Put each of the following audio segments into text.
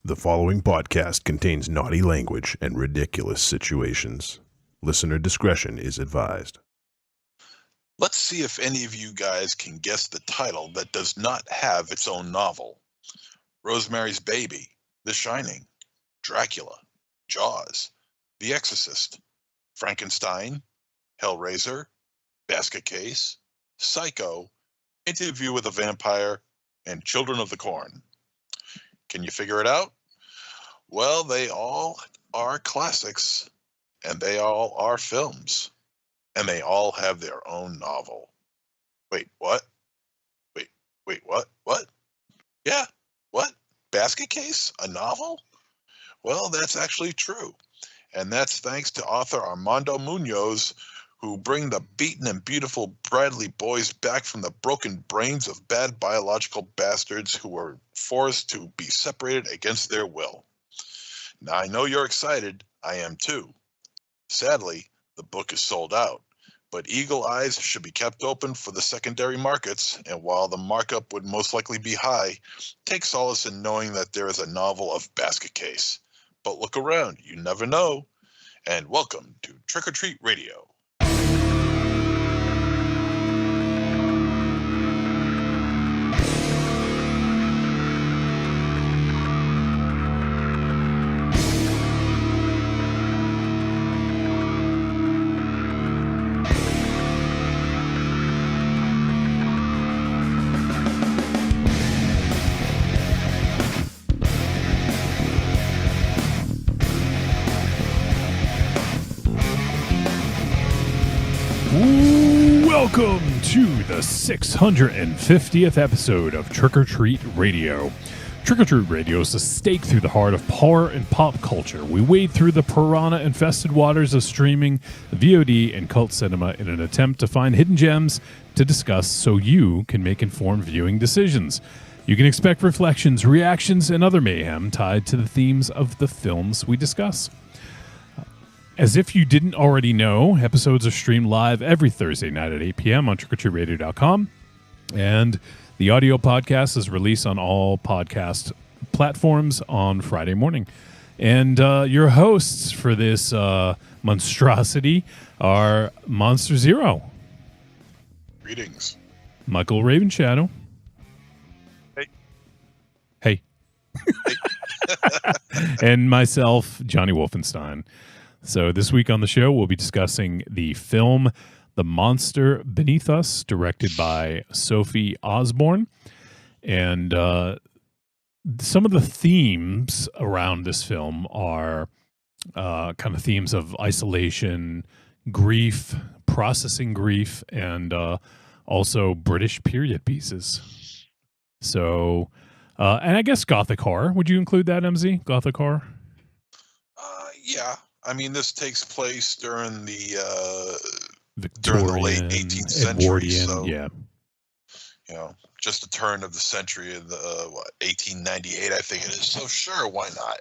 The following podcast contains naughty language and ridiculous situations. Listener discretion is advised. Let's see if any of you guys can guess the title that does not have its own novel. Rosemary's Baby, The Shining, Dracula, Jaws, The Exorcist, Frankenstein, Hellraiser, Basket Case, Psycho, Interview with a Vampire, and Children of the Corn. Can you figure it out? Well, they all are classics, and they all are films, and they all have their own novel. Wait, what? Wait, what? What? Yeah, what? Basket Case? A novel? Well, that's actually true, and that's thanks to author Armando Munoz, who bring the beaten and beautiful Bradley boys back from the broken brains of bad biological bastards who were forced to be separated against their will. Now, I know you're excited. I am too. Sadly, the book is sold out, but eagle eyes should be kept open for the secondary markets, and while the markup would most likely be high, take solace in knowing that there is a novel of Basket Case. But look around, you never know. And welcome to Trick or Treat Radio. Welcome to the 650th episode of Trick or Treat Radio. Trick or Treat Radio is a stake through the heart of horror and pop culture. We wade through the piranha-infested waters of streaming, VOD, and cult cinema in an attempt to find hidden gems to discuss so you can make informed viewing decisions. You can expect reflections, reactions, and other mayhem tied to the themes of the films we discuss. As if you didn't already know, episodes are streamed live every Thursday night at 8 p.m. on trickortreatradio.com, and the audio podcast is released on all podcast platforms on Friday morning. And your hosts for this monstrosity are Monster Zero. Greetings. Michael Ravenshadow. Hey. And myself, Johnny Wolfenstein. So this week on the show, we'll be discussing the film The Monster Beneath Us, directed by Sophie Osborne. And some of the themes around this film are kind of themes of isolation, grief, processing grief, and also British period pieces. So, and I guess Gothic horror. Would you include that, MZ? Gothic horror? Yeah. I mean, this takes place during the Victorian, during the late 18th century, Edwardian, so yeah. You know, just the turn of the century of the 1898, I think it is. So sure, why not?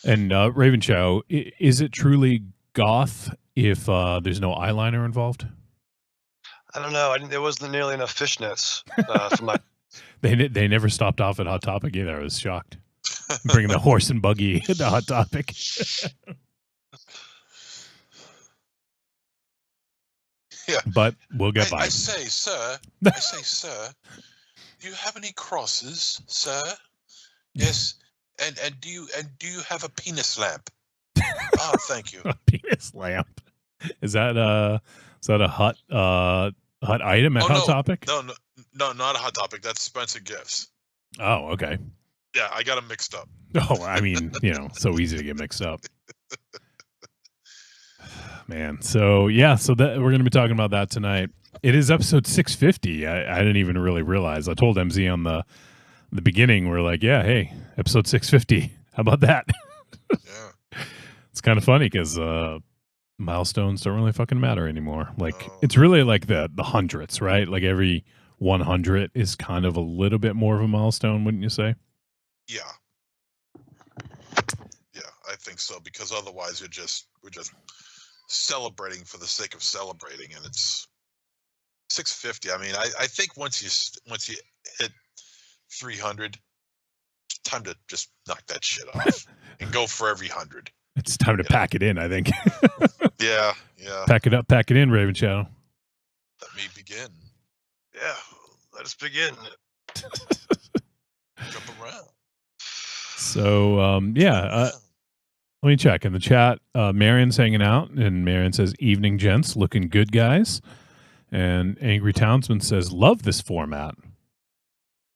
And Ravenshaw, is it truly goth if there's no eyeliner involved? I don't know. There wasn't nearly enough fishnets for my. They never stopped off at Hot Topic either. I was shocked. Bringing the horse and buggy at the Hot Topic. Yeah, but we'll get by. I say, sir, do you have any crosses, sir? Yes, and do you have a penis lamp? Oh, thank you. A penis lamp. Is that a hot item at Hot Topic? No, not a Hot Topic. That's Spencer Gifts. Oh, okay. Yeah, I got them mixed up. Oh, I mean, so easy to get mixed up. Man, so that we're going to be talking about that tonight. It is episode 650. I didn't even really realize. I told MZ on the beginning, we're like, yeah, hey, episode 650. How about that? Yeah. It's kind of funny because milestones don't really fucking matter anymore. Like, it's really like the hundredths, right? Like every 100 is kind of a little bit more of a milestone, wouldn't you say? Yeah. Yeah, I think so, because otherwise we're just celebrating for the sake of celebrating, and it's 650. I mean, I think once you hit 300, time to just knock that shit off and go for every 100. It's time to pack it in, I think. Yeah. Pack it up, pack it in, Raven Shadow. Let me begin. Yeah, let us begin. Jump around. So, let me check in the chat. Marion's hanging out, and Marion says, "Evening, gents, looking good, guys." And Angry Townsman says, "Love this format."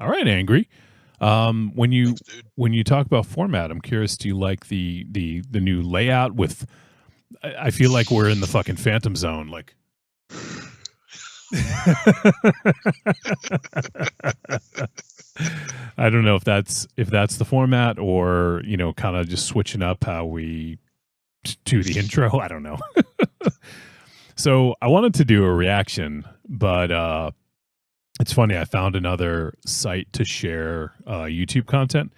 All right, Angry. When you talk about format, I'm curious. Do you like the new layout? With, I feel like we're in the fucking Phantom Zone. Like, I don't know if that's the format, or kind of just switching up how we do the intro. I don't know. So I wanted to do a reaction, but it's funny. I found another site to share YouTube content,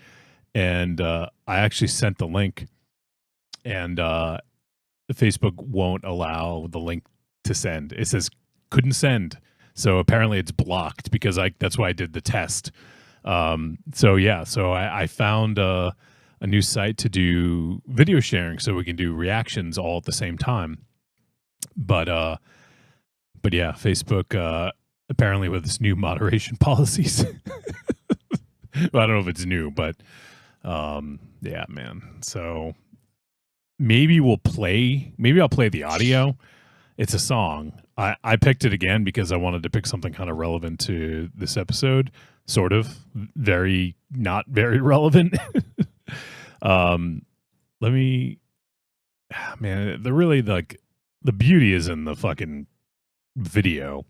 and I actually sent the link, and Facebook won't allow the link to send. It says couldn't send. So apparently it's blocked because that's why I did the test. So I found a new site to do video sharing so we can do reactions all at the same time. But yeah, Facebook apparently with this new moderation policies. Well, I don't know if it's new, but yeah, man. So maybe I'll play the audio. It's a song. I picked it again because I wanted to pick something kind of relevant to this episode. Sort of very not very relevant. Let me, man, the beauty is in the fucking video.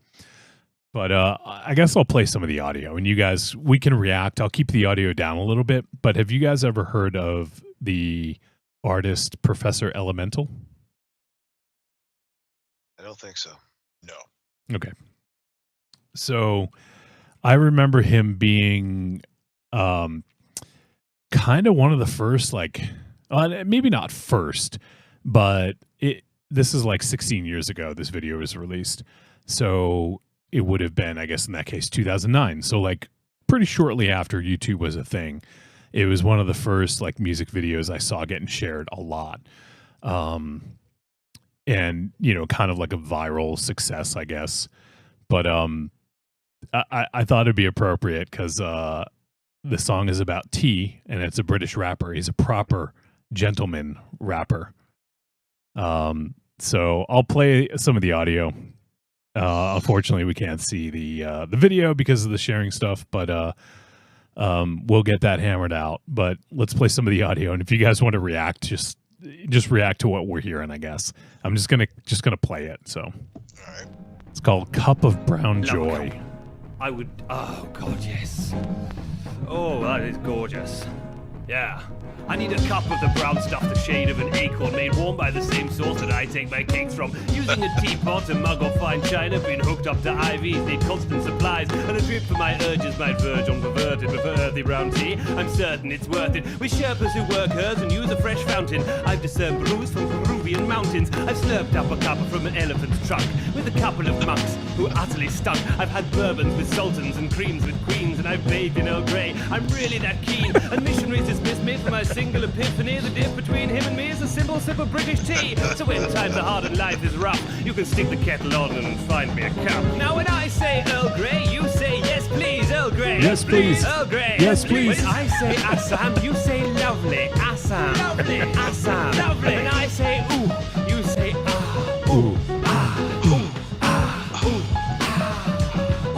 But I guess I'll play some of the audio, and you guys, we can react. I'll keep the audio down a little bit. But have you guys ever heard of the artist Professor Elemental? I don't think so. No. Okay. So I remember him being kind of one of the first, maybe not first, but this is like 16 years ago this video was released. So it would have been, I guess in that case, 2009. So like pretty shortly after YouTube was a thing. It was one of the first like music videos I saw getting shared a lot. And, kind of like a viral success, I guess. But I thought it'd be appropriate because the song is about T, and it's a British rapper. He's a proper gentleman rapper. So I'll play some of the audio. Unfortunately, we can't see the video because of the sharing stuff, but we'll get that hammered out. But let's play some of the audio, and if you guys want to react, just react to what we're hearing, I guess. I'm just gonna play it. So, all right. It's called "Cup of Brown Joy." I would. Oh God, yes. Oh, that is gorgeous. Yeah. I need a cup of the brown stuff, the shade of an acorn, made warm by the same source that I take my cakes from. Using a teapot, a mug or fine china, been hooked up to IVs, need constant supplies, and a drip for my urges might verge on perverted with earthy brown tea. I'm certain it's worth it. With Sherpas who work hers and use a fresh fountain, I've discerned brews from Peruvian mountains. I've slurped up a cuppa from an elephant's trunk with a couple of monks who utterly stunk. I've had bourbons with sultans and creams with queens, and I've bathed in Earl Grey. I'm really that keen, and missionaries dismissed me from my single epiphany. The diff between him and me is a simple sip of British tea. So when times are hard and life is rough, you can stick the kettle on and find me a cup. Now when I say Earl Grey, you say yes please, Earl Grey. Yes please. Earl Grey. Yes please. When I say Assam, you say lovely. Assam. Lovely. Assam. Lovely. When I say ooh, you say ah. Ooh. Ah. Ooh. Ah. Ooh. Ah.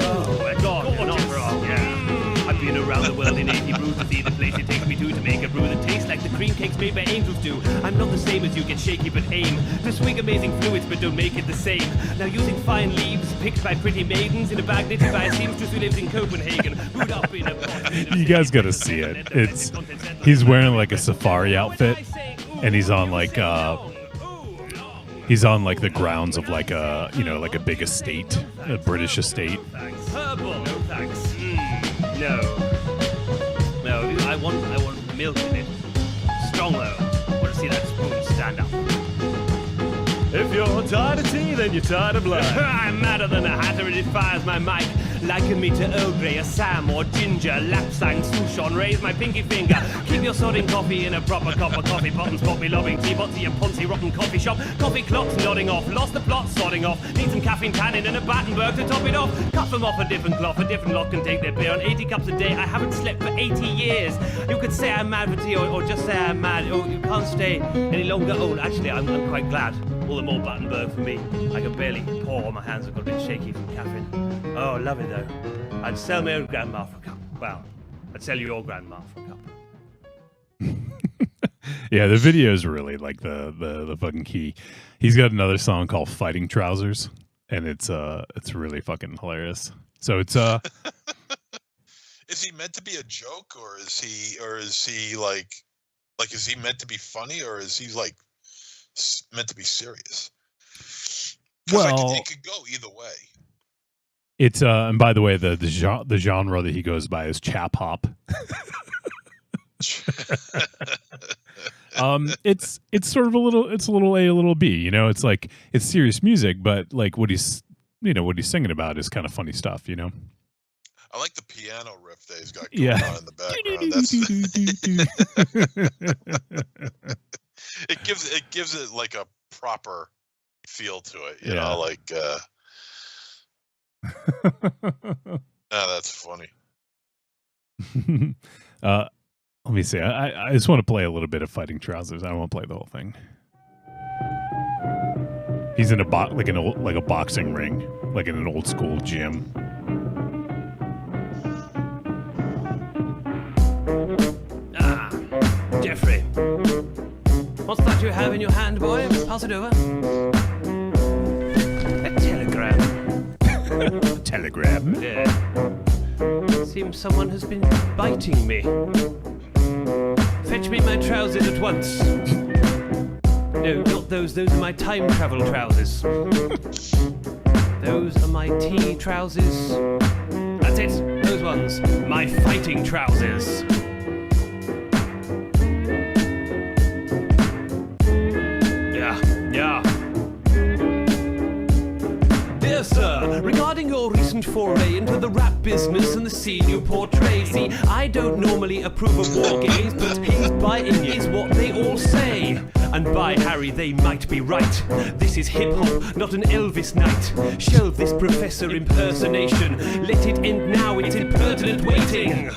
Oh my God, you're not wrong. Yeah. I've been around the world in 80 brews to see the place it takes me to make a brew that tastes like the cream cakes made by angels do. I'm not the same as you, get shaky but aim to swing amazing fluids but don't make it the same. Now using fine leaves picked by pretty maidens in a bag knitted by a seamstress who lives in Copenhagen, brewed up in a pot. You guys gotta see it. He's wearing like a safari outfit, and he's on like the grounds of like a big estate, a British estate. Herbal, no thanks. No, I want milk in it. Strong though. I want to see that spoon stand up. If you're tired of tea, then you're tired of blood. I'm madder than a hatter, and it fires my mic. Liken me to Earl Grey, a Sam or Ginger, Lapsang, Souchon, raise my pinky finger. Keep your sodding coffee in a proper cup of coffee pot and spot me lobbing teapot to your poncy rotten coffee shop. Coffee clocks nodding off, lost the plot, sodding off. Need some caffeine tannin and a Battenberg to top it off. Cut them off a different cloth, a different lot can take their beer on 80 cups a day. I haven't slept for 80 years. You could say I'm mad for tea or just say I'm mad. Oh, you can't stay any longer. Oh, actually, I'm quite glad. All the more Battenberg for me. I can barely pour. My hands have got a bit shaky from caffeine. Oh, love it though. I'd sell my old grandma for a cup. Well, I'd sell your grandma for a cup. Yeah, the video is really like the fucking key. He's got another song called "Fighting Trousers," and it's really fucking hilarious. So it's Is he meant to be a joke, or is he like is he meant to be funny, or is he like meant to be serious? Well, it could go either way. It's and by the way, the genre that he goes by is chap hop. It's sort of a little A, a little B, you know. It's like it's serious music, but like what he's singing about is kind of funny stuff, you know. I like the piano riff that he's got going on in the background. It gives it like a proper feel to it, you know, like that's funny. Let me see. I just want to play a little bit of Fighting Trousers. I won't play the whole thing. He's in a boxing ring, like in an old school gym. Ah, Jeffrey. What's that you have in your hand, boy? Pass it over. A telegram. A telegram? Yeah. Seems someone has been biting me. Fetch me my trousers at once. No, not those. Those are my time travel trousers. Those are my tea trousers. That's it. Those ones. My fighting trousers. Yeah. Dear sir, regarding your recent foray into the rap business and the scene you portray, see, I don't normally approve of war games, but he's biting is what they all say. And by Harry, they might be right. This is hip-hop, not an Elvis night. Shelve this professor impersonation. Let it end now, it's impertinent waiting.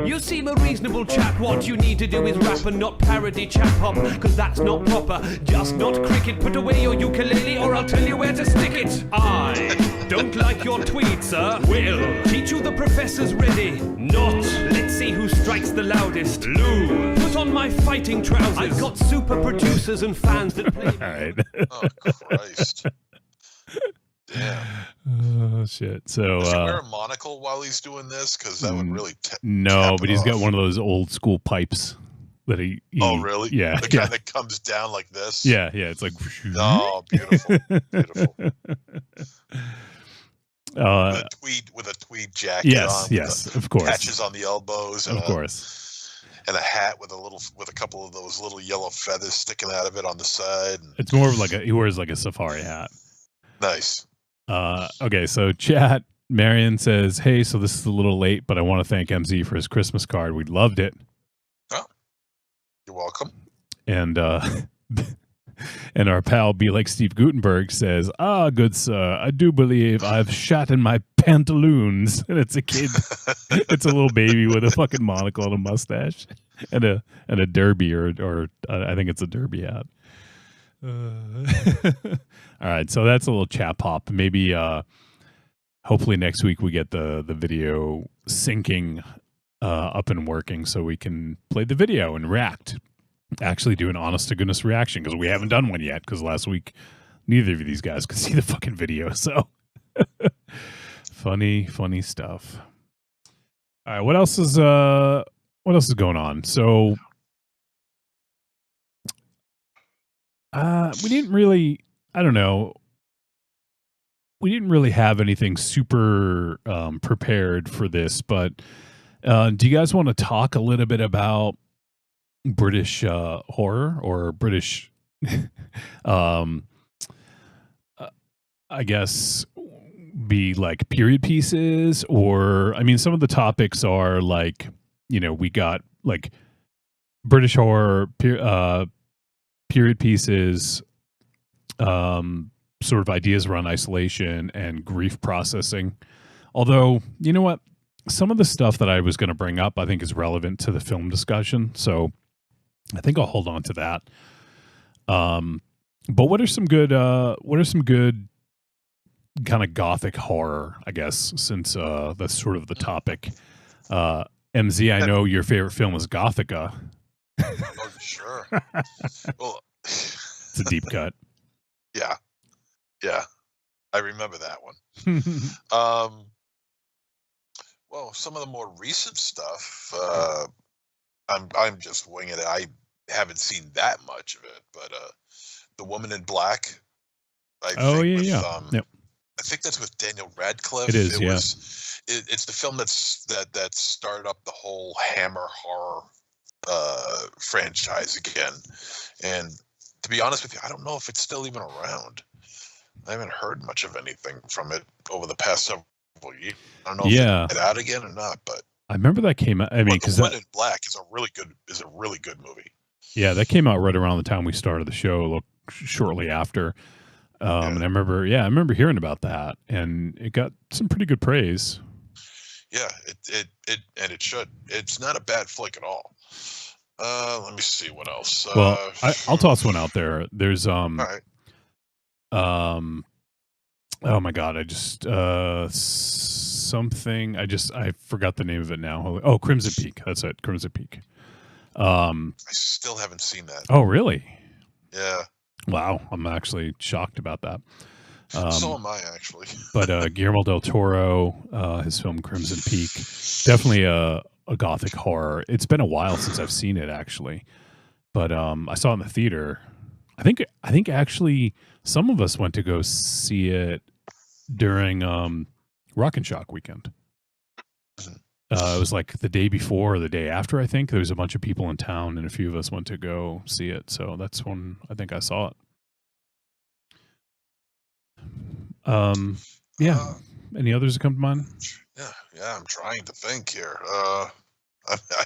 You seem a reasonable chap. What you need to do is rap and not parody chap hop, cause that's not proper, just not cricket. Put away your ukulele or I'll tell you where to stick it. I don't like your tweet, sir. Will teach you the professor's ready. Not. Let's see who strikes the loudest. Lou. Put on my fighting trousers. I've got super producers and fans that play. All right. Oh, Christ. Damn. Oh, shit. So, does he wear a monocle while he's doing this? Because that would really no, tap but it he's off. got one of those old school pipes that he Oh, really? Yeah. The kind that comes down like this? Yeah. It's like... Oh, beautiful. Beautiful. With a tweed jacket on. Yes, of course. Patches on the elbows. And of course. And a hat with a couple of those little yellow feathers sticking out of it on the side. It's more of like he wears like a safari hat. Nice. Okay, so chat, Marion says, hey, so this is a little late, but I want to thank MZ for his Christmas card. We loved it. Oh, you're welcome. And and our pal Be Like Steve Gutenberg says, good sir, I do believe I've shat in my pantaloons. And it's a kid. It's a little baby with a fucking monocle and a mustache and a derby or I think it's a derby hat. All right, so that's a little chap hop. Maybe hopefully next week we get the video syncing up and working so we can play the video and react. Actually do an honest to goodness reaction, because we haven't done one yet, because last week neither of these guys could see the fucking video. So funny stuff. All right, what else is going on? So we didn't really, I don't know, we didn't really have anything super prepared for this, but do you guys want to talk a little bit about British horror or British I guess be like period pieces, or I mean, some of the topics are like, we got like British horror, period pieces, sort of ideas around isolation and grief processing. Although, you know what? Some of the stuff that I was going to bring up, I think, is relevant to the film discussion. So I think I'll hold on to that. But what are some good kind of gothic horror, I guess, since that's sort of the topic. MZ, I know your favorite film is Gothica. Oh, sure. Well, it's a deep cut. Yeah. I remember that one. Well, some of the more recent stuff, I'm just winging it. I haven't seen that much of it, but The Woman in Black. Yep. I think that's with Daniel Radcliffe. It is, yeah. It's the film that started up the whole Hammer horror franchise again. And to be honest with you, I don't know if it's still even around. I haven't heard much of anything from it over the past several years. I don't know if it's out again or not, but I remember that came out. I mean, because The Woman in Black is a really good movie. Yeah, that came out right around the time we started the show, shortly after. And I remember hearing about that, and it got some pretty good praise. Yeah, it should. It's not a bad flick at all. Let me see what else. Well, I'll toss one out there. There's all right. Oh my god, I just I forgot the name of it now. Oh, Crimson Peak. That's it, Crimson Peak. I still haven't seen that. Oh, really? Yeah. Wow, I'm actually shocked about that. So am I, actually. But Guillermo del Toro, his film Crimson Peak, definitely a gothic horror. It's been a while since I've seen it, actually. But I saw it in the theater. I think actually some of us went to go see it during Rock and Shock weekend. It was like the day before or the day after, I think. There was a bunch of people in town, and a few of us went to go see it. So that's when I think I saw it. Yeah. Any others that come to mind? Yeah. I'm trying to think here. I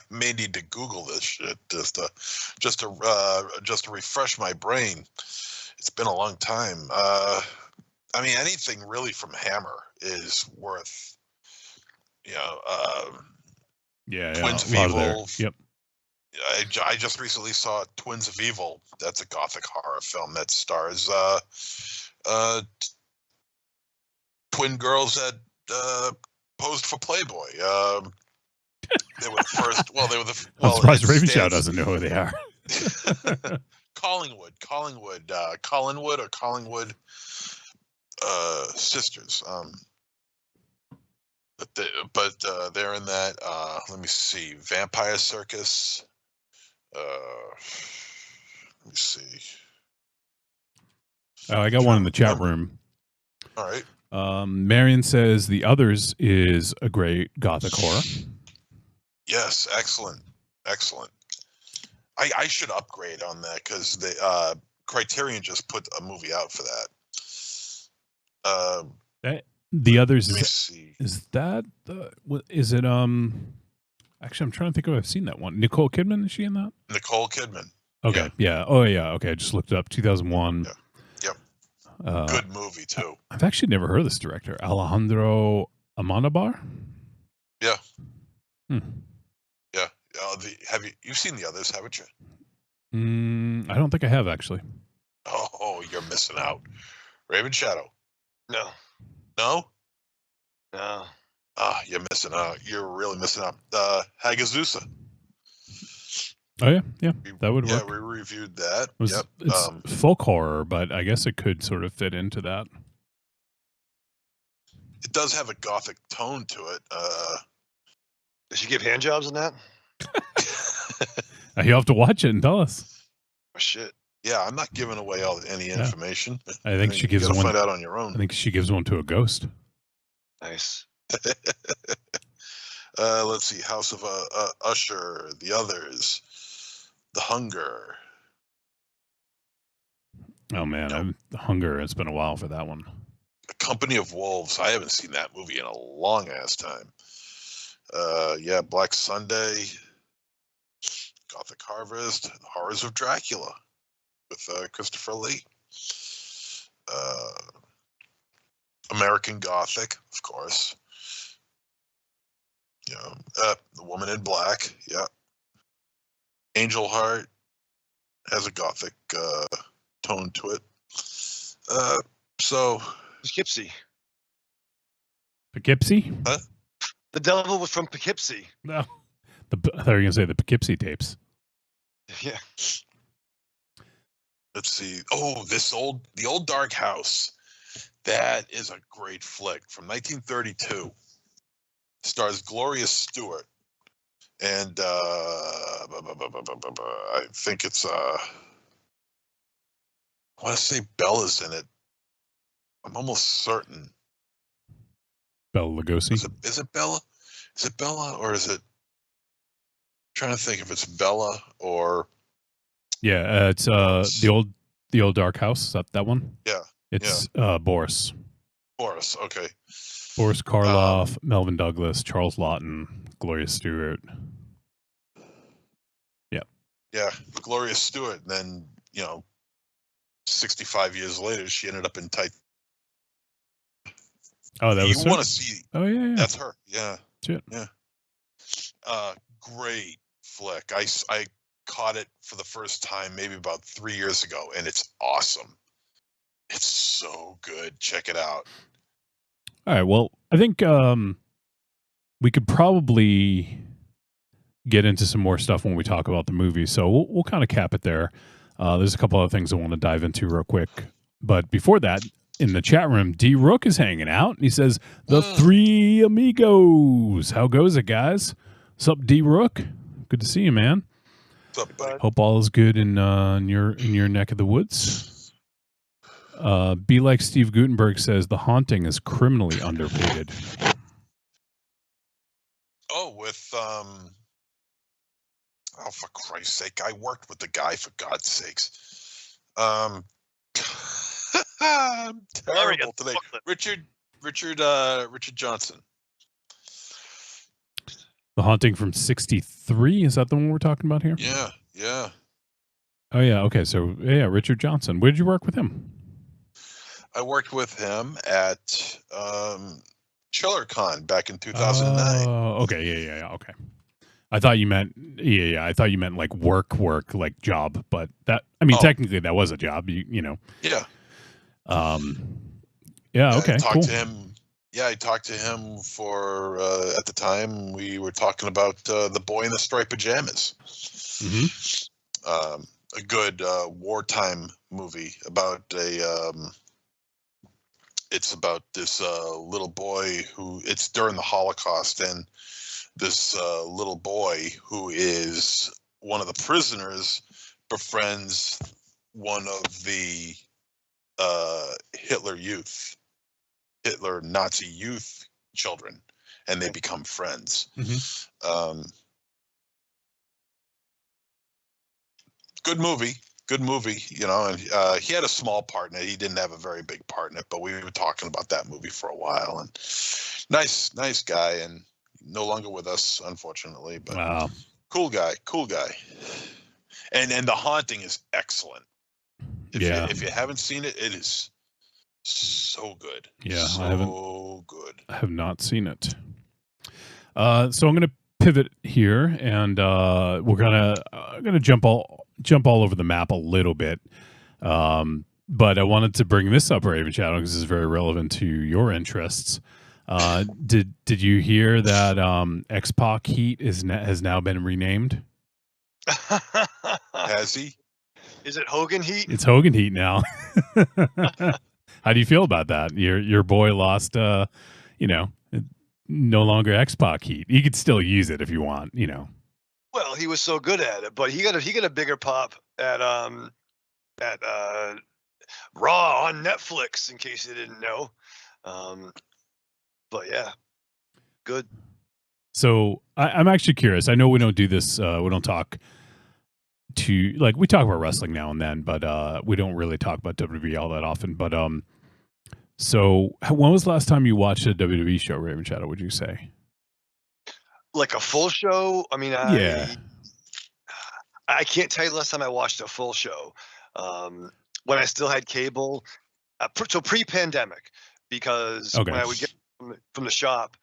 may need to Google this shit just to refresh my brain. It's been a long time. I mean, anything really from Hammer is worth. Twins of Evil. Yep. I just recently saw Twins of Evil. That's a gothic horror film that stars twin girls that posed for Playboy. They were the first. Well, they were the. I'm surprised Ravenshaw doesn't know who they are. Collingwood sisters. But they're in that. Let me see. Vampire Circus. Let me see. Oh, I got one in the chat room. All right. Marion says The Others is a great gothic horror. Yes, excellent. I should upgrade on that because they Criterion just put a movie out for that. The Others is that is it? Actually, I'm trying to think if I've seen that one. Nicole Kidman, is she in that? Nicole Kidman. Okay, yeah. Oh, yeah. Okay, I just looked it up. 2001. Yeah. Yep. Good movie too. I've actually never heard of this director, Alejandro Amenabar. Yeah. Yeah. You've seen The Others, haven't you? I don't think I have, actually. Oh, you're missing out. Raven Shadow. No. No? No. You're missing out. You're really missing out. Hagazusa. Oh, yeah. That would work. Yeah, we reviewed that. It's folk horror, but I guess it could sort of fit into that. It does have a gothic tone to it. Did she give handjobs in that? You have to watch it and tell us. Oh, shit. Yeah, I'm not giving away any information. I think she gives one. Find out on your own. I think she gives one to a ghost. Nice. Let's see. House of Usher, The Others, The Hunger. Oh man, The Hunger. It's been a while for that one. Company of Wolves. I haven't seen that movie in a long ass time. Yeah, Black Sunday, Gothic Harvest, The Horrors of Dracula with Christopher Lee. American Gothic, of course. You know, The Woman in Black. Yeah. Angel Heart has a Gothic tone to it. So Poughkeepsie. Poughkeepsie? Huh? The devil was from Poughkeepsie. No. I thought you were going to say the Poughkeepsie tapes. Yeah. let's see. Oh, the old Dark House. That is a great flick from 1932. Stars Gloria Stewart. And I think it's I want to say Bella's in it. I'm almost certain. Bela Lugosi. Is it Bella? Is it Bella or is it? I'm trying to think if it's Bella or. Yeah, it's the old Dark House. That one. Yeah. It's Boris. Boris. Okay. Boris Karloff, Melvin Douglas, Charles Lawton, Gloria Stewart. Yeah, Gloria Stewart. And then 65 years later, she ended up in tight. Oh, that was. You want to see? Oh yeah. That's her. Yeah. That's it. Yeah. Great flick. I caught it for the first time maybe about 3 years ago, and it's awesome. It's so good. Check it out. All right. Well, I think we could probably get into some more stuff when we talk about the movie. So we'll kind of cap it there. There's a couple other things I want to dive into real quick. But before that, in the chat room, D Rook is hanging out. He says, "The Three Amigos." How goes it, guys? What's up, D Rook? Good to see you, man. What's up, buddy? Hope all is good in your neck of the woods. Be Like Steve Gutenberg says, "The Haunting is criminally underrated." Oh, with oh, for Christ's sake! I worked with the guy. For God's sakes, I'm terrible today. Richard Johnson. The Haunting from '63. Is that the one we're talking about here? Yeah. Oh yeah. Okay. So yeah, Richard Johnson. Where did you work with him? I worked with him at ChillerCon back in 2009. Oh, okay. Yeah. Okay. I thought you meant I thought you meant like work, like job. But technically that was a job. You know. Yeah. Yeah. Okay. I talked cool. to him. Yeah, I talked to him for at the time we were talking about The Boy in the Striped Pajamas. Mm-hmm. A good wartime movie about it's about this little boy it's during the Holocaust, and this little boy who is one of the prisoners befriends one of the Hitler Nazi youth children, and they become friends. Mm-hmm. Good movie, and he had a small part in it. He didn't have a very big part in it, but we were talking about that movie for a while. And nice guy, and no longer with us, unfortunately. But wow. Cool guy. And The Haunting is excellent. If you haven't seen it, it is so good. Yeah, Good. I have not seen it. So I'm going to pivot here, and we're gonna jump all over the map a little bit. But I wanted to bring this up, Raven Shadow, because it's very relevant to your interests. Did you hear that X-Pac Heat has now been renamed? Has he? Is it Hogan Heat? It's Hogan Heat now. How do you feel about that? Your boy lost, no longer X-Pac Heat. You could still use it if you want, Well, he was so good at it, but he got a bigger pop at Raw on Netflix, in case you didn't know. But yeah, good. So I'm actually curious. I know we don't do this. We don't talk we talk about wrestling now and then, but we don't really talk about WWE all that often. But So, when was the last time you watched a WWE show, Raven Shadow? Would you say? Like a full show? I mean, Yeah. I can't tell you the last time I watched a full show. When I still had cable, so pre-pandemic, because Okay. when I would get from the shop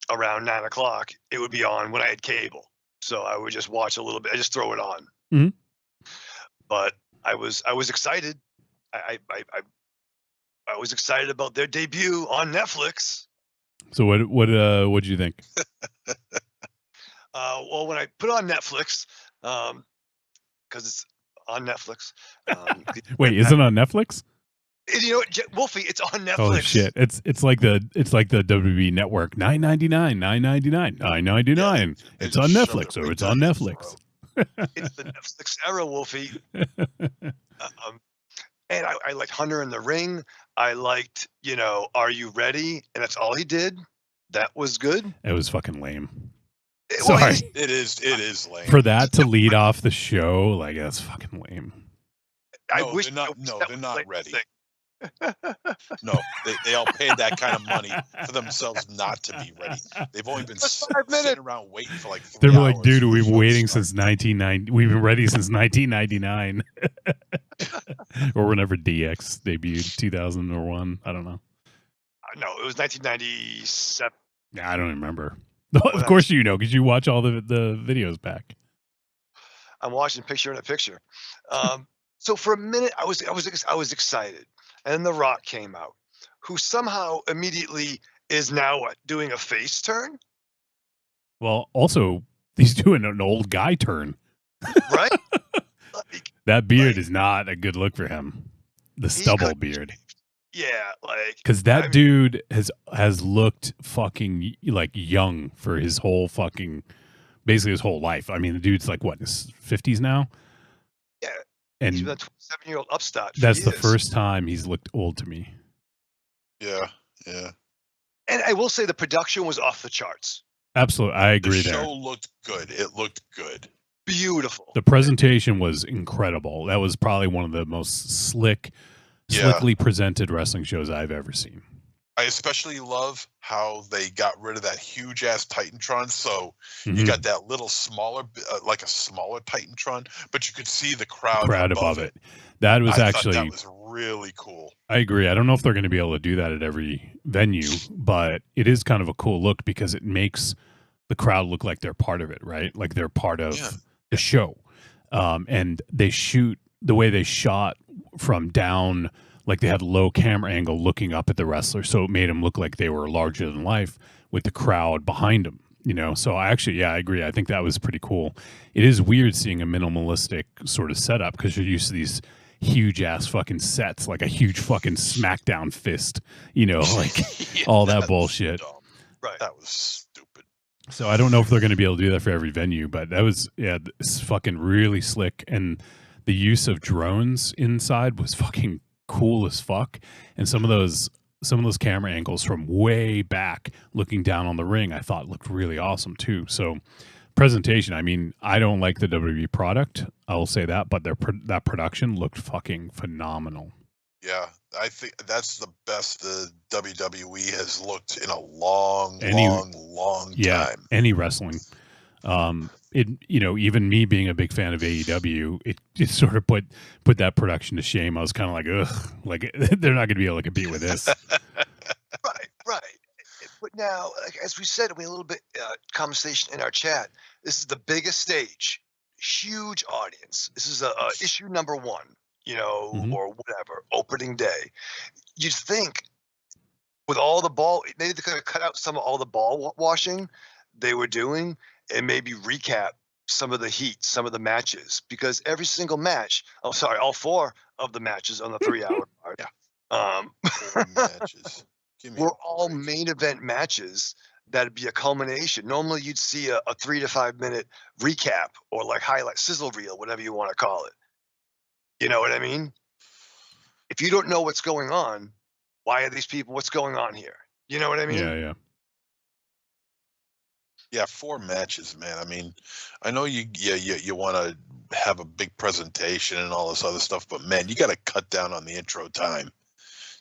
around 9 o'clock, it would be on when I had cable. So I would just watch a little bit. I just throw it on. Mhm. But I was excited. I was excited about their debut on Netflix. So what did you think? Well, when I put it on Netflix, because it's on Netflix. Wait, is it on Netflix? You know what, Wolfie? It's on Netflix. Oh shit! It's like the WWE Network, $9.99. It's on Netflix, or it's on Netflix. It's the Netflix era, Wolfie. And I liked Hunter in the Ring. I liked, Are You Ready? And that's all he did. That was good. It was fucking lame. Well, Sorry, It is lame. for that to lead off the show, like that's fucking lame. I No, wish they're not. that No, was they're not like ready. the thing. No, they all paid that kind of money for themselves not to be ready. They've only been Just 5 minutes. sitting around waiting for like 3 They were hours. like, dude, for we've the been show to waiting start. since 1990. We've been ready since 1999, or whenever DX debuted, 2001. I don't know. No, it was 1997. Yeah, I don't remember. Of course you know, because you watch all the videos back. I'm watching picture in a picture. So for a minute, I was excited, and then The Rock came out, who somehow immediately is now doing a face turn, Well, also he's doing an old guy turn. right? Like, That beard is not a good look for him. The stubble beard. yeah, like Because that I mean, dude has looked fucking like young for his whole fucking, basically his whole life. I mean, the dude's like what, in his 50s now? Yeah. And he's been a 27-year-old upstart. for that's the years. first time he's looked old to me. Yeah. And I will say the production was off the charts. Absolutely. I The agree show there. looked good. It looked good. Beautiful. The presentation was incredible. That was probably one of the most slickly presented wrestling shows I've ever seen. I especially love how they got rid of that huge ass Titantron. So Mhm. you got that little smaller, like a smaller Titantron, but you could see the crowd, above it. That was I actually, thought that was really cool. I agree. I don't know if they're going to be able to do that at every venue, but it is kind of a cool look because it makes the crowd look like they're part of it, right? Like they're part of the show. And they shoot the way they shot from down, like they had low camera angle looking up at the wrestler. So it made them look like they were larger than life with the crowd behind them, So I agree. I think that was pretty cool. It is weird seeing a minimalistic sort of setup because you're used to these huge ass fucking sets, like a huge fucking SmackDown fist, like all that bullshit. Dumb. Right. That was stupid. So I don't know if they're going to be able to do that for every venue, but that was, it's fucking really slick. And the use of drones inside was fucking cool as fuck. And some of those camera angles from way back looking down on the ring, I thought looked really awesome too. So presentation, I mean, I don't like the WWE product, I will say that, but that production looked fucking phenomenal. Yeah, I think that's the best the WWE has looked in a long time. Any wrestling. Even me being a big fan of AEW, it sort of put that production to shame. I was kind of like, ugh, like they're not going to be able to compete with this. Right. But now, like, as we said, we had a little bit conversation in our chat. This is the biggest stage, huge audience. This is a issue number 1, or whatever, opening day. You'd think with all the ball, they could have cut out some of all the ball washing they were doing and maybe recap some of the heat, some of the matches, because every single match, all 4 of the matches on the 3-hour part. Yeah. 4 matches. Were all main event matches that'd be a culmination. Normally you'd see a 3 to 5 minute recap or like highlight, sizzle reel, whatever you want to call it. You know what I mean? If you don't know what's going on, why are these people, what's going on here? You know what I mean? Yeah. Yeah, 4 matches, man. I mean, I know you want to have a big presentation and all this other stuff, but man, you got to cut down on the intro time.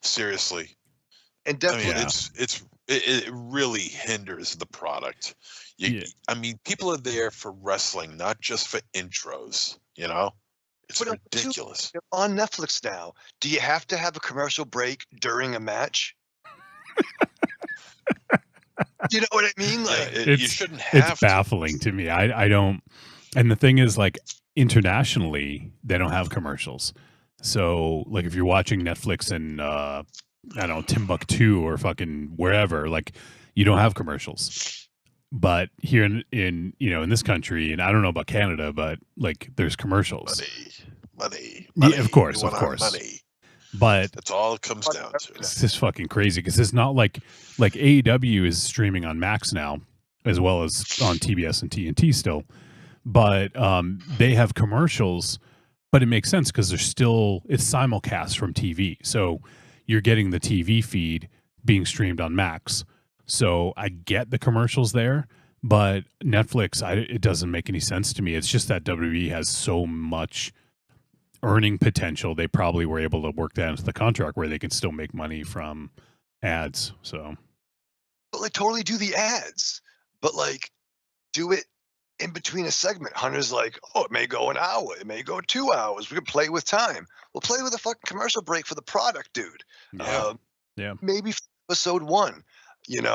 Seriously. And I mean, definitely, it really hinders the product. I mean, people are there for wrestling, not just for intros. You know, it's but ridiculous. on Netflix now, do you have to have a commercial break during a match? You know what I mean? Yeah, Like, you shouldn't have It's baffling to me. I don't. And the thing is, like, internationally, they don't have commercials. So, like, if you're watching Netflix in, I don't know, Timbuktu or fucking wherever, like, you don't have commercials. But here in in this country, and I don't know about Canada, but like, there's commercials. money. Yeah, of course, We of want our course. money. But That's all it comes down to. it's just fucking crazy because it's not like AEW is streaming on Max now, as well as on TBS and TNT still. But they have commercials, but it makes sense because it's simulcast from TV, so you're getting the TV feed being streamed on Max. So I get the commercials there, but Netflix, it doesn't make any sense to me. It's just that WWE has so much earning potential. They probably were able to work that into the contract where they can still make money from ads. So, but like totally do the ads, but like do it in between a segment. Hunter's like, oh, it may go an hour, it may go 2 hours. We could play with time. We'll play with a fucking commercial break for the product, dude. yeah. Maybe episode 1, and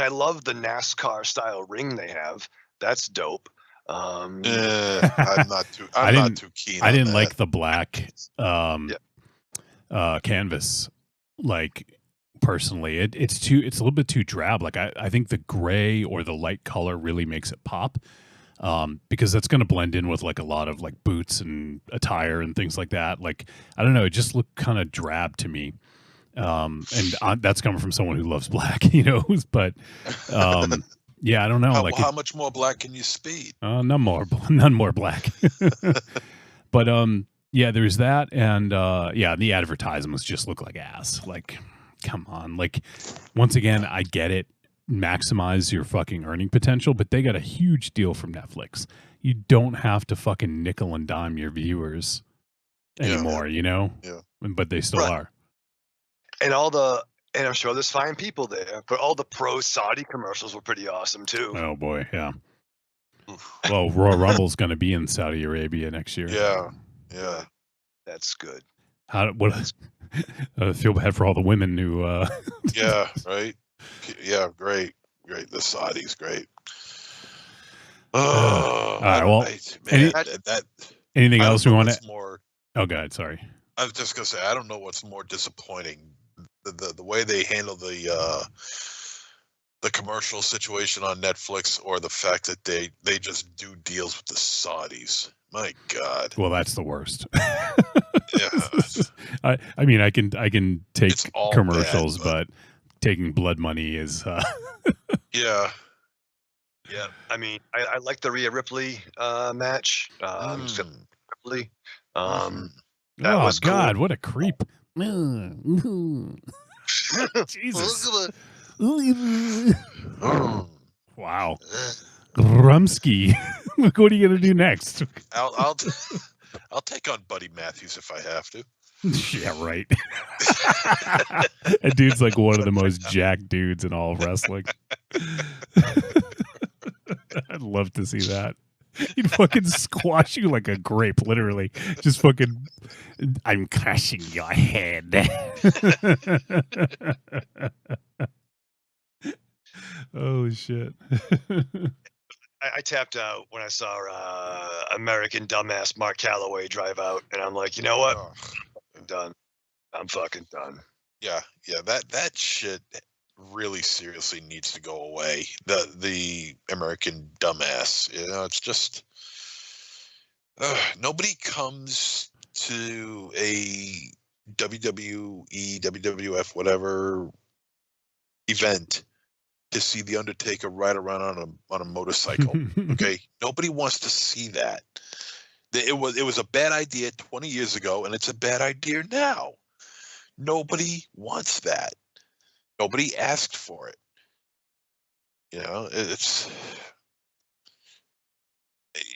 I love the NASCAR style ring they have. That's dope. I'm not too. Not too keen. I didn't like the black canvas. Like, personally, it's a little bit too drab. Like, I think the gray or the light color really makes it pop. Because that's going to blend in with like a lot of like boots and attire and things like that. Like, I don't know, it just looked kind of drab to me. And that's coming from someone who loves black, but yeah, I don't know. How much more black can you speed? None more black. But yeah, there's that, and the advertisements just look like ass. Like, come on. Like, once again, I get it. Maximize your fucking earning potential, but they got a huge deal from Netflix. You don't have to fucking nickel and dime your viewers anymore, Yeah. But they still are. And and I'm sure there's fine people there, but all the pro Saudi commercials were pretty awesome too. Oh boy, yeah. Well, Royal Rumble's going to be in Saudi Arabia next year. Yeah. That's good. I feel bad for all the women who. Yeah, right. Yeah, great. The Saudis, great. All right. Well, anything else we want to? Oh, God, sorry. I was just gonna say, I don't know what's more disappointing, the way they handle the commercial situation on Netflix, or the fact that they just do deals with the Saudis. My God. Well, that's the worst. Yeah. I mean, I can take commercials, bad, but taking blood money is. Yeah. Yeah. I mean, I like the Rhea Ripley match. Ripley. That was God, cool. what a creep. Jesus. Wow. Grumsky. Look, what are you gonna do next? I'll take on Buddy Matthews if I have to. Yeah, right. That dude's like one of the most jacked dudes in all of wrestling. I'd love to see that. He'd fucking squash you like a grape, literally. Just fucking, I'm crushing your head. Oh, shit. I tapped out when I saw American dumbass Mark Calloway drive out, and I'm like, you know what? I'm done. I'm fucking done. Yeah, that shit really seriously needs to go away. The American dumbass, it's just nobody comes to a WWE, WWF, whatever event to see the Undertaker ride around on a motorcycle. Okay, nobody wants to see that. It was a bad idea 20 years ago, and it's a bad idea now. Nobody wants that. Nobody asked for it. It's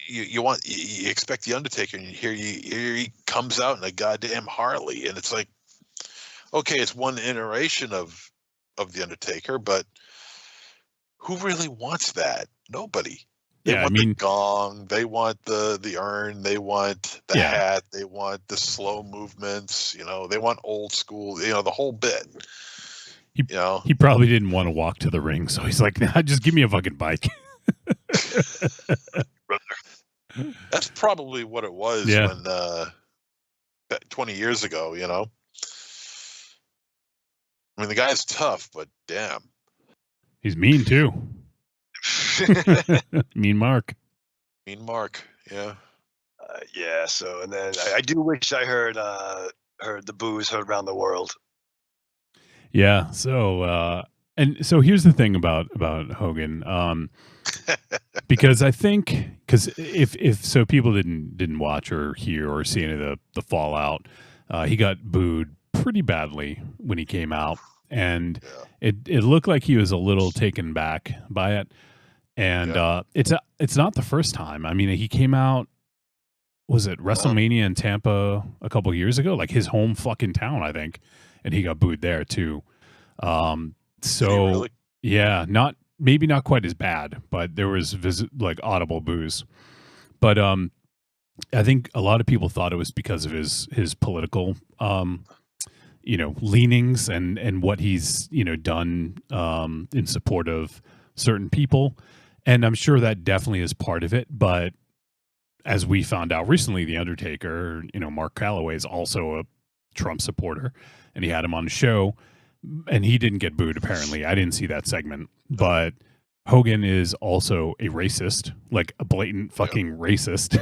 you expect the Undertaker, and here he comes out in a goddamn Harley, and it's like, okay, it's one iteration of the Undertaker, but who really wants that? Nobody. They Yeah, I want mean, the gong, they want the urn, they want the Yeah. hat, they want the slow movements, they want old school, the whole bit. he probably didn't want to walk to the ring, so he's like, nah, just give me a fucking bike. That's probably what it was Yeah. when 20 years ago, I mean, the guy's tough, but damn. He's mean too. Mean Mark. Mean Mark, yeah. Yeah. So, and then I do wish I heard the boos heard around the world. Yeah. So, so here's the thing about Hogan, because I think if so, people didn't watch or hear or see any of the fallout. He got booed pretty badly when he came out, and it looked like he was a little taken back by it. And it's not the first time. I mean, he came out. Was it WrestleMania in Tampa a couple years ago? Like his home fucking town, I think, and he got booed there too. So really? yeah, maybe not quite as bad, but there was like audible boos. But I think a lot of people thought it was because of his political leanings and what he's done in support of certain people, and I'm sure that definitely is part of it. But as we found out recently, the Undertaker, Mark Calloway is also a Trump supporter, and he had him on the show, and he didn't get booed. Apparently, I didn't see that segment, but Hogan is also a racist, like a blatant fucking racist.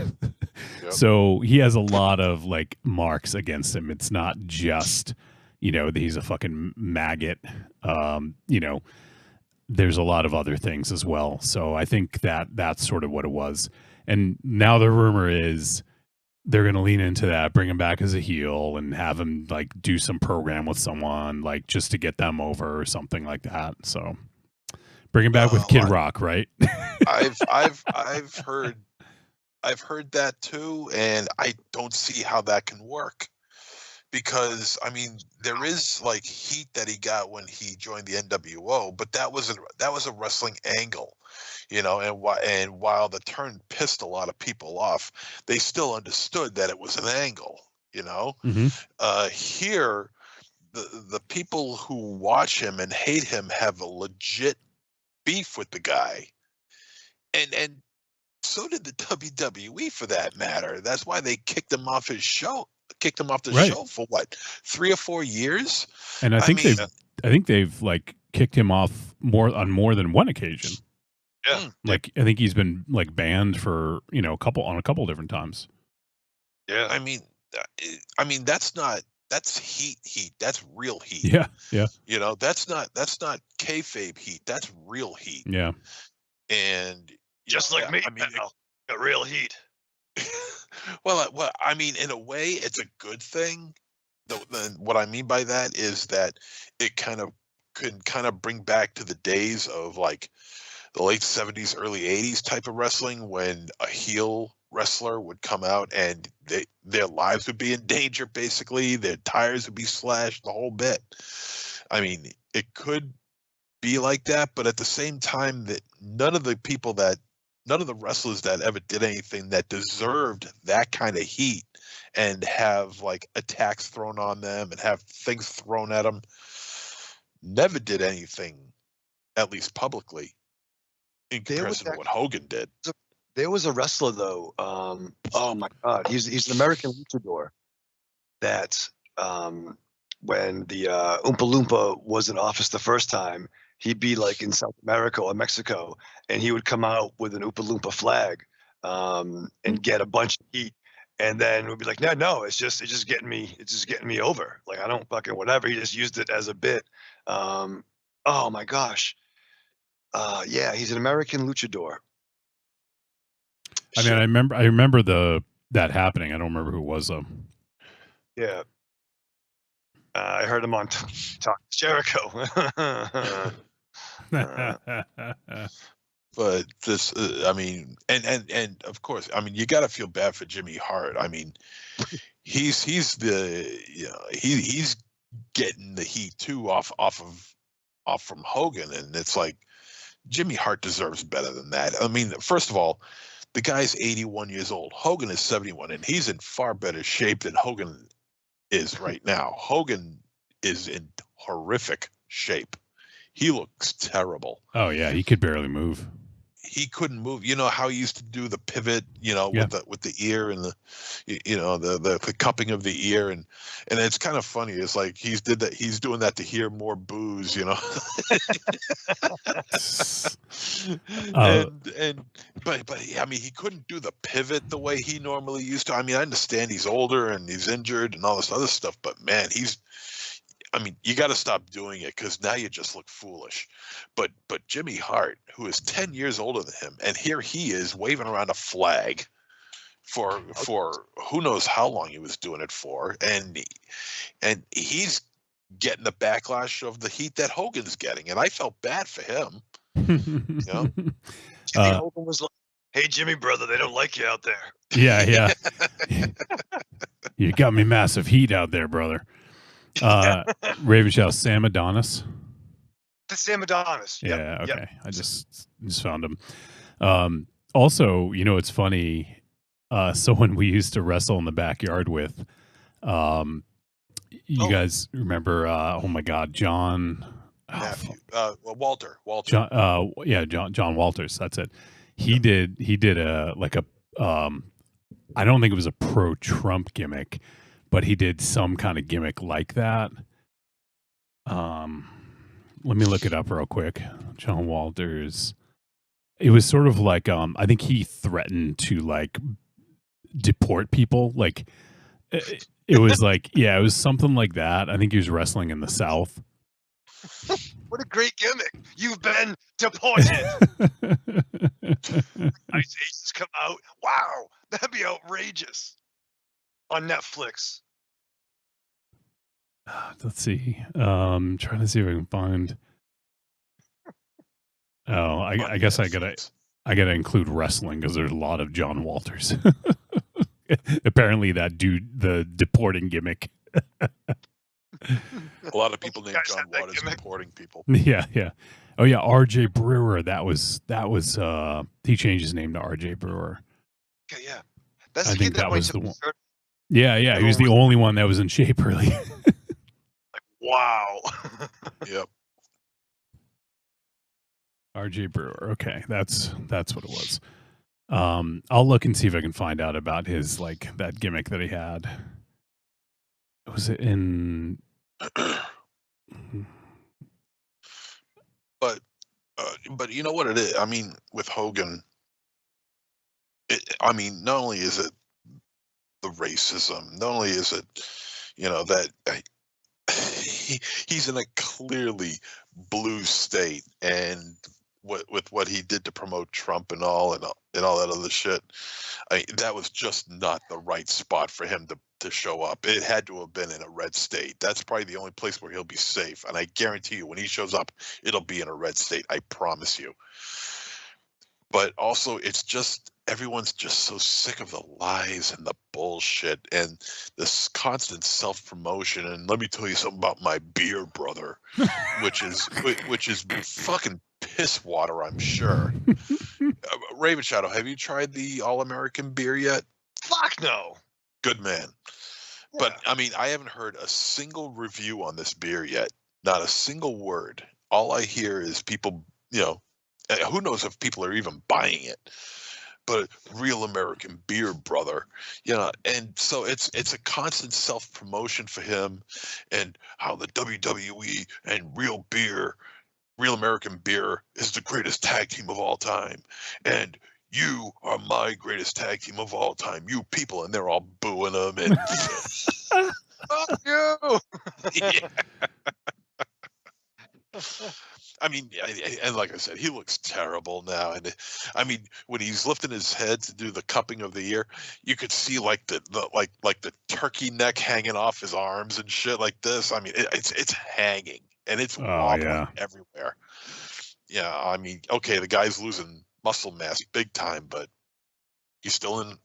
So he has a lot of like marks against him. It's not just, that he's a fucking maggot. There's a lot of other things as well. So I think that's sort of what it was. And now the rumor is they're going to lean into that, bring him back as a heel and have him like do some program with someone, like just to get them over or something like that. So bring him back with Kid Rock, right? I've heard that too, and I don't see how that can work, because I mean there is like heat that he got when he joined the NWO, but that was a wrestling angle, and while the turn pissed a lot of people off, they still understood that it was an angle, Mm-hmm. Here the people who watch him and hate him have a legit beef with the guy, and so did the WWE for that matter. That's why they kicked him off the show for what, 3 or 4 years. And I think they've like kicked him off on more than one occasion. Yeah. Like I think he's been like banned for a couple different times. Yeah. I mean that's heat. That's real heat. Yeah. That's not kayfabe heat. That's real heat. Yeah. And just like me, got real heat. Well, I mean, in a way, it's a good thing. What I mean by that is that it can bring back to the days of like the late 70s, early 80s type of wrestling, when a heel wrestler would come out and their lives would be in danger, basically. Their tires would be slashed, the whole bit. I mean, it could be like that, but at the same time, that none of the wrestlers that ever did anything that deserved that kind of heat and have like attacks thrown on them and have things thrown at them never did anything, at least publicly, in comparison to what Hogan did. There was a wrestler though. Oh my God, he's an American luchador. That when the Oompa Loompa was in office the first time, he'd be like in South America or Mexico, and he would come out with an Oompa Loompa flag and get a bunch of heat, and then we'd be like, no, it's just getting me over. Like, I don't fucking whatever. He just used it as a bit. Oh my gosh. Yeah, he's an American luchador. I mean, I remember that happening. I don't remember who it was though. Yeah. I heard him on Talk Jericho. But this, I mean, and of course, I mean, you got to feel bad for Jimmy Hart. I mean, he's getting the heat too off from Hogan, and it's like Jimmy Hart deserves better than that. I mean, first of all, the guy's 81 years old. Hogan is 71, and he's in far better shape than Hogan is right now. Hogan is in horrific shape. He looks terrible. Oh yeah, he could barely move. He couldn't move. You know how he used to do the pivot, Yeah. with the ear and the cupping of the ear, and it's kind of funny. It's like he's doing that to hear more booze, but I mean, he couldn't do the pivot the way he normally used to. I mean, I understand he's older and he's injured and all this other stuff, but man, you got to stop doing it, because now you just look foolish. But Jimmy Hart, who is 10 years older than him, and here he is waving around a flag for who knows how long he was doing it for, and he's getting the backlash of the heat that Hogan's getting, and I felt bad for him. Jimmy Hogan was like, "Hey, Jimmy, brother, they don't like you out there." Yeah. You got me massive heat out there, brother. Raven Shadow, Sam Adonis. The Sam Adonis. Yeah, okay. Yep. I just found him. Also, it's funny. So when we used to wrestle in the backyard with, you guys remember? Oh my God, John. Walter. John. John Walters. That's it. He did a I don't think it was a pro-Trump gimmick, but he did some kind of gimmick like that. Let me look it up real quick. John Walters. It was sort of like I think he threatened to like deport people. Like it was like, yeah, it was something like that. I think he was wrestling in the South. What a great gimmick! You've been deported. Ice Ages come out. Wow, that'd be outrageous on Netflix. Let's see. Trying to see if I can find. Oh, I guess I gotta include wrestling, because there's a lot of John Walters. Apparently, that dude, the deporting gimmick. A lot of people named John Waters deporting people. Yeah. Oh yeah, R.J. Brewer. That was. He changed his name to R.J. Brewer. Okay, yeah. That's I the think kid that was the one. shirt. Yeah. He was the only one that was in shape, really. Wow. Yep. R.J. Brewer. Okay, that's what it was. I'll look and see if I can find out about his that gimmick that he had. Was it in? But you know what it is? I mean, with Hogan, not only is it the racism, not only is it, that he's in a clearly blue state, and with what he did to promote Trump and all that other shit, that was just not the right spot for him to show up. It had to have been in a red state. That's probably the only place where he'll be safe, and I guarantee you, when he shows up, it'll be in a red state. I promise you. But also, it's just everyone's just so sick of the lies and the bullshit and this constant self-promotion. And let me tell you something about my beer, brother, which is fucking piss water, I'm sure. Raven Shadow, have you tried the All-American beer yet? Fuck no. Good man. Yeah. But I haven't heard a single review on this beer yet. Not a single word. All I hear is people, who knows if people are even buying it, but real American beer, brother, and so it's a constant self-promotion for him, and how the WWE and real American beer is the greatest tag team of all time, and you are my greatest tag team of all time, you people, and they're all booing him, and fuck you. Yeah. And like I said, he looks terrible now. And when he's lifting his head to do the cupping of the ear, you could see the turkey neck hanging off his arms and shit like this. It's hanging and it's wobbling everywhere. Yeah, okay, the guy's losing muscle mass big time, but he's still in,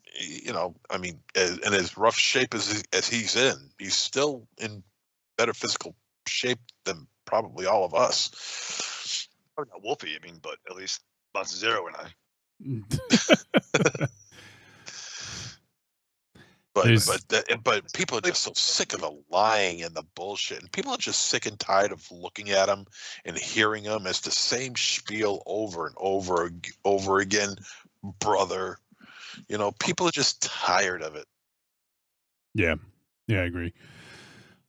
in as rough shape as he's in. He's still in better physical shape than probably all of us. Oh, not Wolfie, I mean, but at least Zero and I. But people are just so sick of the lying and the bullshit, and people are just sick and tired of looking at them and hearing them as the same spiel over and over again, brother. You know, people are just tired of it. Yeah, I agree.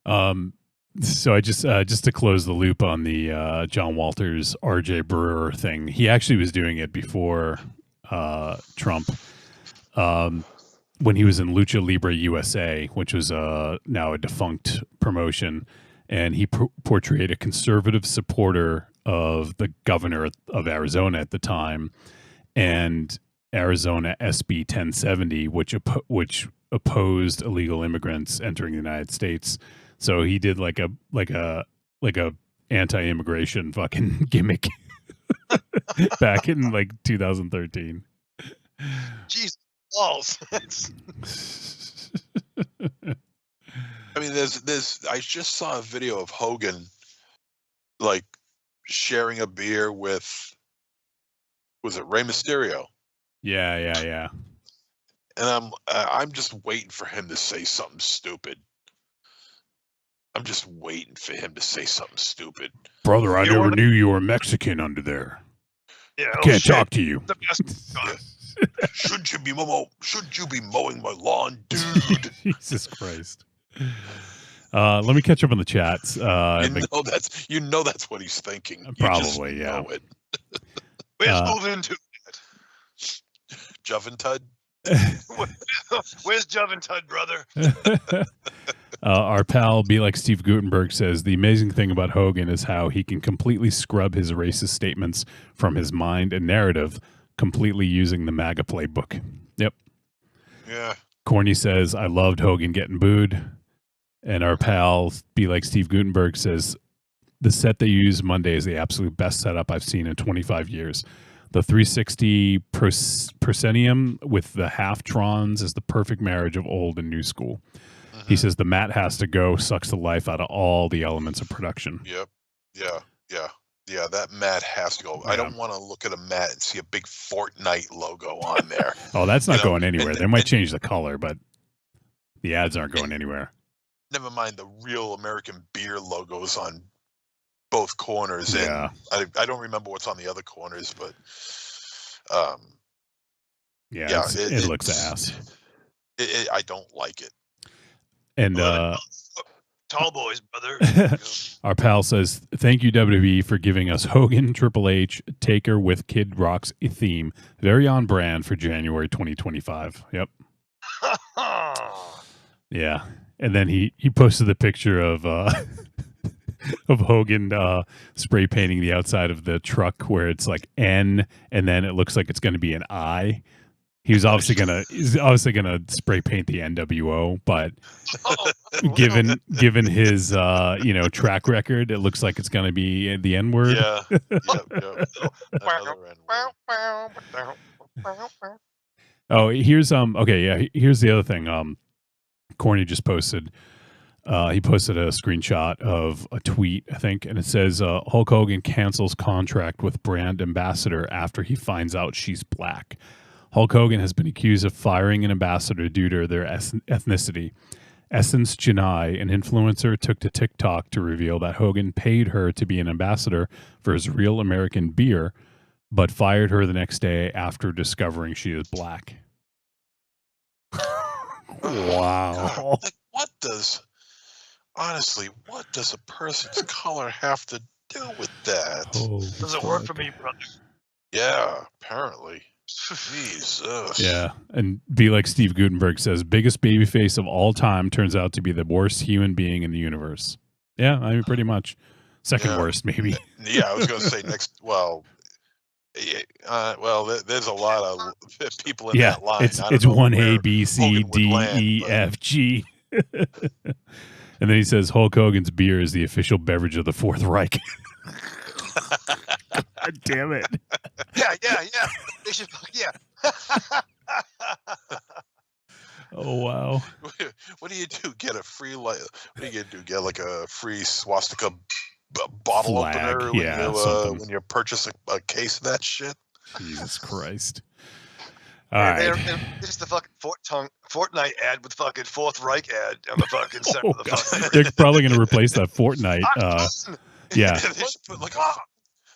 So I just to close the loop on the John Walters RJ Brewer thing, he actually was doing it before Trump. When he was in Lucha Libre USA, which was now a defunct promotion, and he portrayed a conservative supporter of the governor of Arizona at the time, and Arizona SB 1070, which opposed illegal immigrants entering the United States. So he did like a anti-immigration fucking gimmick back in like 2013. Jeez. Balls. I mean, there's. I just saw a video of Hogan, like, sharing a beer with, was it Rey Mysterio? Yeah. And I'm just waiting for him to say something stupid. I'm just waiting for him to say something stupid. Brother, I never knew you were Mexican under there. Yeah, I can't talk to you. The best. Shouldn't you be mowing my lawn, dude? Jesus Christ. Let me catch up on the chats. You know that's what he's thinking. Probably, you yeah. Where's moving to? Juventud? Where's Juventud, brother? Our pal, Be Like Steve Gutenberg, says the amazing thing about Hogan is how he can completely scrub his racist statements from his mind and narrative, completely using the MAGA playbook. Yep. Yeah. Corny says, I loved Hogan getting booed. And our pal, Be Like Steve Gutenberg, says, the set they use Monday is the absolute best setup I've seen in 25 years. The 360 proscenium with the half-trons is the perfect marriage of old and new school. Mm-hmm. He says the mat has to go, sucks the life out of all the elements of production. Yep. Yeah, that mat has to go. Yeah. I don't want to look at a mat and see a big Fortnite logo on there. Oh, that's not going anywhere. They might change the color, but the ads aren't going anywhere. Never mind the real American beer logos on both corners. Yeah. And I don't remember what's on the other corners, but it looks ass. I don't like it. And tall boys, brother. Our pal says, thank you, WWE, for giving us Hogan, Triple H, Taker with Kid Rock's theme. Very on brand for January 2025. Yep. Yeah. And then he posted the picture of Hogan spray painting the outside of the truck where it's like N, and then it looks like it's going to be an I. He's obviously gonna spray paint the NWO, but given his track record, it looks like it's gonna be the N word. Yeah. Yep. Oh, here's here's the other thing. Corny just posted. He posted a screenshot of a tweet, I think, and it says Hulk Hogan cancels contract with brand ambassador after he finds out she's black. Hulk Hogan has been accused of firing an ambassador due to their ethnicity. Essence Janai, an influencer, took to TikTok to reveal that Hogan paid her to be an ambassador for his Real American beer, but fired her the next day after discovering she is black. Wow. Like, what does a person's color have to do with that? Doesn't work for me, brother. Yeah, apparently. Jesus. Yeah, and Be Like Steve Gutenberg says, biggest babyface of all time turns out to be the worst human being in the universe. Yeah, I mean, pretty much. Second worst, maybe. Yeah, I was going to say next. Well, there's a lot of people in that line. It's 1A, B, C, D, E, F, G. And then he says, Hulk Hogan's beer is the official beverage of the Fourth Reich. God damn it. Yeah. They should, yeah. Oh wow. What do you do? Get a free What do you do? Get like a free swastika bottle Flag, opener yeah, something. when you purchase a case of that shit? Jesus Christ. All right. They're just the fucking Fortnite ad with fucking Fourth Reich ad on the fucking center Oh, of the God. fucking. They're probably going to replace that Fortnite. Yeah.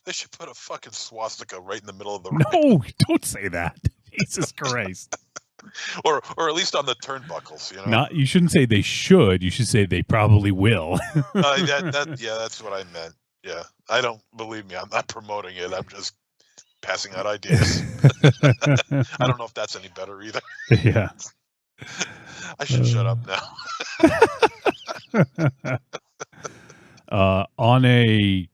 They should put a fucking swastika right in the middle of the No, don't say that. Jesus Christ. or at least on the turnbuckles, you know. Not. You shouldn't say they should. You should say they probably will. Yeah, that's what I meant. Yeah, I don't believe me. I'm not promoting it. I'm just passing out ideas. I don't know if that's any better either. Yeah. I should shut up now. On a,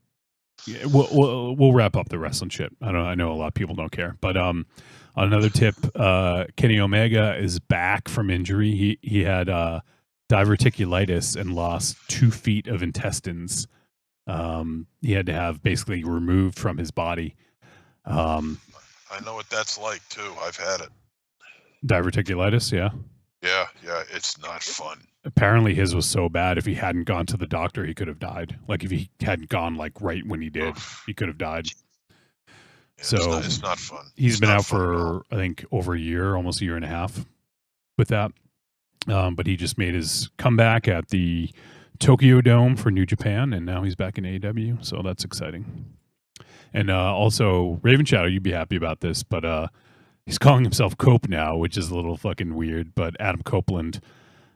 we'll wrap up the wrestling shit. I know a lot of people don't care, but another tip: Kenny Omega is back from injury. He had diverticulitis and lost 2 feet of intestines. He had to have basically removed from his body. I know what that's like too. I've had it. Diverticulitis, yeah. Yeah, it's not fun. Apparently his was so bad if he hadn't gone to the doctor he could have died. Like if he hadn't gone like right when he did, he could have died. Yeah, so it's not fun. He's been out for I think over a year, almost a year and a half with that. But he just made his comeback at the Tokyo Dome for New Japan, and now he's back in AEW, so that's exciting. And also, Raven Shadow, you'd be happy about this, but he's calling himself Cope now, which is a little fucking weird. But Adam Copeland,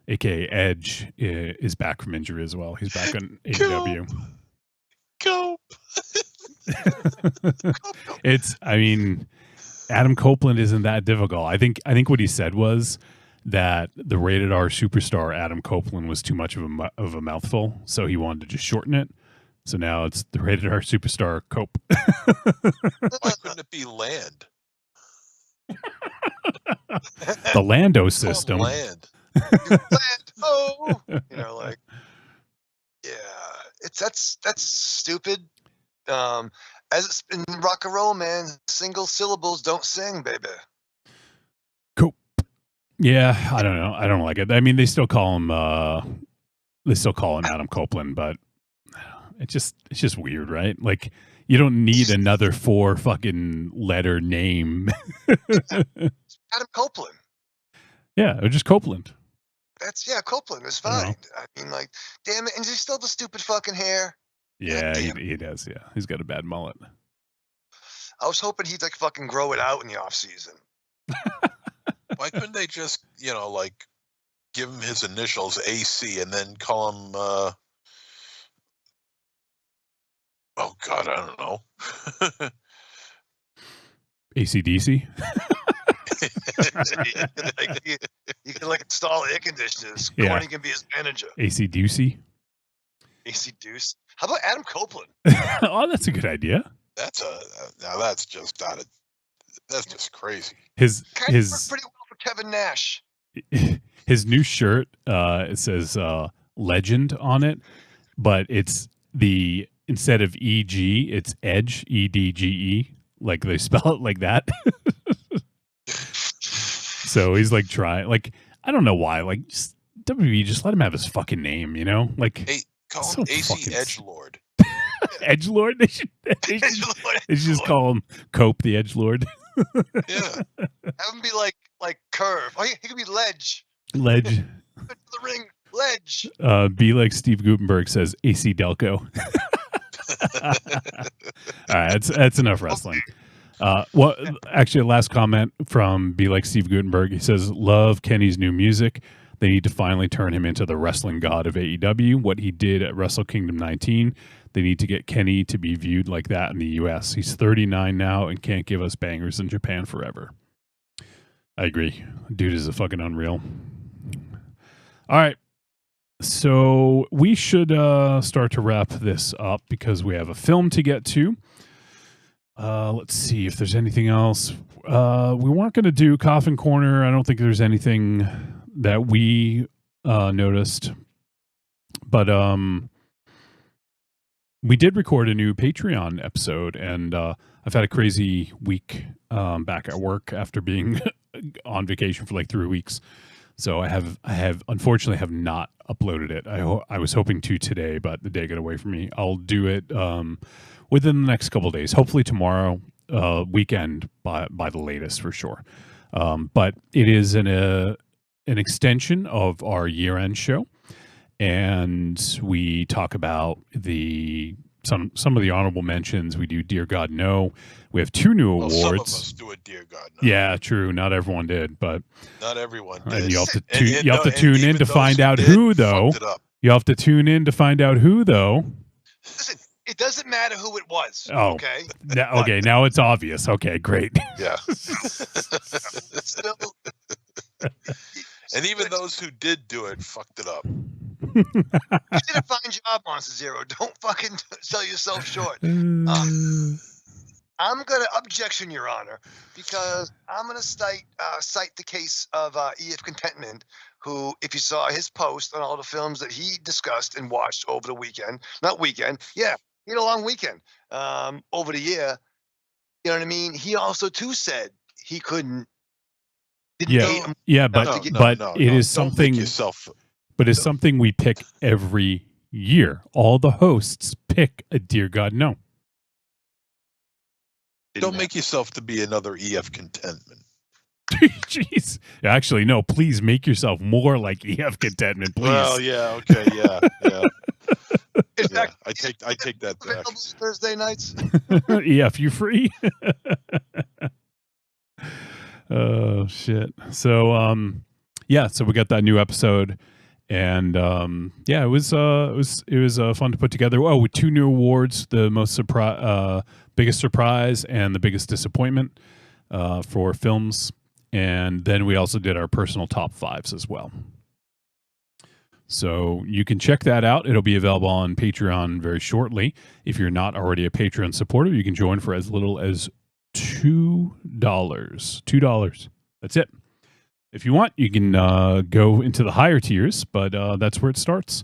aka Edge, is back from injury as well. He's back on AEW. Cope. Adam Copeland isn't that difficult. I think what he said was that the rated R superstar Adam Copeland was too much of a mouthful, so he wanted to just shorten it. So now it's the rated R superstar Cope. Why couldn't it be Land? The Lando system. Land. Oh, like, yeah, that's stupid. As it's in rock and roll, man, single syllables don't sing, baby. Cope. Yeah, I don't know. I don't like it. I mean, they still call him Adam Copeland, but it's just weird, right? Like, you don't need another 4 fucking letter name. Adam Copeland. Yeah, or just Copeland. Copeland is fine. I mean, like, damn it, and he's still the stupid fucking hair. Yeah, he does. Yeah, he's got a bad mullet. I was hoping he'd like fucking grow it out in the off season. Why couldn't they just, like, give him his initials AC and then call him? Oh God, I don't know. AC/DC. You can like install air conditioners. Yeah. Corny can be his manager. AC/Deucey. AC Deuce. How about Adam Copeland? Oh, that's a good idea. That's just crazy. His worked pretty well for Kevin Nash. His new shirt it says legend on it, but it's instead of EG, it's Edge, EDGE, like they spell it like that. So he's like trying, like, I don't know why, like, just WWE, just let him have his fucking name, like. Hey, call him AC Edgelord. Edgelord? They should just call him Cope the Edgelord. Yeah. Have him be like Curve. Oh, he could be Ledge. Ledge. The ring, Ledge. Be like Steve Gutenberg says, AC Delco. All right, that's enough wrestling. Actually, a last comment from Be Like Steve Gutenberg. He says, love Kenny's new music. They need to finally turn him into the wrestling god of AEW. What he did at Wrestle Kingdom 19, they need to get Kenny to be viewed like that in the U.S. He's 39 now and can't give us bangers in Japan forever. I agree. Dude is a fucking unreal. All right. So we should start to wrap this up because we have a film to get to. Let's see if there's anything else. We weren't going to do Coffin Corner. I don't think there's anything that we noticed. But we did record a new Patreon episode, and I've had a crazy week back at work after being on vacation for like 3 weeks. So I have unfortunately have not uploaded it. I was hoping to today, but the day got away from me. I'll do it within the next couple of days. Hopefully tomorrow weekend by the latest for sure. But it is an extension of our year-end show, and we talk about some of the honorable mentions. We do Dear God No. We have 2 new awards. Some of us do it, Dear God No. Yeah, true. Not everyone did, but not everyone did. And you have to tune in to find out who, though. You have to tune in to find out who, though. Listen, it doesn't matter who it was. Oh, okay. Okay, now it's obvious. Okay, great. Yeah. Still, and even those who did do it fucked it up. You did a fine job, Monster Zero. Don't fucking sell yourself short. I'm going to objection, Your Honor, because I'm going to cite the case of E.F. Contentment, who, if you saw his post on all the films that he discussed and watched over the weekend, he had a long weekend over the year. You know what I mean? He also, too, said he couldn't. But it is something. But it's something we pick every year. All the hosts pick a Dear God No. Don't make yourself to be another E.F. Contentment. Jeez. Actually, no. Please make yourself more like E.F. Contentment, please. Well, yeah. Okay. Yeah. Yeah. I take that back. Thursday nights. EF, you free? Oh shit. So so we got that new episode, and it was fun to put together. Oh, with 2 new awards: the most biggest surprise and the biggest disappointment for films, and then we also did our personal top 5s as well. So you can check that out. It'll be available on Patreon very shortly. If you're not already a Patreon supporter, you can join for as little as $2. $2. That's it. If you want, you can go into the higher tiers, but that's where it starts.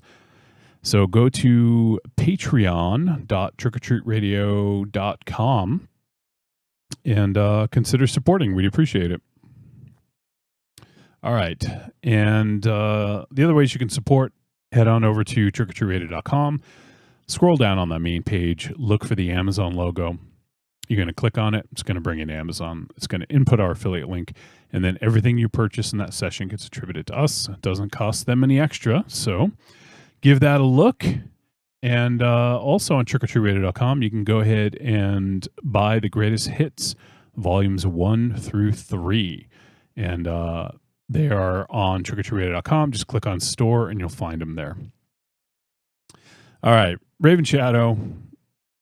So go to patreon.trickortreatradio.com and consider supporting. We'd appreciate it. All right. And the other ways you can support, head on over to trickortreatradio.com. Scroll down on that main page. Look for the Amazon logo. You're going to click on it. It's going to bring in Amazon. It's going to input our affiliate link. And then everything you purchase in that session gets attributed to us. It doesn't cost them any extra. So give that a look. And also on trickortreatradio.com, you can go ahead and buy the greatest hits, volumes 1 through 3. And they are on trickortreatradio.com. Just click on store and you'll find them there. All right. Raven Shadow.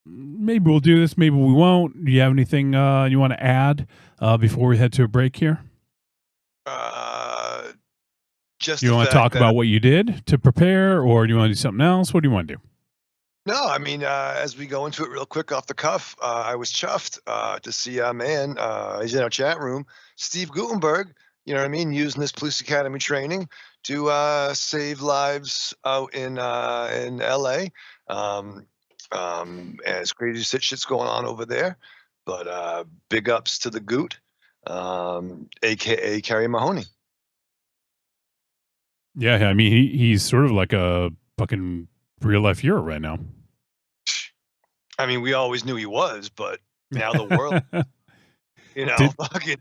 Maybe we'll do this. Maybe we won't. Do you have anything you want to add before we head to a break here? Just you want to talk about what you did to prepare, or do you want to do something else? What do you want to do? No, I mean, as we go into it real quick off the cuff, I was chuffed to see our man, he's in our chat room, Steve Gutenberg, you know what I mean, using this police academy training to save lives out in L.A. As crazy shit's going on over there. But big ups to the Goot, a.k.a. Carrie Mahoney. Yeah, I mean, he's sort of like a fucking real-life hero right now. I mean, we always knew he was, but now the world, fucking...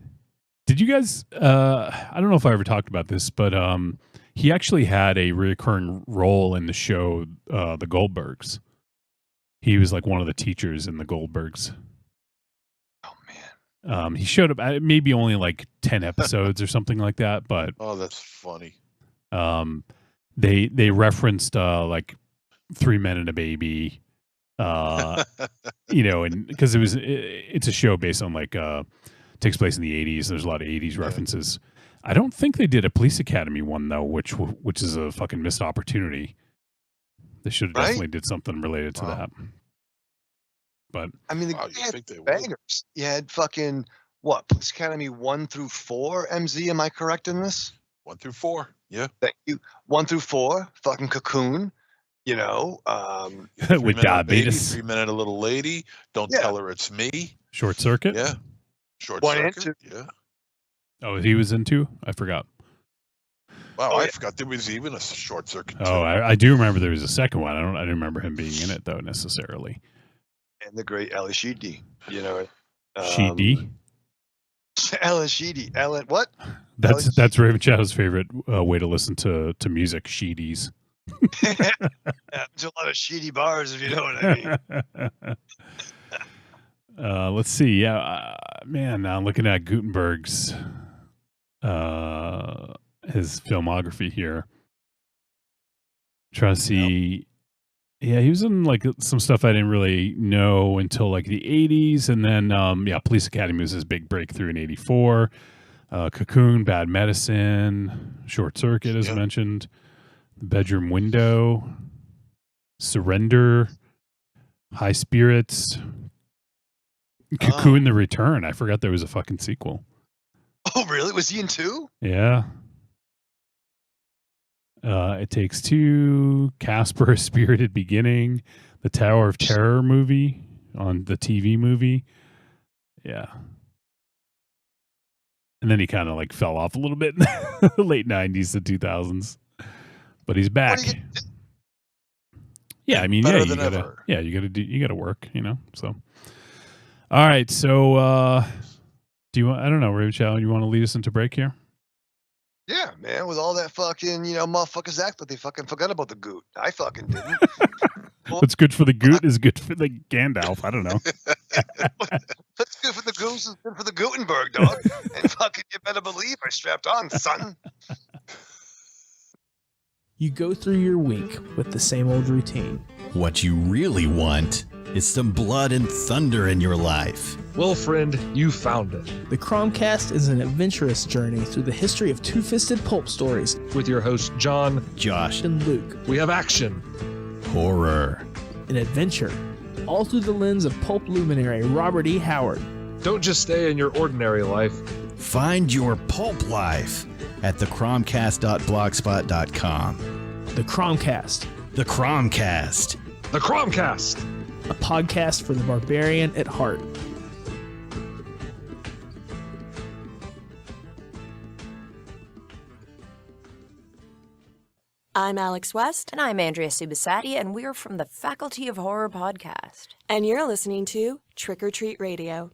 Did you guys, I don't know if I ever talked about this, but he actually had a recurring role in the show, The Goldbergs. He was like one of the teachers in The Goldbergs. Oh, man. He showed up at maybe only like 10 episodes or something like that, but... Oh, that's funny. They referenced like 3 Men and a Baby, and because it's a show based on like takes place in the 80s. There's a lot of 80s references. I don't think they did a Police Academy one though, which is a fucking missed opportunity. They should have definitely did something related to that. But I mean, you had bangers. You had fucking what? Police Academy 1 through 4. MZ, am I correct in this? 1 through 4. Yeah. Thank you. 1 through 4. Fucking Cocoon. With diabetes. 3 Men and a Little Lady. Don't tell her it's me. Short Circuit. Yeah. Short 1 Circuit. and 2. Yeah. Oh, he was in 2? I forgot. Wow, Oh, I yeah. forgot there was even a short circuit. Oh, I do remember there was a second one. I didn't remember him being in it though necessarily. And the great Ella Sheedy, you know. Sheedy. Ella Sheedy. Ellen, what? That's Raven Shadow's favorite way to listen to music. Sheedies. Yeah, there's a lot of Sheedy bars, if you know what I mean. Let's see. Yeah, man. I'm looking at Gutenberg's his filmography here. Trying to see. Yeah, he was in like some stuff I didn't really know until like the 80s, and then Police Academy was his big breakthrough in '84. Cocoon, Bad Medicine, Short Circuit, as mentioned, The Bedroom Window, Surrender, High Spirits, Cocoon: The Return. I forgot there was a fucking sequel. Oh, really? Was he in 2? Yeah. It Takes Two, Casper: A Spirited Beginning, the Tower of Terror movie on the TV movie. Yeah. And then he kind of like fell off a little bit in the late 90s to 2000s. But he's back. Yeah, I mean, Better you than gotta, ever. you gotta work, you know. So, all right. So, do you want? I don't know, Raven Shadow, you want to lead us into break here? Yeah, man. With all that fucking, motherfuckers act, but they fucking forgot about the goot. I fucking didn't. What's good for the Goot is good for the Gandalf. I don't know. What's good for the goose is good for the Gutenberg, dog. And fucking, you better believe I strapped on, son. You go through your week with the same old routine. What you really want is some blood and thunder in your life. Well, friend, you found it. The Cromcast is an adventurous journey through the history of two-fisted pulp stories With your host, John, Josh, and Luke. we have action. horror. An adventure, all through the lens of pulp luminary Robert E. Howard. Don't just stay in your ordinary life. Find your pulp life at thecromcast.blogspot.com. The Cromcast, The Cromcast. The Cromcast! a podcast for the barbarian at heart. I'm Alex West. And I'm Andrea Subasati, and we're from the Faculty of Horror podcast. And you're listening to Trick or Treat Radio.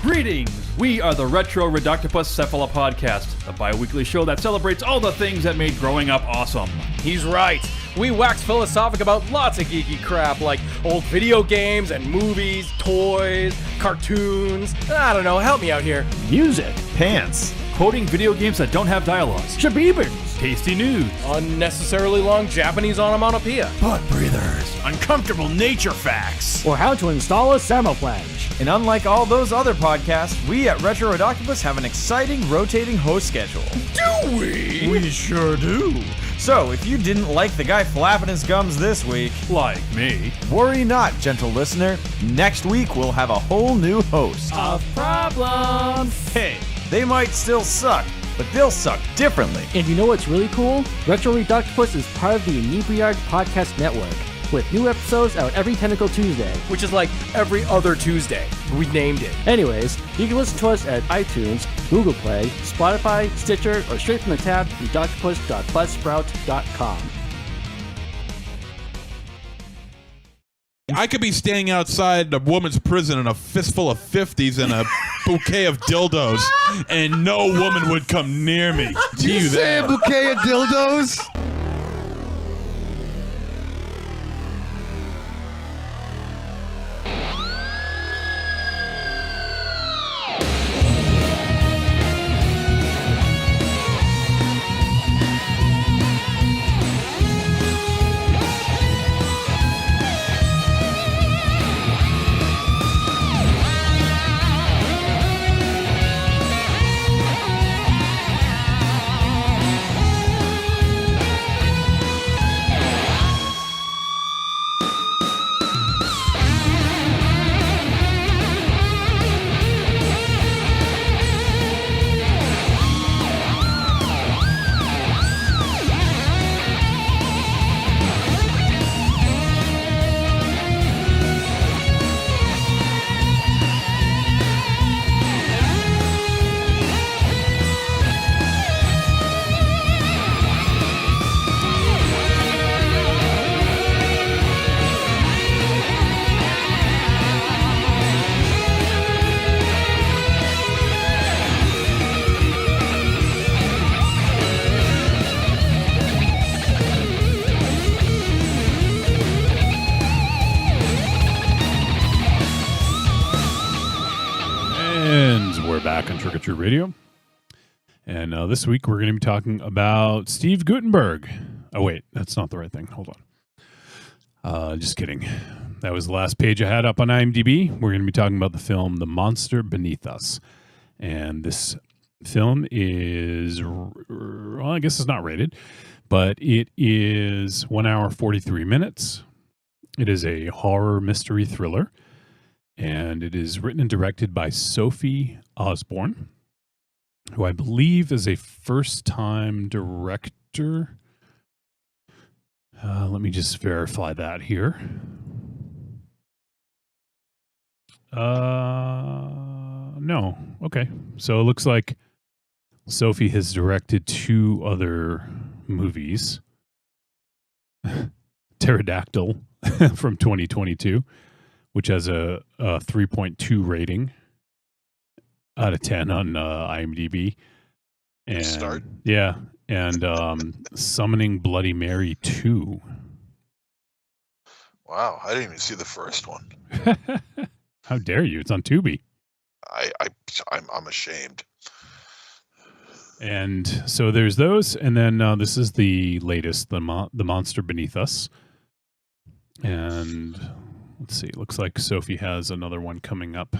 Greetings! We are the Retro Reductopus Cephala Podcast, a bi-weekly show that celebrates all the things that made growing up awesome. He's right. We wax philosophic about lots of geeky crap like old video games and movies, toys, cartoons. I don't know, help me out here. Music, pants, quoting video games that don't have dialogues, shabibans, tasty news, Unnecessarily long Japanese onomatopoeia. butt breathers, uncomfortable nature facts. or how to install a Samouflage. And unlike all those other podcasts, we at Retro Reductopus have an exciting rotating host schedule. Do we? We sure do. So, if you didn't like the guy flapping his gums this week, Like me. worry not, gentle listener. Next week we'll have a whole new host. Of problems. Hey, they might still suck, but they'll suck differently. And you know what's really cool? Retro Reductopus is part of the Inebriard Podcast Network, with new episodes out every Tentacle Tuesday. Which is like every other Tuesday. We named it. Anyways, you can listen to us at iTunes, Google Play, Spotify, Stitcher, or straight from the tab reductopus.buzzsprout.com. I could be standing outside a woman's prison in a fistful of 50s and a bouquet of dildos, and no woman would come near me. Do you say a bouquet of dildos? Trick or Treat Radio. And this week we're going to be talking about Steve Guttenberg. Oh, wait, that's not the right thing. Hold on. Just kidding. That was the last page I had up on IMDb. We're going to be talking about the film The Monster Beneath Us. And this film is, well, I guess it's not rated, but it is 1 hour, 43 minutes. It is a horror mystery thriller. And it is written and directed by Sophie Osborne, who I believe is a first-time director. Let me just verify that here. No. Okay. So it looks like Sophie has directed 2 other movies. Pterodactyl from 2022, which has a 3.2 rating out of 10 on IMDb. And Start. Yeah. And Summoning Bloody Mary 2. Wow, I didn't even see the first one. How dare you? It's on Tubi. I'm ashamed. And so there's those, and then this is the latest, the Monster Beneath Us. And let's see, it looks like Sophie has another one coming up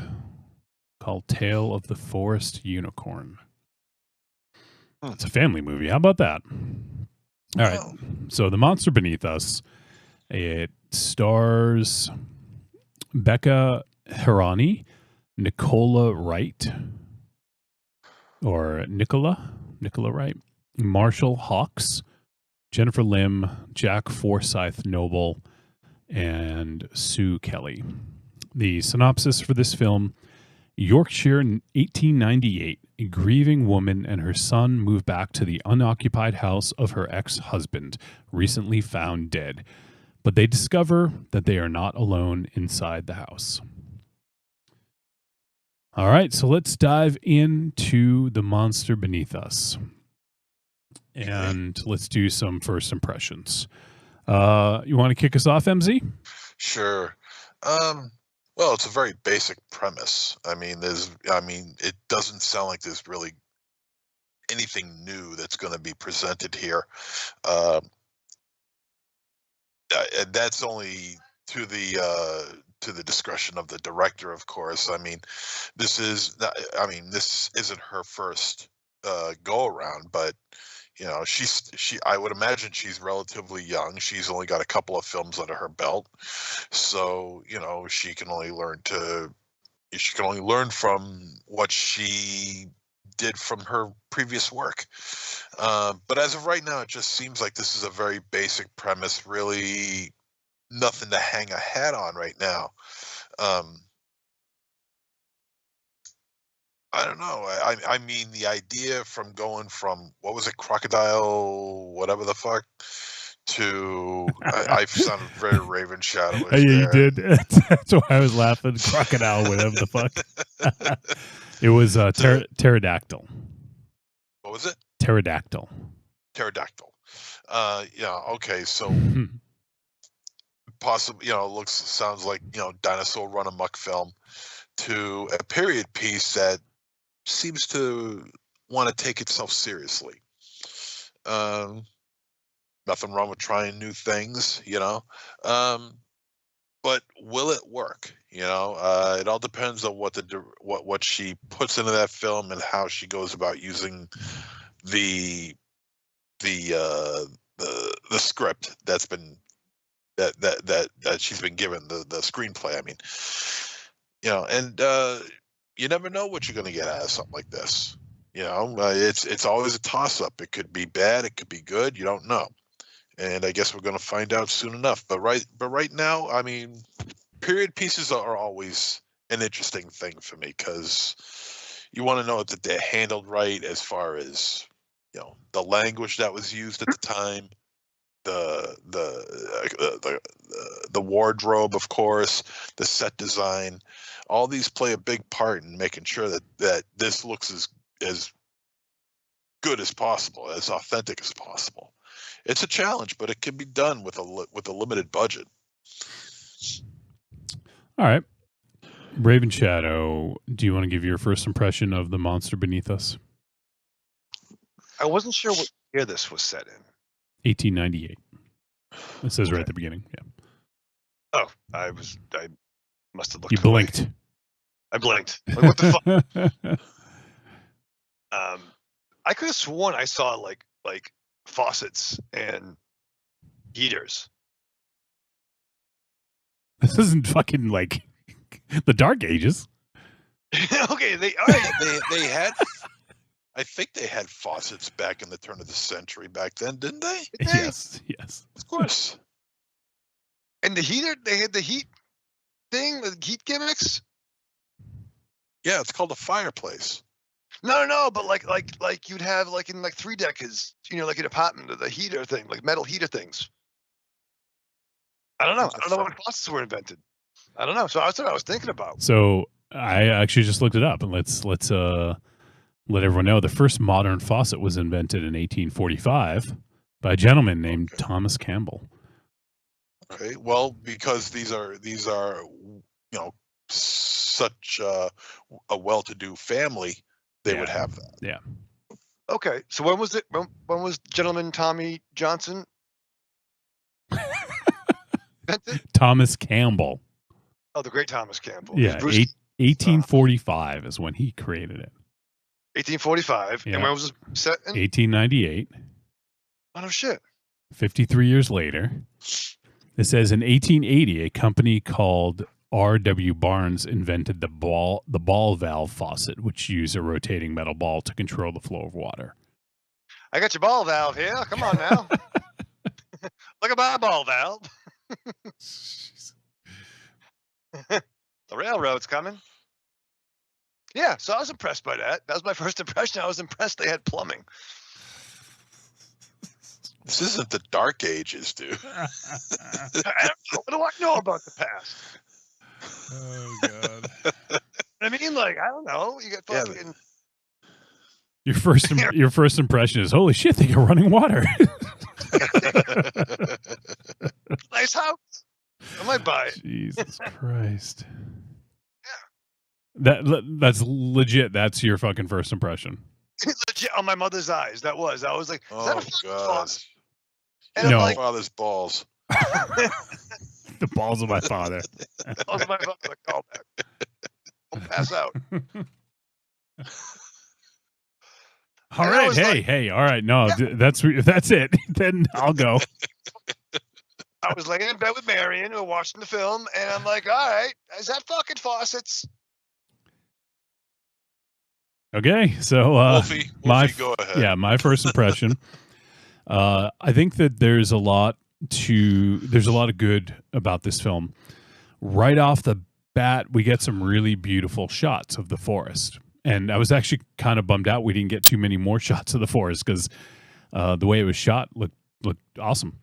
called Tale of the Forest Unicorn. It's a family movie. How about that? All right. So The Monster Beneath Us, it stars Becca Herani, Nicola Wright, or Nicola Wright, Marshall Hawks, Jennifer Lim, Jack Forsyth Noble, and Sue Kelly. The synopsis for this film: Yorkshire, 1898. A grieving woman and her son move back to the unoccupied house of her ex-husband, recently found dead. But they discover that they are not alone inside the house. All right, so let's dive into The Monster Beneath Us. And let's do some first impressions. You want to kick us off, MZ? Sure. Well, it's a very basic premise. I mean, it doesn't sound like there's really anything new that's going to be presented here. That's only to the discretion of the director, of course. I mean, this isn't her first go around, but you know, I would imagine she's relatively young. She's only got a couple of films under her belt, so you know she can only learn from what she did from her previous work. But as of right now, it just seems like this is a very basic premise. Really, nothing to hang a hat on right now. I don't know. I mean, the idea from going from, what was it, crocodile, whatever the fuck, to I sounded very Raven Shadow. Yeah, you did. That's why I was laughing. Crocodile, whatever the fuck. It was pterodactyl. What was it? Pterodactyl. Pterodactyl. Yeah. Okay. So possibly, sounds like dinosaur run amok film, to a period piece that seems to want to take itself seriously. Nothing wrong with trying new things, but will it work? It all depends on what she puts into that film and how she goes about using the script that's been that she's been given, the screenplay. I mean, and you never know what you're going to get out of something like this. It's always a toss-up. It could be bad, it could be good. You don't know, and I guess we're going to find out soon enough. But right now, I mean, period pieces are always an interesting thing for me, because you want to know that they're handled right, as far as the language that was used at the time, the wardrobe, of course, the set design. All these play a big part in making sure that this looks as good as possible, as authentic as possible. It's a challenge, but it can be done with a limited budget. All right. Raven Shadow, do you want to give your first impression of the monster beneath us? I wasn't sure what year this was set in. 1898. It says right at the beginning. Yeah. Oh, I must have looked. You blinked. I blinked. Like, what the fuck? I could have sworn I saw like faucets and heaters. This isn't fucking like the Dark Ages. Okay, they had. I think they had faucets back in the turn of the century. Back then, didn't they? Yes. Of course. And the heater, they had the heat thing, the heat gimmicks. Yeah, it's called a fireplace. No, but like you'd have like in like 3-deckers, like an apartment, the heater thing, like metal heater things. I don't know when faucets were invented. I don't know. So that's what I was thinking about. So I actually just looked it up, and let's let everyone know the first modern faucet was invented in 1845 by a gentleman named Thomas Campbell. Okay, well, because these are such a well-to-do family, they would have that. Yeah. Okay, so when was it? When was Gentleman Tommy Johnson? Thomas Campbell. Oh, the great Thomas Campbell. Yeah, 1845 is when he created it. 1845. Yeah. And when was it set in? 1898. Oh, no shit. 53 years later. It says in 1880, a company called R.W. Barnes invented the ball valve faucet, which used a rotating metal ball to control the flow of water. I got your ball valve here. Come on now. Look at my ball valve. The railroad's coming. Yeah, so I was impressed by that. That was my first impression. I was impressed they had plumbing. This isn't the Dark Ages, dude. What do I know about the past? Oh, God. I mean, like, I don't know. You got fucking... Your first impression is, holy shit, they got running water. Nice house. I might buy it. Jesus Christ. That's legit. That's your fucking first impression. Legit on my mother's eyes. I was like, is that a fucking faucet? And no. My father's balls. The balls of my father. Balls of my father. Call back. Don't pass out. All right. Hey. All right. No, that's it. Then I'll go. I was laying in bed with Marion. We were watching the film, and I'm like, all right, is that fucking faucets? Okay, so Wolfie, go ahead. Yeah, my first impression. I think that there's a lot of good about this film. Right off the bat, we get some really beautiful shots of the forest, and I was actually kind of bummed out we didn't get too many more shots of the forest because the way it was shot looked awesome.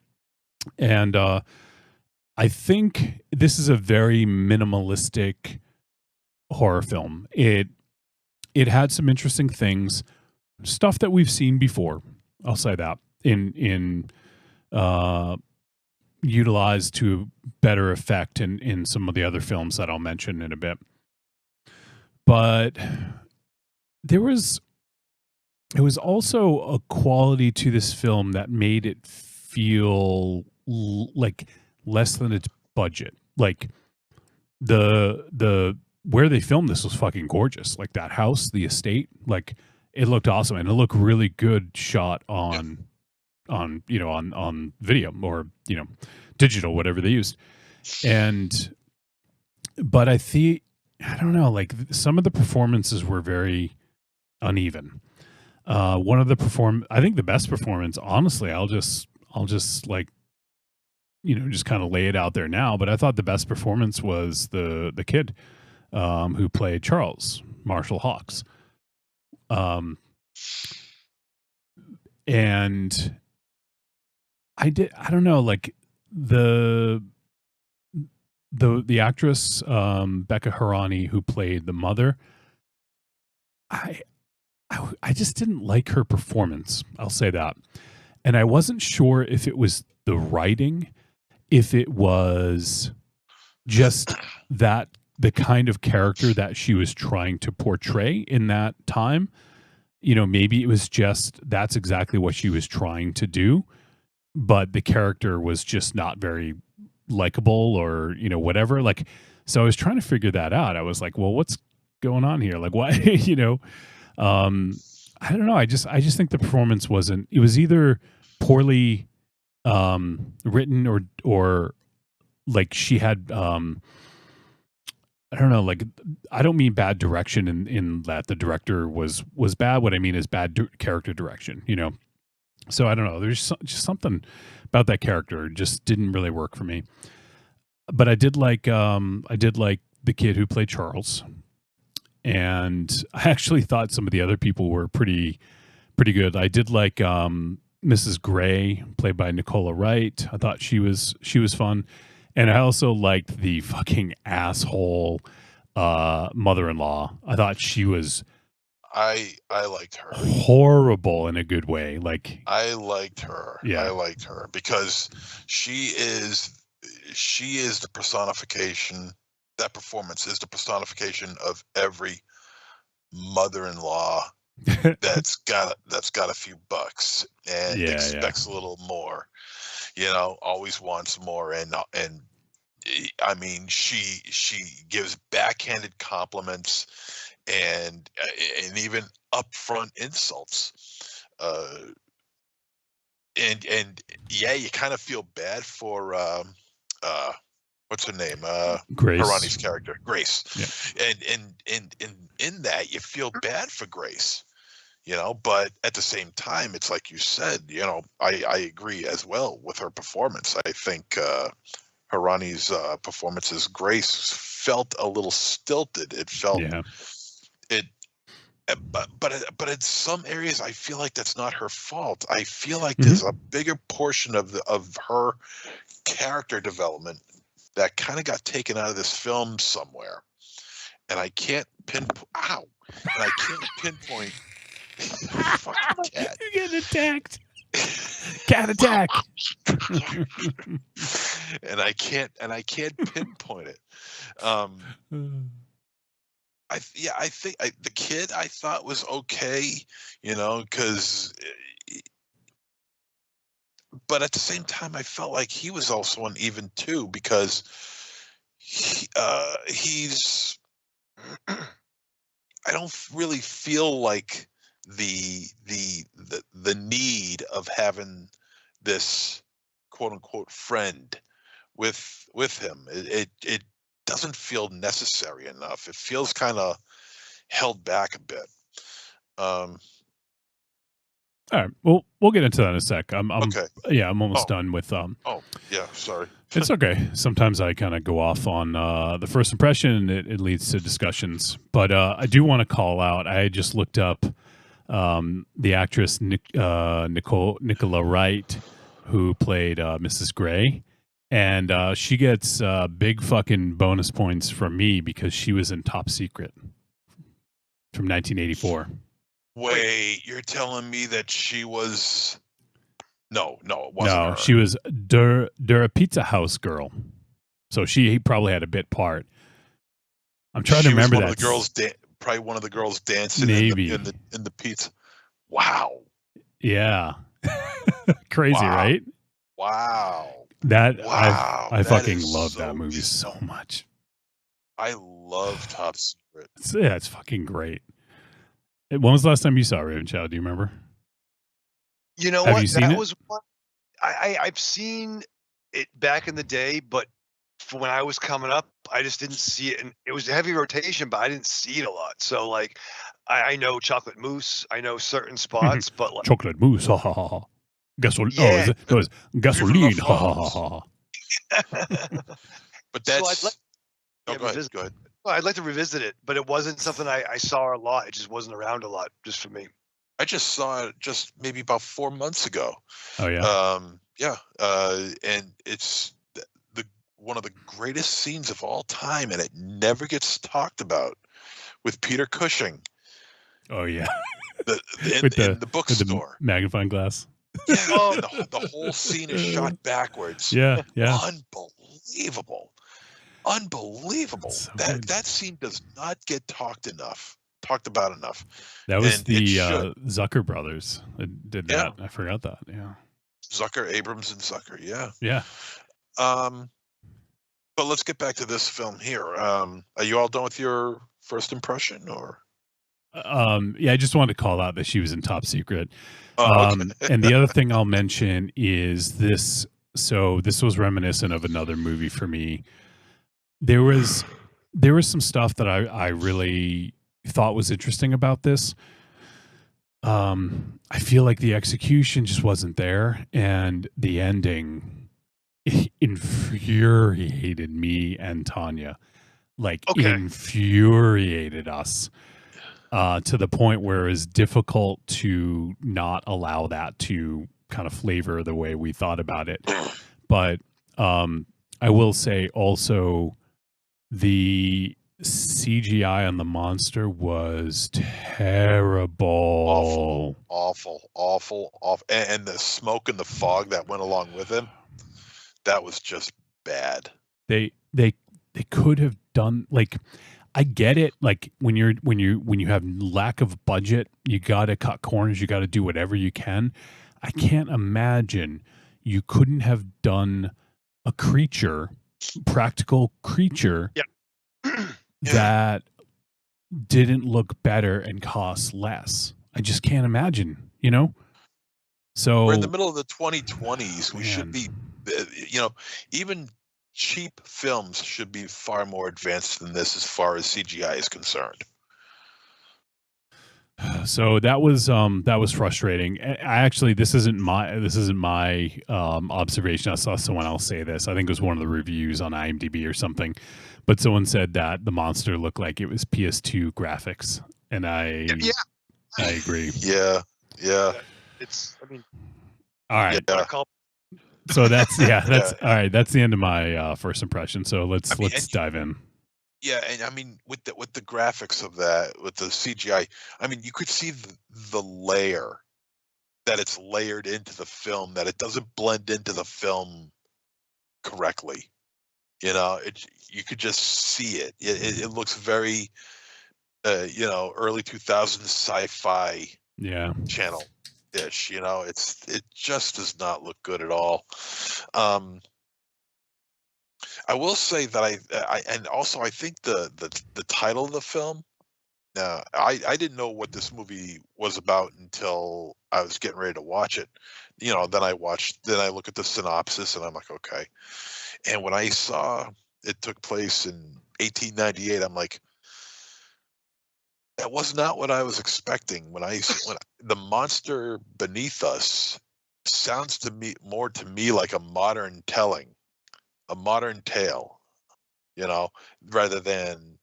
And I think this is a very minimalistic horror film. It had some interesting things, stuff that we've seen before. I'll say that in utilized to better effect in some of the other films that I'll mention in a bit. But there was also a quality to this film that made it feel like less than its budget. Like the where they filmed this was fucking gorgeous. Like that house, the estate, like it looked awesome, and it looked really good shot on video or digital, whatever they used. But I don't know, like some of the performances were very uneven. One of the I think the best performance, honestly, I'll just like just kind of lay it out there now, but I thought the best performance was the kid who played Charles Marshall Hawks. And I don't know, like the actress Becca Harani who played the mother, I just didn't like her performance. I'll say that. And I wasn't sure if it was the writing, if it was just that the kind of character that she was trying to portray in that time. You know, maybe it was just that's exactly what she was trying to do, but the character was just not very likable or, you know, whatever. Like, so I was trying to figure that out. I was like, well, what's going on here? Like, why, you know, I don't know. I just think the performance wasn't, it was either poorly written or like she had, I don't know, like, I don't mean bad direction in that the director was bad. What I mean is bad character direction, you know? So I don't know. There's just something about that character just didn't really work for me. But I did like the kid who played Charles. And I actually thought some of the other people were pretty good. I did like Mrs. Gray, played by Nicola Wright. I thought she was fun. And I also liked the fucking asshole mother-in-law. I thought she was I liked her. Horrible in a good way. Like, I liked her. Yeah. I liked her because she is the personification. That performance is the personification of every mother-in-law that's got a few bucks and expects a little more. You know, always wants more, and I mean, she gives backhanded compliments and even upfront insults, and yeah, you kind of feel bad for what's her name, Grace. Harani's character, Grace, Yeah. and in that you feel bad for Grace. You know, but at the same time, it's like you said, you know, I agree as well with her performance. I think Harani's performance as Grace felt a little stilted. It felt but in some areas, I feel like that's not her fault. I feel like there's a bigger portion of her character development that kind of got taken out of this film somewhere, and I can't pinpoint. Ow! And I can't pinpoint. Fucking cat. You're getting attacked. Cat attack. and I can't pinpoint it. I think the kid I thought was okay, you know, because, but at the same time I felt like he was also uneven too, because he's I don't really feel like the need of having this quote unquote friend with him. It doesn't feel necessary enough. It feels kind of held back a bit. All right. Well, we'll get into that in a sec. I'm okay. Yeah, I'm almost done with Oh, yeah, sorry. It's okay. Sometimes I kind of go off on the first impression, and it leads to discussions. But I do want to call out. I just looked up the actress Nicola Wright, who played Mrs. Gray, and she gets big fucking bonus points from me because she was in Top Secret from 1984. Wait, you're telling me that she was? No, it wasn't. No, her. she was Der Pizza House girl. So he probably had a bit part. I'm trying to remember that. Probably one of the girls dancing Maybe in the pizza. Wow. Yeah. Crazy, right? Wow. I fucking love that movie so much. I love Top Secret. It's fucking great. When was the last time you saw Raven Child? Do you remember? You know Have what? you seen it? Was one I've seen it back in the day, but for when I was coming up, I just didn't see it, and it was a heavy rotation, but I didn't see it a lot. So like, I know Chocolate Mousse, I know certain spots, but like, Chocolate Mousse, ha ha ha. Gasoline. Yeah. Oh, it was gasoline, ha ha ha ha. But that's. So I'd like, go ahead. Well, I'd like to revisit it, but it wasn't something I saw a lot. It just wasn't around a lot, just for me. I just saw it just maybe about 4 months ago. Oh yeah. And it's the one of the greatest scenes of all time, and it never gets talked about, with Peter Cushing. Oh yeah. In the bookstore. The magnifying glass. Yeah, the whole scene is shot backwards. Yeah. Unbelievable. unbelievable. So that good. that scene does not get talked about enough. That was And it the should. Zucker brothers that did Yeah. that. I forgot that. Yeah. Zucker, Abrams, and Zucker. Yeah. Yeah. But let's get back to this film here. Are you all done with your first impression, or? Yeah, I just wanted to call out that she was in Top Secret. Oh, okay. And the other thing I'll mention is this. So this was reminiscent of another movie for me. There was some stuff that I really thought was interesting about this. I feel like the execution just wasn't there, and the ending infuriated me and Tanya. Like infuriated us. To the point where it's difficult to not allow that to kind of flavor the way we thought about it. But I will say also the CGI on the monster was terrible. Awful. And the smoke and the fog that went along with him, that was just bad. They could have done, like, I get it. Like when you have lack of budget, you got to cut corners. You got to do whatever you can. I can't imagine you couldn't have done a practical creature that didn't look better and cost less. I just can't imagine, So we're in the middle of the 2020s. We should be, even cheap films should be far more advanced than this as far as CGI is concerned. So that was frustrating. This isn't my observation. I saw someone else say this. I think it was one of the reviews on IMDb or something. But someone said that the monster looked like it was PS2 graphics, and I agree. Yeah. All right. Yeah. So that's all right. That's the end of my first impression. So let's dive in. Yeah, and I mean with the graphics of that, with the CGI, I mean you could see the layer that it's layered into the film, that it doesn't blend into the film correctly. You could just see it. It looks very, early 2000s sci-fi channel ish. It just does not look good at all. I will say that I think the title of the film. I didn't know what this movie was about until I was getting ready to watch it. Then I look at the synopsis and I'm like, okay. And when I saw it took place in 1898, I'm like, that was not what I was expecting. When the monster beneath us sounds more to me like a modern telling, a modern tale, rather than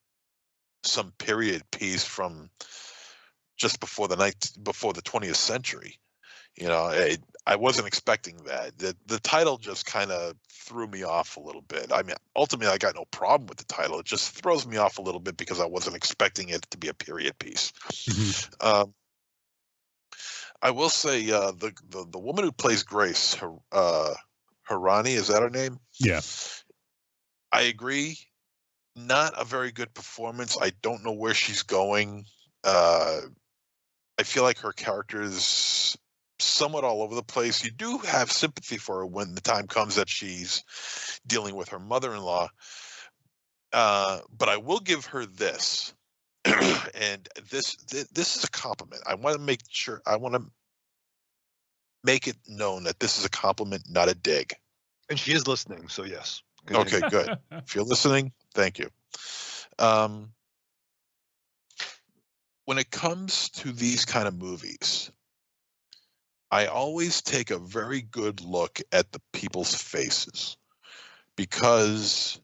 some period piece from just before the 20th century. I wasn't expecting that. The title just kind of threw me off a little bit. I mean, ultimately, I got no problem with the title. It just throws me off a little bit because I wasn't expecting it to be a period piece. Mm-hmm. I will say the woman who plays Grace, Harani, is that her name? Yeah. I agree. Not a very good performance. I don't know where she's going. I feel like her character is somewhat all over the place. You do have sympathy for her when the time comes that she's dealing with her mother-in-law. But I will give her this. And this is a compliment. I want to make it known that this is a compliment, not a dig. And she is listening, so yes. Okay, good. If you're listening, thank you. When it comes to these kind of movies, I always take a very good look at the people's faces, because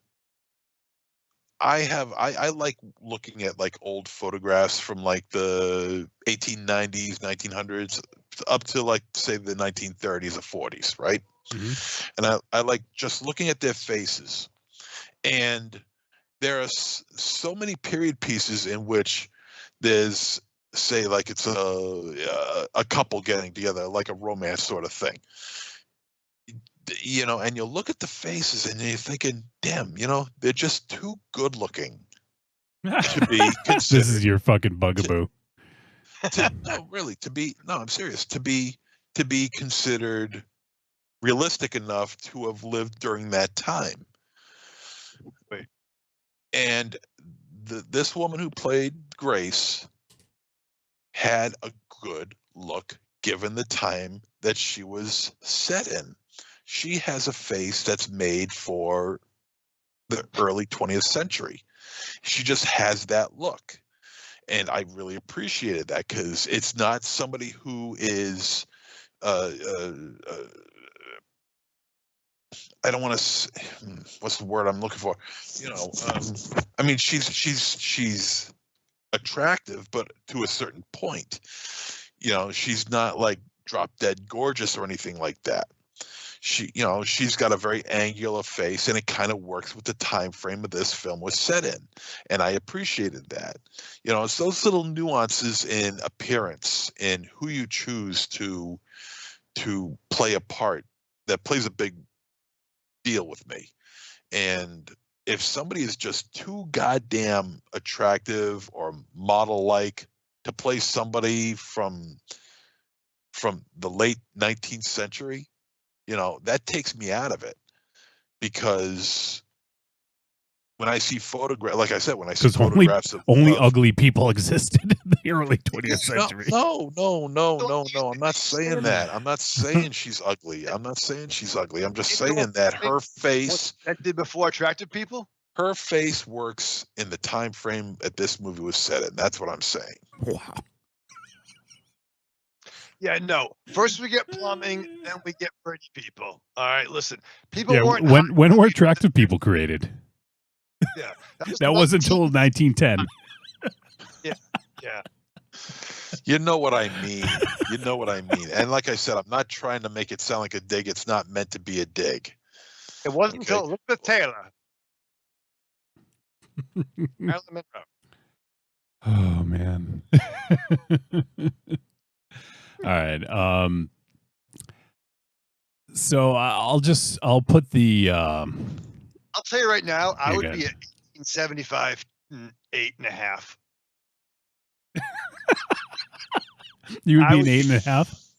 I like looking at like old photographs from like the 1890s, 1900s up to like say the 1930s or 40s, right? Mm-hmm. And I like just looking at their faces. And there are so many period pieces in which there's, say, like it's a couple getting together, like a romance sort of thing. and you look at the faces and you're thinking, damn, they're just too good looking to be considered. This is your fucking bugaboo. I'm serious. To be considered realistic enough to have lived during that time. Wait. And this woman who played Grace had a good look given the time that she was set in. She has a face that's made for the early 20th century. She just has that look. And I really appreciated that because it's not somebody who is, I don't want to, what's the word I'm looking for? I mean, she's attractive, but to a certain point. She's not like drop dead gorgeous or anything like that. She's got a very angular face, and it kind of works with the time frame of this film was set in, and I appreciated that. It's those little nuances in appearance and who you choose to play a part that plays a big deal with me. And if somebody is just too goddamn attractive or model-like to play somebody from the late 19th century, that takes me out of it, because when I see photographs, like I said, when I see photographs of ugly people existed in the early 20th century. No. I'm not saying that. I'm not saying she's ugly. I'm just saying that her face that did before attractive people. Her face works in the time frame that this movie was set in. That's what I'm saying. Wow. Yeah, no. First we get plumbing, then we get pretty people. All right, listen. People weren't when were attractive people created? Yeah, that wasn't until 1910. Yeah. You know what I mean. And like I said, I'm not trying to make it sound like a dig. It's not meant to be a dig. It wasn't until Elizabeth Taylor. Marilyn Monroe. Oh man. All right. So I'll put the. I'll tell you right now, I would good. be at 1875 8.5. You would be an 8.5.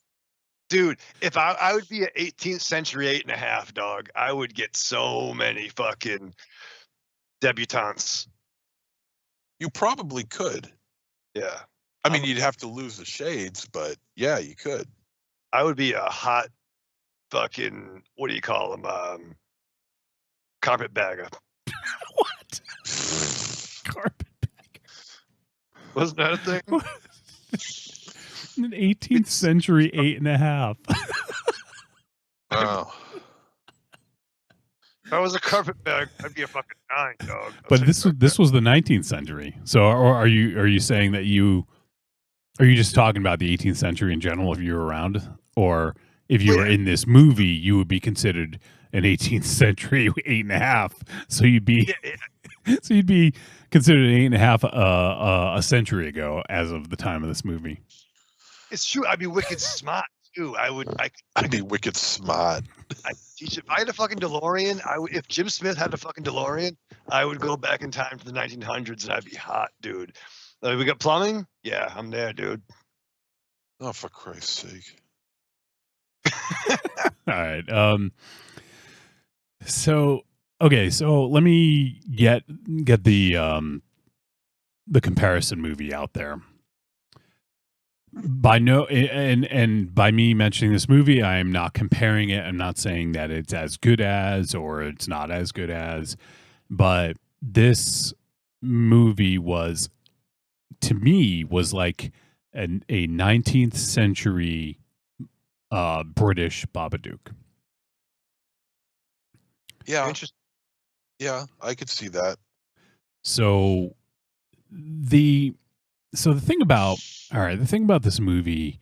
Dude, if I would be an 18th century 8.5, dog, I would get so many fucking debutantes. You probably could. Yeah. I mean, you'd have to lose the shades, but yeah, you could. I would be a hot fucking, what do you call them? Carpetbagger. What? Carpetbagger. Wasn't that a thing? An 18th century 8.5. Oh. If I was a carpetbagger, I'd be a fucking 9, dog. But this was the 19th century. So are you saying that are you just talking about the 18th century in general if you were around? Or if you were in this movie, you would be considered an 18th century 8.5. So you'd be so you'd be considered an 8.5 a century ago as of the time of this movie. It's true. I'd be wicked smart too. I'd be wicked smart. I'd teach. If I had a fucking DeLorean, if Jim Smith had a fucking DeLorean, I would go back in time to the 1900s and I'd be hot, dude. We got plumbing? Yeah, I'm there, dude. Oh, for Christ's sake. All right. So let me get the comparison movie out there. By me mentioning this movie, I am not comparing it. I'm not saying that it's as good as or it's not as good as, but this movie was, to me, was like a 19th century British Babadook. Yeah. Yeah, I could see that. So the thing about this movie,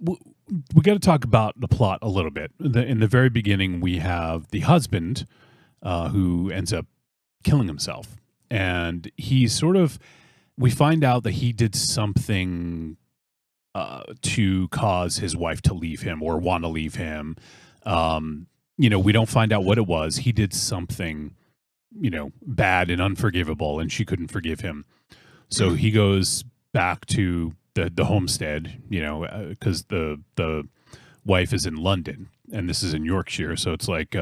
we got to talk about the plot a little bit. In the very beginning, we have the husband who ends up killing himself, and we find out that he did something to cause his wife to leave him or want to leave him. we don't find out what it was. He did something, bad and unforgivable, and she couldn't forgive him. So he goes back to the homestead, because the wife is in London and this is in Yorkshire. So it's like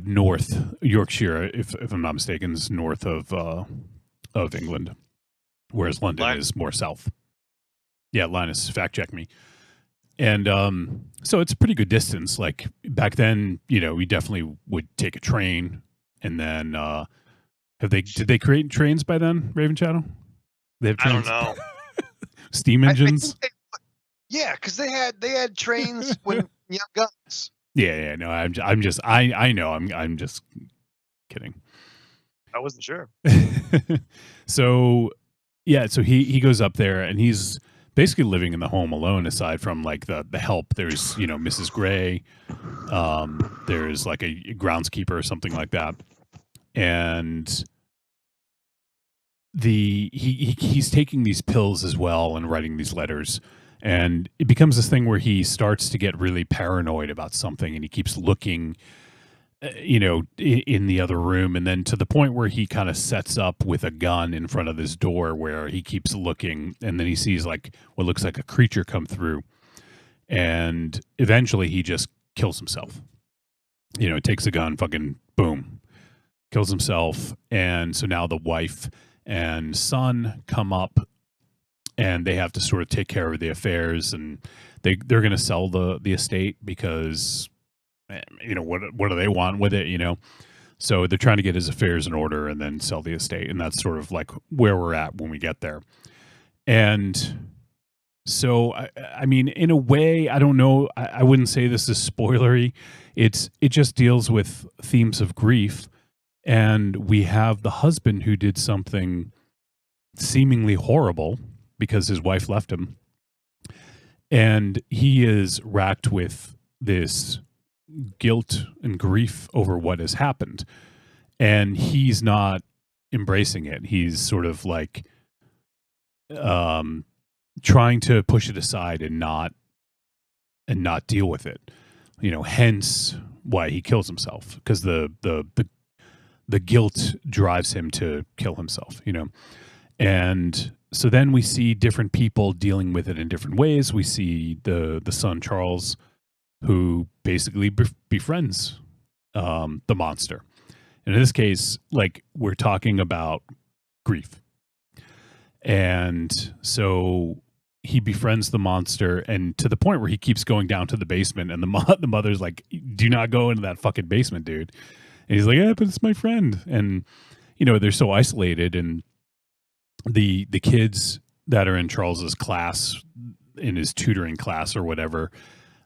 North Yorkshire, if I'm not mistaken, is north of England, whereas London is more south. Yeah, Linus, fact check me. And so it's a pretty good distance. Like back then, we definitely would take a train, and then did they create trains by then, Raven Shadow? They have trains. I don't know. Steam engines. Yeah, because they had trains when Young Guns. Yeah. No, I'm just I know I'm just kidding. I wasn't sure. So he goes up there and he's basically living in the home alone, aside from like the help. There's Mrs. Gray, there's like a groundskeeper or something like that, and he's taking these pills as well and writing these letters, and it becomes this thing where he starts to get really paranoid about something, and he keeps looking in the other room, and then to the point where he kind of sets up with a gun in front of this door where he keeps looking, and then he sees like what looks like a creature come through, and eventually he just kills himself. Takes a gun, fucking boom, kills himself. And so now the wife and son come up, and they have to sort of take care of the affairs, and they're going to sell the estate because what do they want with it, so they're trying to get his affairs in order and then sell the estate, and that's sort of like where we're at when we get there. And so I mean, in a way, I don't know, I wouldn't say this is spoilery. It just deals with themes of grief, and we have the husband who did something seemingly horrible because his wife left him, and he is racked with this guilt and grief over what has happened, and he's not embracing it. He's sort of like trying to push it aside and not deal with it, hence why he kills himself, because the guilt drives him to kill himself, and so then we see different people dealing with it in different ways. We see the son Charles, who basically befriends the monster. And in this case, like, we're talking about grief. And so he befriends the monster, and to the point where he keeps going down to the basement, and the mother's like, do not go into that fucking basement, dude. And he's like, yeah, but it's my friend. And, they're so isolated, and the kids that are in Charles's class, in his tutoring class or whatever,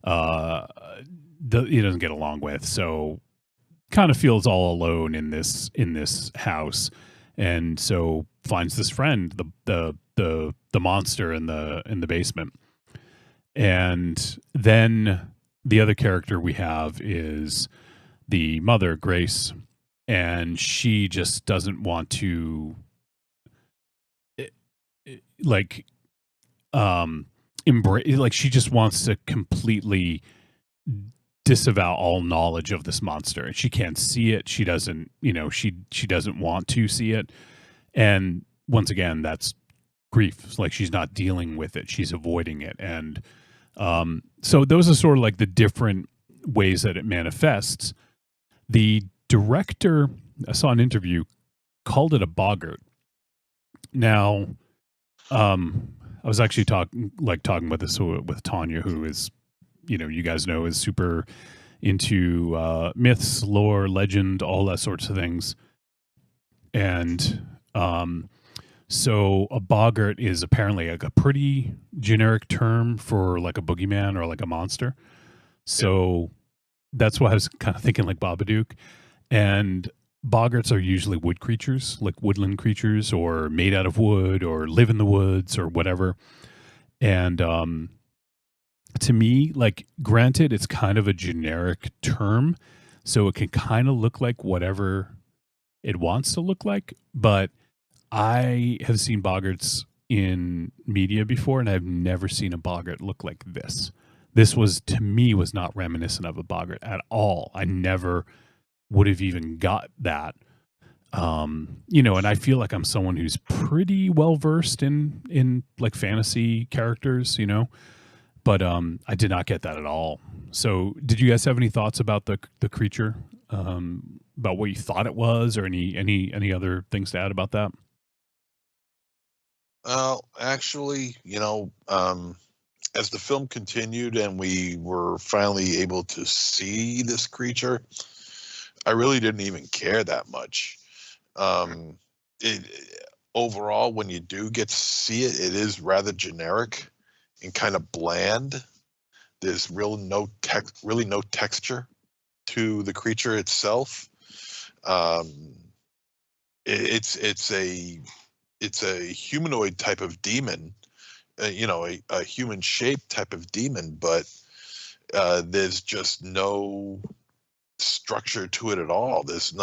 he doesn't get along with, so kind of feels all alone in this house, and so finds this friend, the monster in the basement. And then the other character we have is the mother, Grace, and she just doesn't want to embrace, like, she just wants to completely disavow all knowledge of this monster, and she can't see it. She doesn't, she doesn't want to see it. And once again, that's grief. Like, she's not dealing with it, she's avoiding it. And so those are sort of like the different ways that it manifests. The director, I saw an interview, called it a boggart. Now, I was actually talking with this with Tanya, who is, you guys know, is super into myths, lore, legend, all that sorts of things. And so a boggart is apparently like a pretty generic term for like a boogeyman or like a monster. So that's why I was kind of thinking like Babadook. And boggarts are usually wood creatures, like woodland creatures, or made out of wood, or live in the woods, or whatever. And to me, like, granted, it's kind of a generic term, so it can kind of look like whatever it wants to look like. But I have seen boggarts in media before, and I've never seen a boggart look like this. This was, to me, was not reminiscent of a boggart at all. I never would have even got that. You know, and I feel like I'm someone who's pretty well versed in like fantasy characters, you know, but I did not get that at all. So did you guys have any thoughts about the creature, about what you thought it was, or any other things to add about that? Well, actually, you know, as the film continued and we were finally able to see this creature, I really didn't even care that much. Overall, when you do get to see it, it is rather generic and kind of bland. There's really no texture to the creature itself. It's a humanoid type of demon, you know, a human shaped type of demon, but there's just no structure to it at all. There's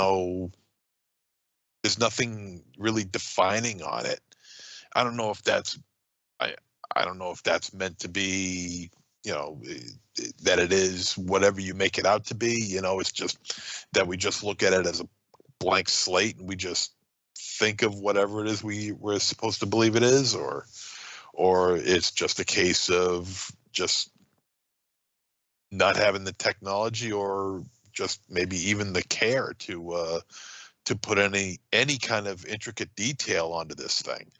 nothing really defining on it. I don't know if that's I don't know if that's meant to be, you know, that it is whatever you make it out to be. You know, it's just that we just look at it as a blank slate and we just think of whatever it is we're supposed to believe it is, or it's just a case of just not having the technology or just maybe even the care to put any kind of intricate detail onto this thing.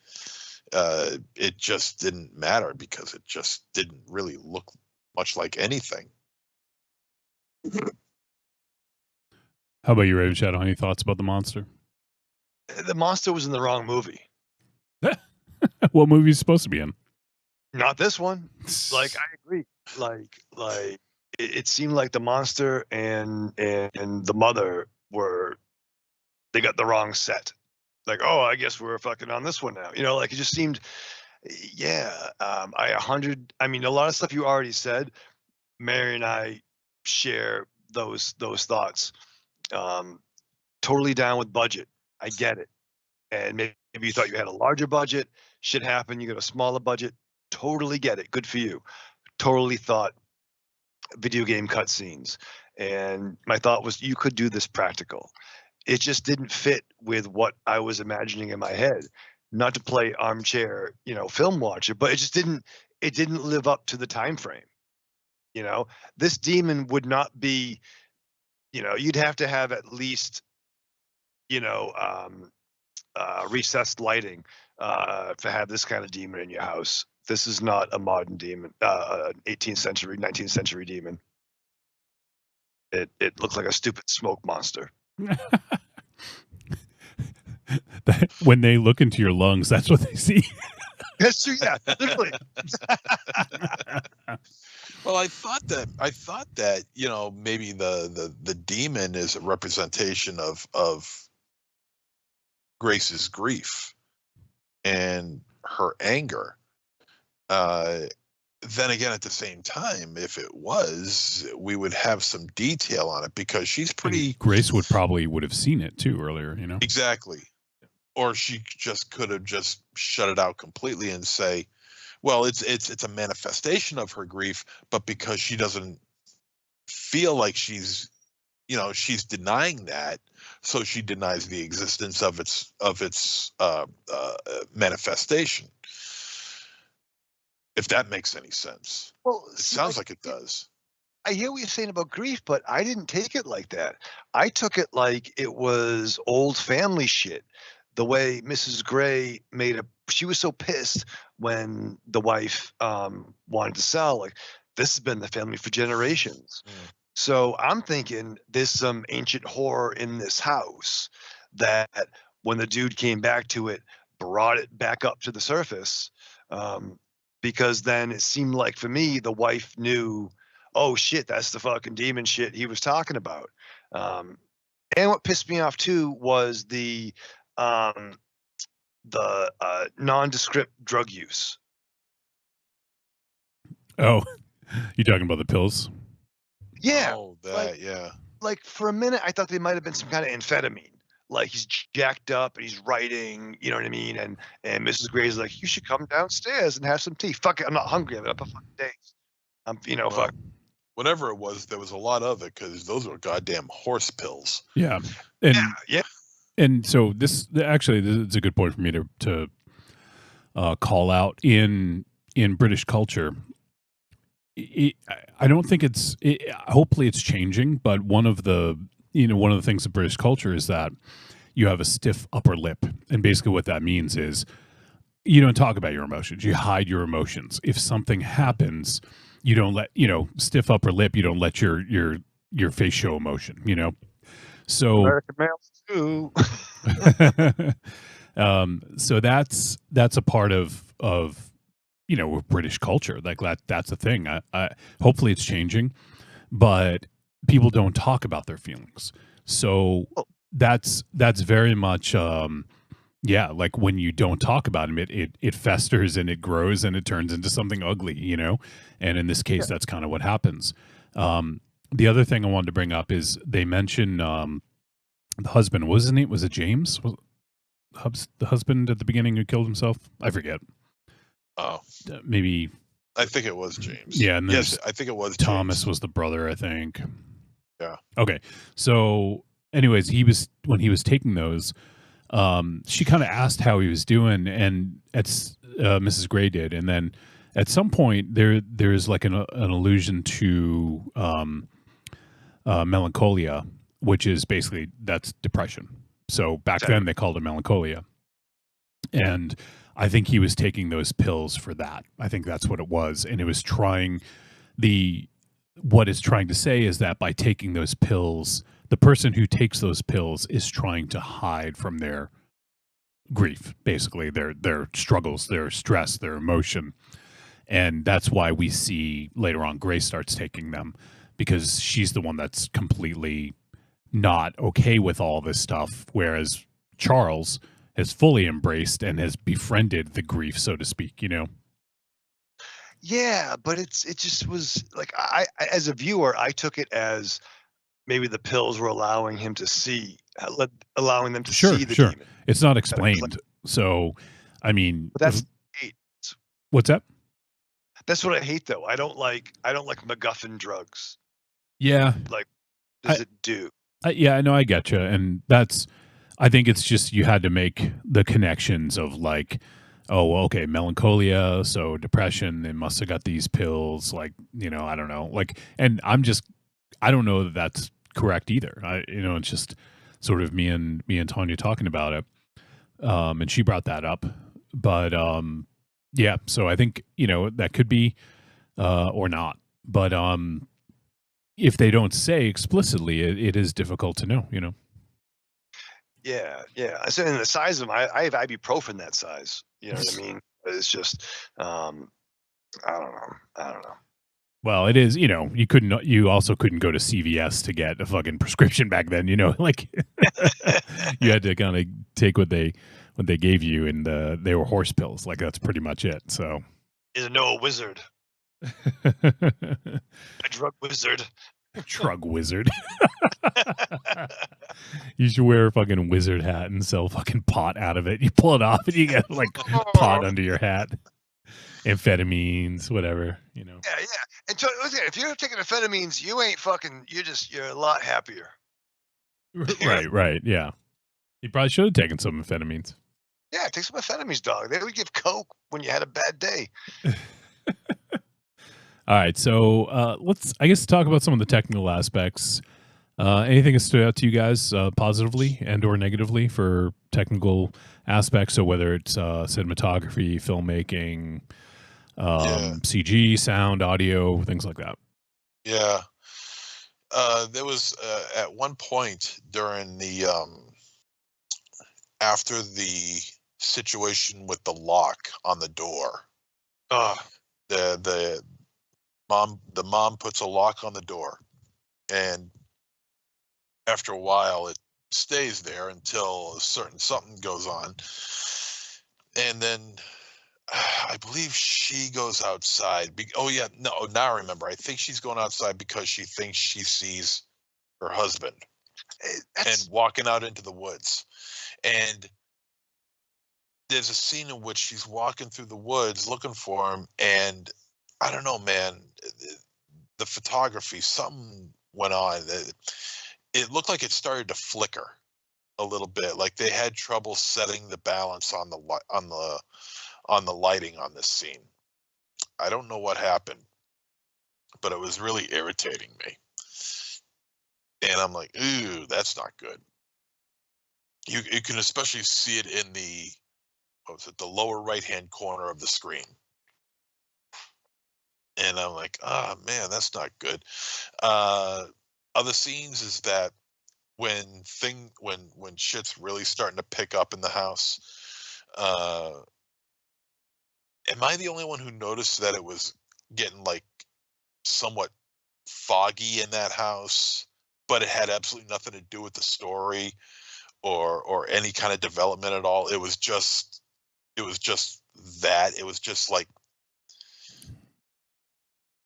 It just didn't matter because it just didn't really look much like anything. How about you, Raven Shadow? Any thoughts about the monster? The monster was in the wrong movie. What movie is it supposed to be in? Not this one. Like, I agree. Like it seemed like the monster and the mother they got the wrong set. Like, oh, I guess we're fucking on this one now. You know, like it just seemed, yeah. I mean, a lot of stuff you already said. Mary and I share those thoughts. Totally down with budget. I get it. And maybe you thought you had a larger budget. Shit happened. You got a smaller budget. Totally get it. Good for you. Totally thought video game cutscenes. And my thought was you could do this practical. It just didn't fit with what I was imagining in my head. Not to play armchair, you know, film watcher, but it didn't live up to the time frame. You know, this demon would not be, you know, you'd have to have at least, you know, recessed lighting to have this kind of demon in your house. This is not a modern demon, 18th century, 19th century demon. It looks like a stupid smoke monster. When they look into your lungs, that's what they see. That's true. Yeah, literally. Well, I thought that you know, maybe the demon is a representation of Grace's grief and her anger. Then again, at the same time, if it was, we would have some detail on it because she's pretty. And Grace would have seen it too earlier, you know. Exactly. Or she just could have just shut it out completely and say, well, it's a manifestation of her grief, but because she doesn't feel like she's denying that, so she denies the existence of its manifestation. If that makes any sense. Well, it sounds like it does. I hear what you're saying about grief, but I didn't take it like that. I took it like it was old family shit. The way Mrs. Gray she was so pissed when the wife wanted to sell. Like, this has been the family for generations. Mm. So I'm thinking there's some ancient horror in this house that when the dude came back to it, brought it back up to the surface. Because then it seemed like for me, the wife knew, oh shit, that's the fucking demon shit he was talking about. And what pissed me off too was the nondescript drug use. Oh, you talking about the pills? Yeah. Oh, that, yeah. Like for a minute, I thought they might have been some kind of amphetamine. Like he's jacked up and he's writing, you know what I mean? And Mrs. Gray's like, you should come downstairs and have some tea. Fuck it, I'm not hungry. I've been up for fucking days. Well, whatever it was, there was a lot of it because those were goddamn horse pills. Yeah, and yeah. And so this is a good point for me to call out in British culture. I don't think hopefully it's changing, but one of the things of British culture is that you have a stiff upper lip, and basically what that means is you don't talk about your emotions. You hide your emotions. If something happens, you don't let stiff upper lip. You don't let your face show emotion. So American males too. So that's a part of British culture. Like that's a thing. I hopefully it's changing, but people don't talk about their feelings. So that's very much like when you don't talk about them, it festers and it grows and it turns into something ugly, And in this case, that's kind of what happens. The other thing I wanted to bring up is they mentioned the husband. What was his name? Was it James? The husband at the beginning who killed himself? I forget. Oh, maybe. I think it was James. Yeah, and yes, I think it was Thomas James. was the brother, I think. Yeah. Okay. So, anyways, when he was taking those, she kind of asked how he was doing, and Mrs. Gray did, and then at some point there's like an allusion to melancholia, which is basically that's depression. So back then they called it melancholia. And I think he was taking those pills for that. I think that's what it was. And it was what it's trying to say is that by taking those pills, the person who takes those pills is trying to hide from their grief, basically their struggles, their stress, their emotion. And that's why we see later on Grace starts taking them, because she's the one that's completely not okay with all this stuff, whereas Charles has fully embraced and has befriended the grief, so to speak, Yeah, but it just was like I as a viewer, I took it as maybe the pills were allowing him to see, allowing them to see the demon. It's not explained. So, I mean, But that's hate. What's that? That's what I hate, though. I don't like MacGuffin drugs. Yeah. Like, does it do? Yeah, no, I get you, and I think it's just you had to make the connections of like, oh, okay, melancholia, so depression. They must have got these pills, like I don't know, like, and I don't know that that's correct either. It's just sort of me and Tanya talking about it, and she brought that up, but yeah, so I think that could be or not, but if they don't say explicitly, it is difficult to know, Yeah, yeah. I said, in the size of them, I have ibuprofen that size. You know what I mean? It's just, I don't know. Well, it is, you also couldn't go to CVS to get a fucking prescription back then, like you had to kind of take what they gave you, and they were horse pills. Like that's pretty much it. So is no wizard. A drug wizard. Drug wizard. You should wear a fucking wizard hat and sell fucking pot out of it. You pull it off and you get like pot under your hat. Amphetamines, whatever, Yeah, yeah. And listen, if you're taking amphetamines, you ain't fucking. You're a lot happier. Right. Yeah. You probably should have taken some amphetamines. Yeah, take some amphetamines, dog. They would give coke when you had a bad day. All right, so let's, I guess, talk about some of the technical aspects. Anything that stood out to you guys positively and or negatively for technical aspects? So whether it's cinematography, filmmaking, CG, sound, audio, things like that. Yeah. There was at one point during the after the situation with the lock on the door. The mom puts a lock on the door, and after a while it stays there until something goes on, and then I believe she goes outside. Now I remember. I think she's going outside because she thinks she sees her husband and walking out into the woods, and there's a scene in which she's walking through the woods looking for him, and I don't know, man. The photography, something went on. It looked like it started to flicker a little bit. Like they had trouble setting the balance on the lighting on this scene. I don't know what happened, but it was really irritating me. And I'm like, ooh, that's not good. You can especially see it in the lower right hand corner of the screen. And I'm like, ah, man, that's not good. Other scenes is that when shit's really starting to pick up in the house, am I the only one who noticed that it was getting like somewhat foggy in that house, but it had absolutely nothing to do with the story or any kind of development at all? It was just that. It was just like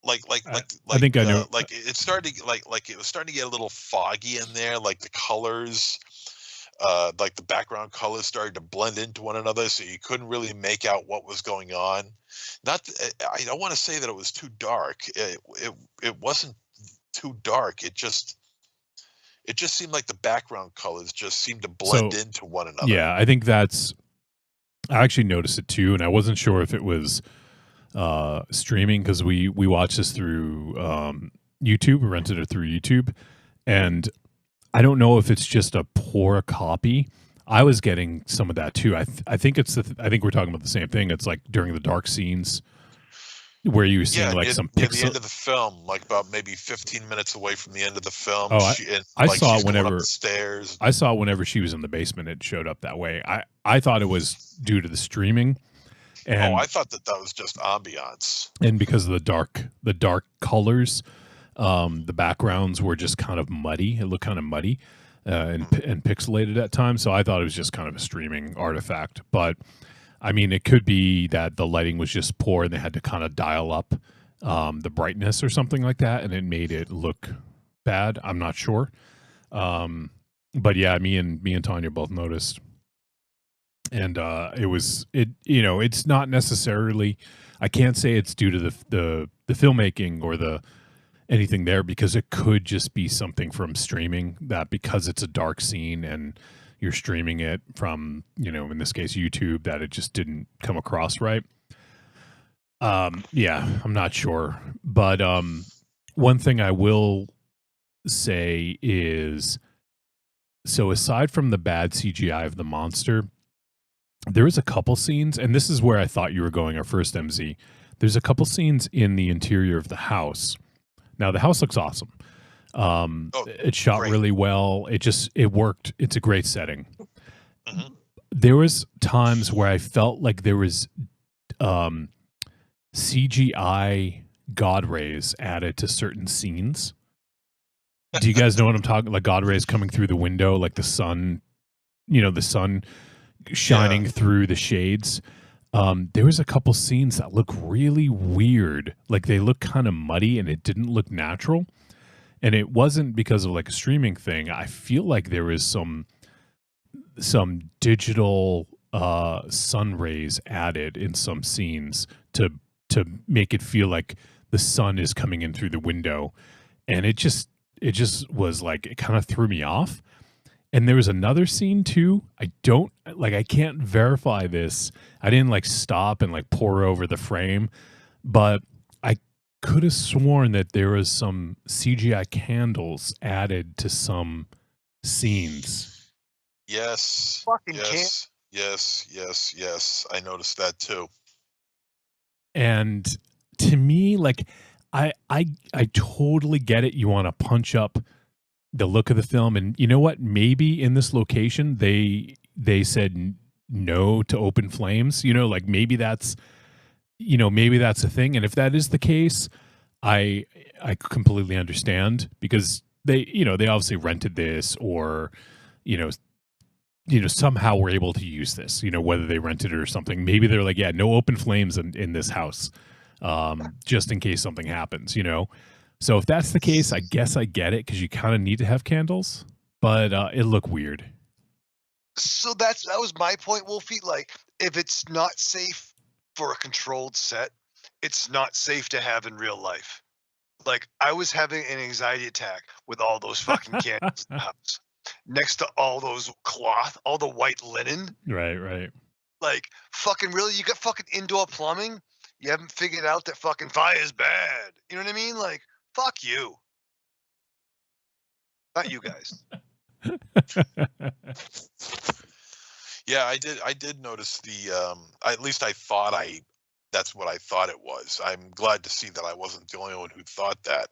I think I know. like it started to like it was starting to get a little foggy in there, like the colors, like the background colors started to blend into one another, so you couldn't really make out what was going on. I don't want to say that it was too dark. It wasn't too dark. It just seemed like the background colors just seemed to blend into one another. Yeah, I think I actually noticed it too, and I wasn't sure if it was streaming, because we watched this through YouTube. We rented it through YouTube, and I don't know if it's just a poor copy. I was getting some of that too. I think I think we're talking about the same thing. It's like during the dark scenes where you see like some near the end of the film, like about maybe 15 minutes away from the end of the film. Oh, I saw it whenever up the stairs. I saw it whenever she was in the basement. It showed up that way. I thought it was due to the streaming. And, I thought that was just ambiance. And because of the dark colors, the backgrounds were just kind of muddy. It looked kind of muddy and pixelated at times. So I thought it was just kind of a streaming artifact. But I mean, it could be that the lighting was just poor and they had to kind of dial up the brightness or something like that, and it made it look bad. I'm not sure. But yeah, me and Tanya both noticed. And it's not necessarily, I can't say it's due to the filmmaking or anything there, because it could just be something from streaming, that because it's a dark scene and you're streaming it from, in this case, YouTube, that it just didn't come across right. Yeah, I'm not sure. But one thing I will say is, so aside from the bad CGI of the monster, there was a couple scenes, and this is where I thought you were going at first, MZ. There's a couple scenes in the interior of the house. Now, the house looks awesome. It's shot really well. It worked. It's a great setting. Mm-hmm. There was times where I felt like there was CGI God rays added to certain scenes. Do you guys know what I'm talking? Like God rays coming through the window, like the sun, the sun shining through the shades. There was a couple scenes that look really weird. Like they look kind of muddy and it didn't look natural. And it wasn't because of like a streaming thing. I feel like there was some digital sun rays added in some scenes to make it feel like the sun is coming in through the window. And it just was like, it kind of threw me off. And there was another scene too. I can't verify this. I didn't like stop and like pour over the frame, but I could have sworn that there was some CGI candles added to some scenes. Yes. Yes. I noticed that too. And to me, like, I totally get it. You want to punch up the look of the film, and you know what? Maybe in this location they said no to open flames. Like maybe that's a thing. And if that is the case, I completely understand, because they obviously rented this, or somehow were able to use this. Whether they rented it or something. Maybe they're like, yeah, no open flames in this house, just in case something happens. So if that's the case, I guess I get it, because you kind of need to have candles, but it looked weird. So that was my point, Wolfie. Like, if it's not safe for a controlled set, it's not safe to have in real life. Like, I was having an anxiety attack with all those fucking candles in the house, next to all those cloth, all the white linen. Right. Like, fucking really? You got fucking indoor plumbing? You haven't figured out that fucking fire is bad. You know what I mean? Like, fuck you. Not you guys. Yeah, I did notice the at least I thought that's what I thought it was. I'm glad to see that I wasn't the only one who thought that.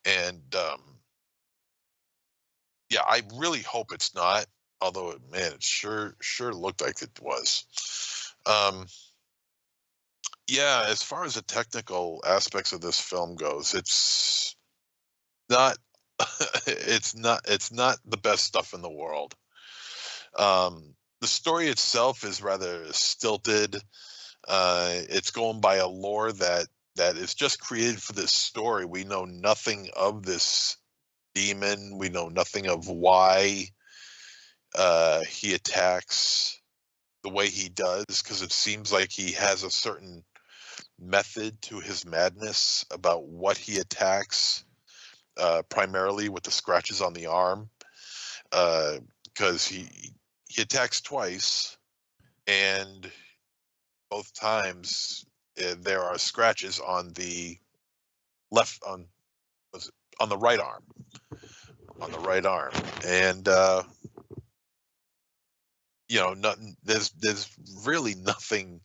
And yeah, I really hope it's not, although man, it sure looked like it was. Yeah, as far as the technical aspects of this film goes, it's not it's not the best stuff in the world. The story itself is rather stilted. It's going by a lore that is just created for this story. We know nothing of this demon. We know nothing of why he attacks the way he does, because it seems like he has a certain method to his madness about what he attacks, primarily with the scratches on the arm, because he attacks twice, and both times there are scratches on the on the right arm, and there's really nothing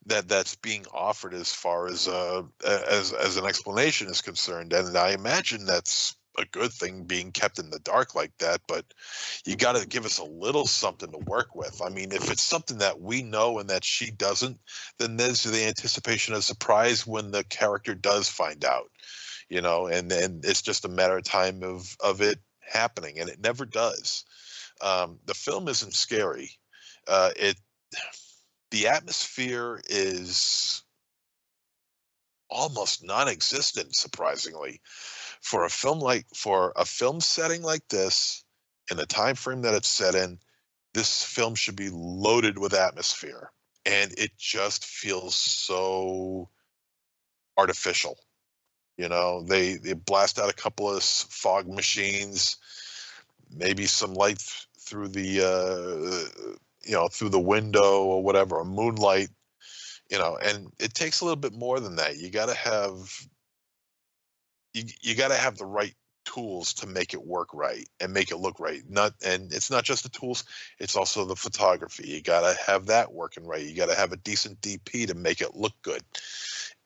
that's being offered as far as an explanation is concerned, and I imagine that's a good thing, being kept in the dark like that. But you got to give us a little something to work with. I mean, if it's something that we know and that she doesn't, then there's the anticipation of surprise when the character does find out, and then it's just a matter of time of it happening, and it never does. The film isn't scary. The atmosphere is almost non-existent, surprisingly, for a film setting like this, in the time frame that it's set in. This film should be loaded with atmosphere, and it just feels so artificial. They blast out a couple of fog machines, maybe some light through the through the window or whatever, a moonlight, and it takes a little bit more than that. You got to have the right tools to make it work right and make it look right. And it's not just the tools, it's also the photography. You got to have that working right. You got to have a decent DP to make it look good.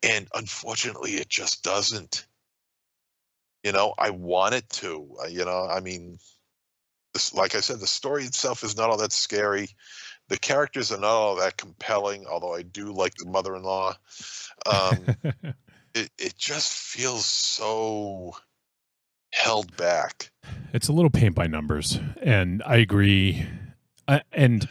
And unfortunately, it just doesn't. I want it to. I mean, like I said, the story itself is not all that scary. The characters are not all that compelling, although I do like the mother-in-law. It just feels so held back. It's a little paint by numbers, and I agree. And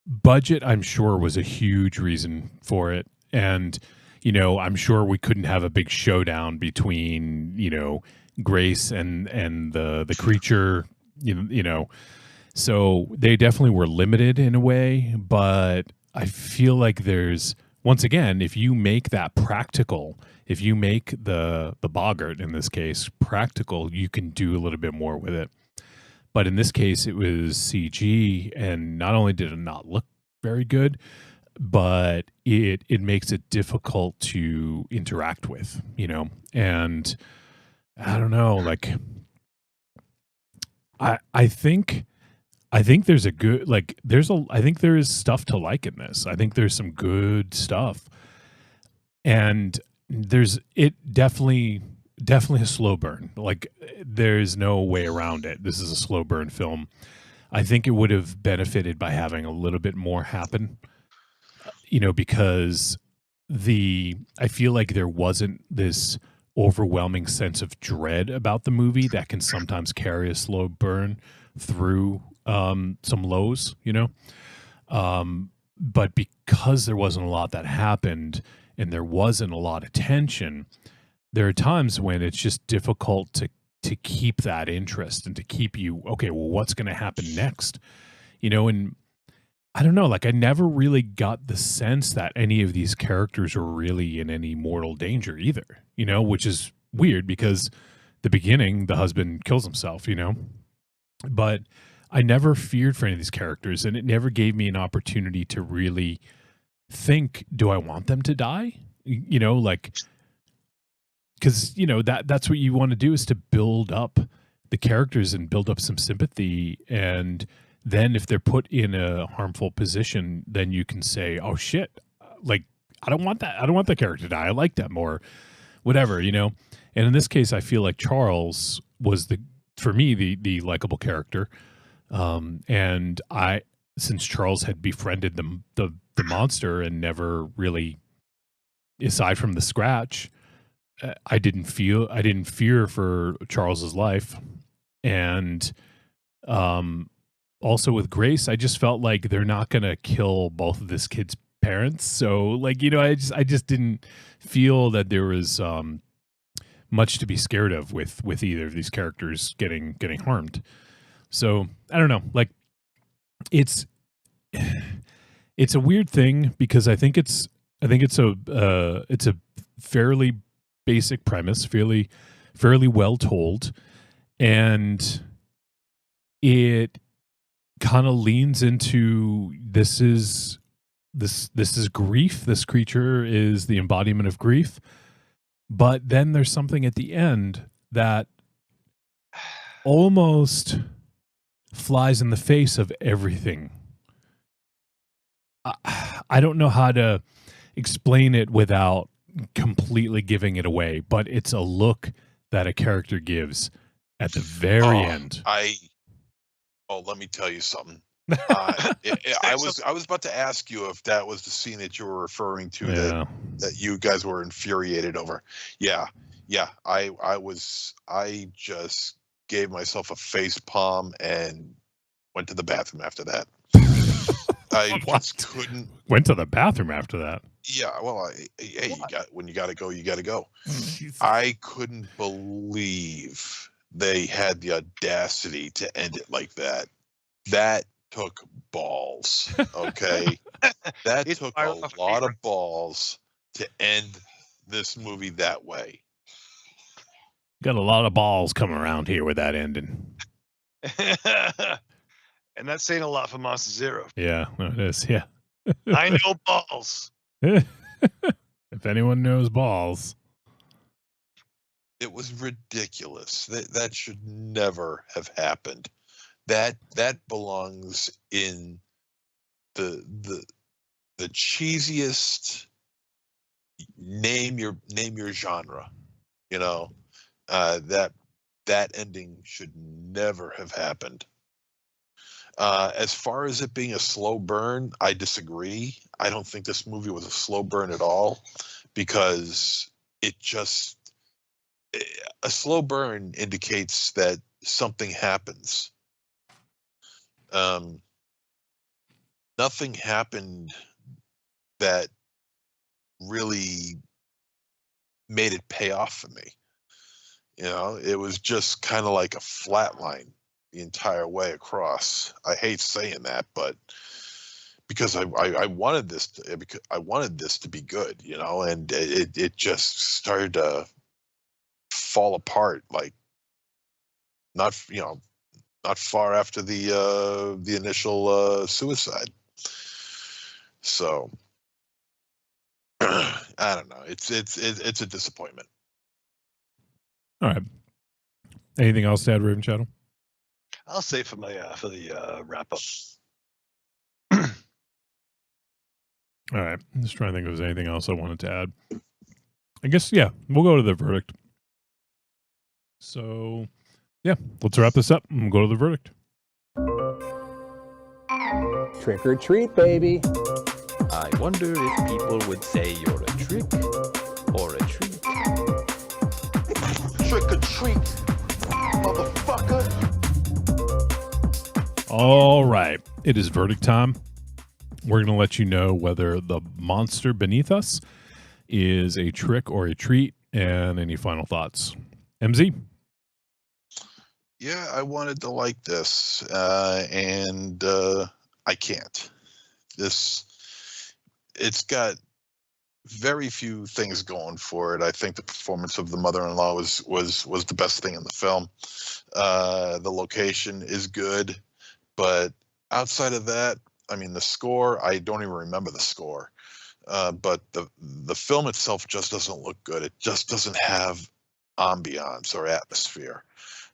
budget, I'm sure, was a huge reason for it. And, I'm sure we couldn't have a big showdown between, Grace and the creature, so they definitely were limited in a way, but I feel like once again, if you make that practical, if you make the boggart in this case practical, you can do a little bit more with it. But in this case, it was CG, and not only did it not look very good, but it makes it difficult to interact with, and I don't know, like I think there's a good, like, I think there is stuff to like in this. I think there's some good stuff, and it definitely a slow burn. Like, there's no way around it. This is a slow burn film. I think it would have benefited by having a little bit more happen, because I feel like there wasn't this overwhelming sense of dread about the movie that can sometimes carry a slow burn through some lows, but because there wasn't a lot that happened and there wasn't a lot of tension, there are times when it's just difficult to keep that interest and to keep you, okay, well, what's going to happen next? And I don't know, like I never really got the sense that any of these characters were really in any mortal danger either, which is weird because the beginning, the husband kills himself, but I never feared for any of these characters, and it never gave me an opportunity to really think, do I want them to die? Like, because, that's what you want to do, is to build up the characters and build up some sympathy. And then if they're put in a harmful position, then you can say, oh shit, like, I don't want that. I don't want that character to die. I like them, or whatever, And in this case, I feel like Charles was for me, the likable character. And since Charles had befriended the monster and never really, aside from the scratch, I didn't fear for Charles's life. And also with Grace, I just felt like they're not going to kill both of this kid's parents. So like, I just didn't feel that there was much to be scared of with either of these characters getting harmed. So I don't know, like it's a weird thing because I think it's a fairly basic premise, fairly well told, and it kind of leans into this is grief. This creature is the embodiment of grief, but then there's something at the end that almost flies in the face of everything. I don't know how to explain it without completely giving it away, but it's a look that a character gives at the very end. Let me tell you something. I was about to ask you if that was the scene that you were referring to, that you guys were infuriated over. Yeah. I just gave myself a face palm and went to the bathroom after that. I just couldn't. Went to the bathroom after that. Yeah, well, hey, when you got to go, you got to go. I couldn't believe they had the audacity to end it like that. That took balls, okay? That took a lot of balls to end this movie that way. Got a lot of balls coming around here with that ending. And that's saying a lot for Monster Zero. Yeah, it is. Yeah. I know balls. If anyone knows balls. It was ridiculous. That should never have happened. That belongs in the cheesiest name your genre. That ending should never have happened. As far as it being a slow burn, I disagree. I don't think this movie was a slow burn at all, because a slow burn indicates that something happens. Nothing happened that really made it pay off for me. It was just kind of like a flat line the entire way across. I hate saying that, but because I wanted this to be good, and it just started to fall apart, like not far after the initial suicide. So I don't know. It's a disappointment. All right. Anything else to add, Raven Shadow? I'll say for the wrap up. All right. I'm just trying to think if there's anything else I wanted to add. I guess, yeah, we'll go to the verdict. So, yeah, let's wrap this up and go to the verdict. Trick or treat, baby. I wonder if people would say you're a trick or a treat. Trick or treat, motherfucker. All right. It is verdict time. We're going to let you know whether the monster beneath us is a trick or a treat, and any final thoughts. MZ? Yeah, I wanted to like this, and I can't. It's got very few things going for it. I think the performance of the mother-in-law was the best thing in the film. The location is good, but outside of that, I mean, the score, I don't even remember the score. But the film itself just doesn't look good. It just doesn't have ambiance or atmosphere.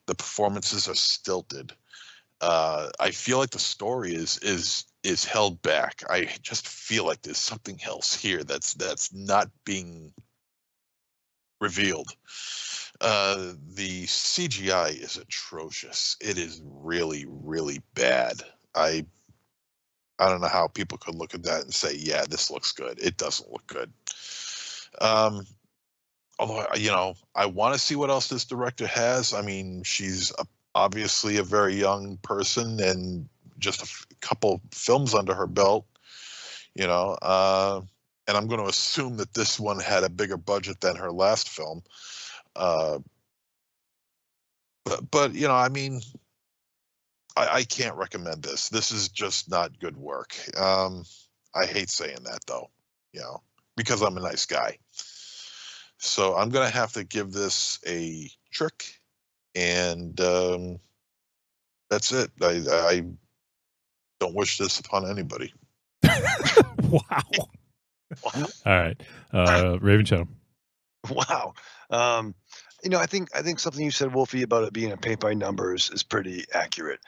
The performances are stilted. I feel like the story is held back. I just feel like there's something else here that's not being revealed. The CGI is atrocious. It is really, really bad. I don't know how people could look at that and say, yeah, this looks good. It doesn't look good. Although, I want to see what else this director has. I mean, she's obviously a very young person and just a couple films under her belt, and I'm going to assume that this one had a bigger budget than her last film. But I mean, I can't recommend this. This is just not good work. I hate saying that though, because I'm a nice guy. So I'm going to have to give this a trick, and that's it. I don't wish this upon anybody. Wow. All right. Raven Shadow. Wow. I think something you said, Wolfie, about it being a paint by numbers is pretty accurate.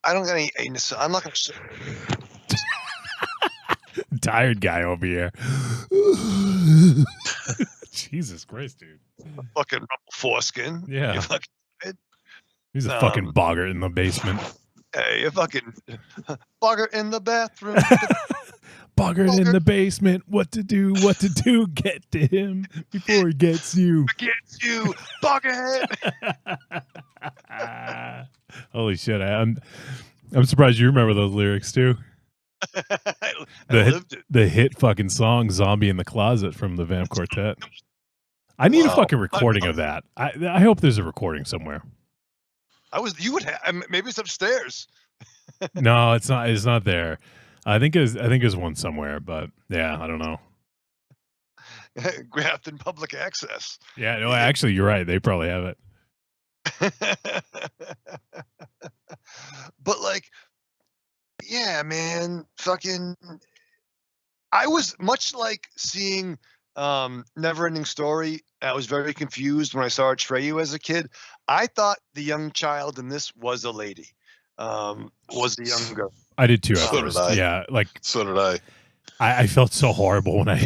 I don't got any. I'm not going to. Tired guy over here. Jesus Christ, dude. Fucking foreskin. Yeah. You fucking, he's a fucking boggart in the basement. Hey, you fucking boggart in the bathroom. Boggart in the basement. What to do? Get to him before he gets you. Gets you, boggart. Holy shit! I'm surprised you remember those lyrics too. The hit fucking song "Zombie in the Closet" from the Vamp Quartet. I need a fucking recording of that. I hope there's a recording somewhere. You would have. Maybe it's upstairs. No, it's not. It's not there. I think there's one somewhere, but yeah, I don't know. Grabbed in public access. Yeah, no, actually, you're right. They probably have it. But yeah, man, fucking. I was much like seeing Neverending Story. I was very confused when I saw Atreyu as a kid. I thought the young child in this was a lady. Was a young girl. I did too. So did I. Yeah, so did I. I felt so horrible when I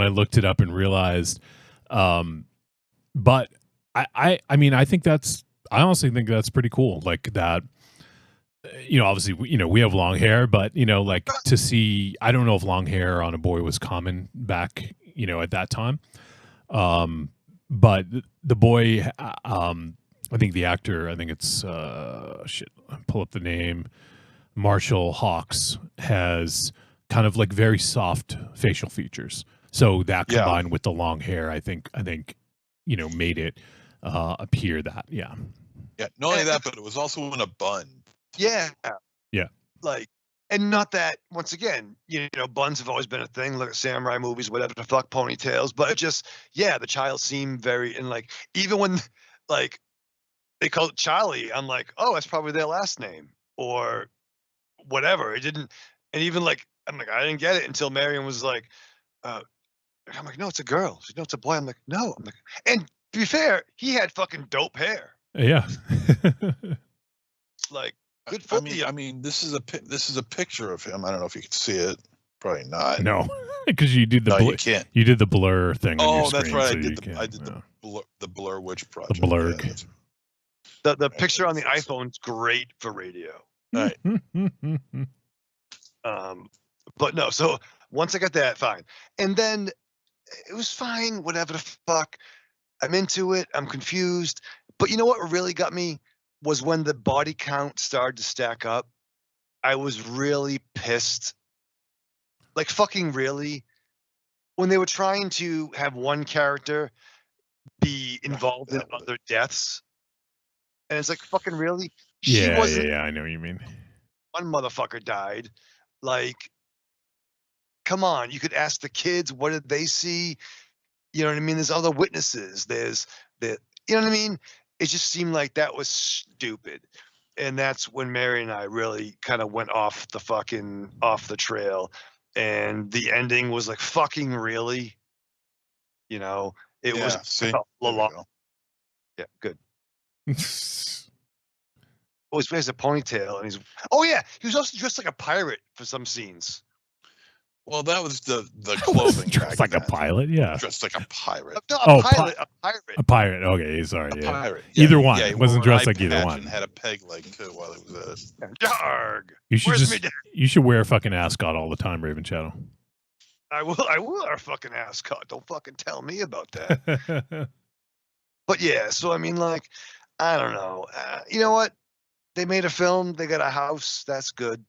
looked it up and realized. But I mean, I honestly think that's pretty cool. Like that. Obviously, we have long hair, but to see, I don't know if long hair on a boy was common back, at that time. But the boy, I think the actor, I think it's pull up the name, Marshall Hawks, has kind of very soft facial features. So that combined with the long hair, I think made it appear that Yeah. Not only that, but it was also in a bun. Yeah. Yeah. And not that, once again, buns have always been a thing. Look at samurai movies, whatever the fuck, ponytails. But it just, the child seemed very, and even when, they called it Charlie, I'm like, oh, that's probably their last name or whatever. It didn't, and even I'm like, I didn't get it until Marion was like, I'm like, no, it's a girl. She's, no, it's a boy. I'm like, no. I'm like, and to be fair, he had fucking dope hair. Yeah. Good for I mean, this is a picture of him. I don't know if you can see it. Probably not. No, because you did you can't. You did the blur thing. on your that's screen, right. So I did the Blur Witch project. The blurg. The picture on the iPhone's great for radio. Right. But no. So once I got that, fine, and then it was fine. Whatever the fuck. I'm into it. I'm confused. But you know what really got me was when the body count started to stack up. I was really pissed. Fucking really. When they were trying to have one character be involved in other deaths. And it's fucking really? Yeah, I know what you mean. one motherfucker died. Like, come on, you could ask the kids, what did they see? You know what I mean? There's other witnesses. There's the, you know what I mean? It just seemed like that was stupid. And that's when Mary and I really kind of went off the trail. And the ending was like, fucking really? You know, it Yeah, was see? a There we lot. go. Yeah, good. Oh, he has a ponytail, and he was also dressed like a pirate for some scenes. Well, that was the clothing. Dressed back like a then. pilot, yeah. Dressed like a pirate. No, Oh, a pirate. A pirate. Okay, sorry. A Yeah. pirate. Either Yeah, one. Yeah, he It wasn't wore an dressed eye like either patch one. And had a peg leg too while he was at it. Yarg. You should Where's just me dad? you should wear a fucking ascot all the time, Raven Shadow. I will our fucking ascot. Don't fucking tell me about that. But yeah, so I mean, like, I don't know. You know what? They made a film. They got a house. That's good.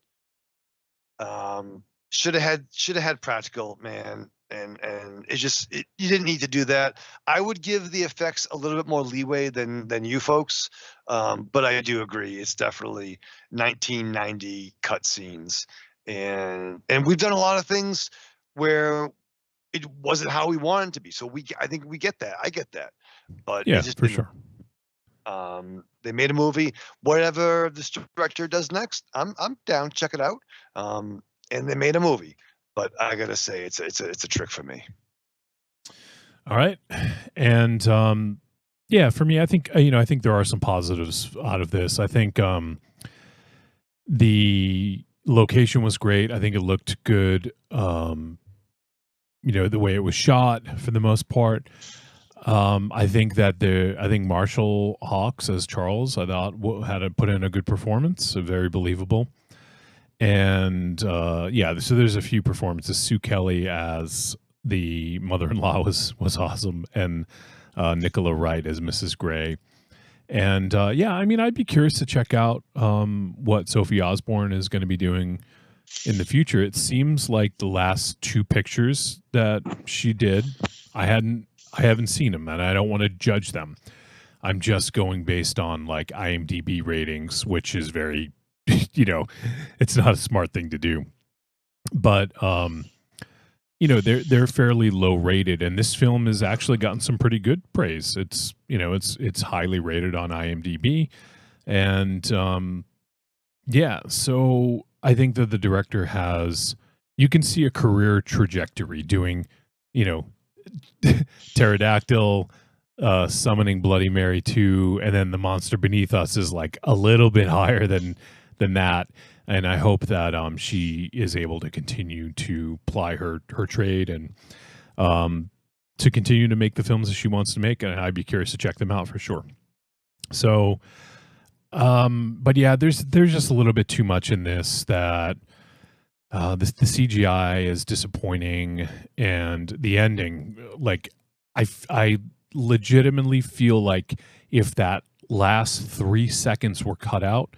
Should have had practical, man. And you didn't need to do that. I would give the effects a little bit more leeway than you folks. But I do agree, it's definitely 1990 cutscenes, and we've done a lot of things where it wasn't how we wanted it to be. So I think we get that. I get that. But Yeah, it just for didn't. sure. They made a movie. Whatever this director does next, I'm down. Check it out. And they made a movie. But I gotta say, it's a trick for me. All right, and yeah, for me, I think I think there are some positives out of this. I think the location was great. I think it looked good. The way it was shot for the most part. I think Marshall Hawks as Charles, I thought had to put in a good performance, very believable. And so there's a few performances. Sue Kelly as the mother-in-law was awesome, and Nicola Wright as Mrs. Gray. And I'd be curious to check out what Sophie Osborne is going to be doing in the future. It seems like the last two pictures that she did, I haven't seen them, and I don't want to judge them. I'm just going based on like IMDb ratings, which is very, it's not a smart thing to do. But they're fairly low rated, and this film has actually gotten some pretty good praise. It's it's highly rated on IMDb, and so I think that the director you can see a career trajectory doing, Pterodactyl, Summoning Bloody Mary 2, and then The Monster Beneath Us is like a little bit higher than that. And I hope that she is able to continue to ply her trade and to continue to make the films that she wants to make. And I'd be curious to check them out for sure. So, but yeah, there's just a little bit too much in this that the CGI is disappointing, and the ending, like I legitimately feel like if that last 3 seconds were cut out,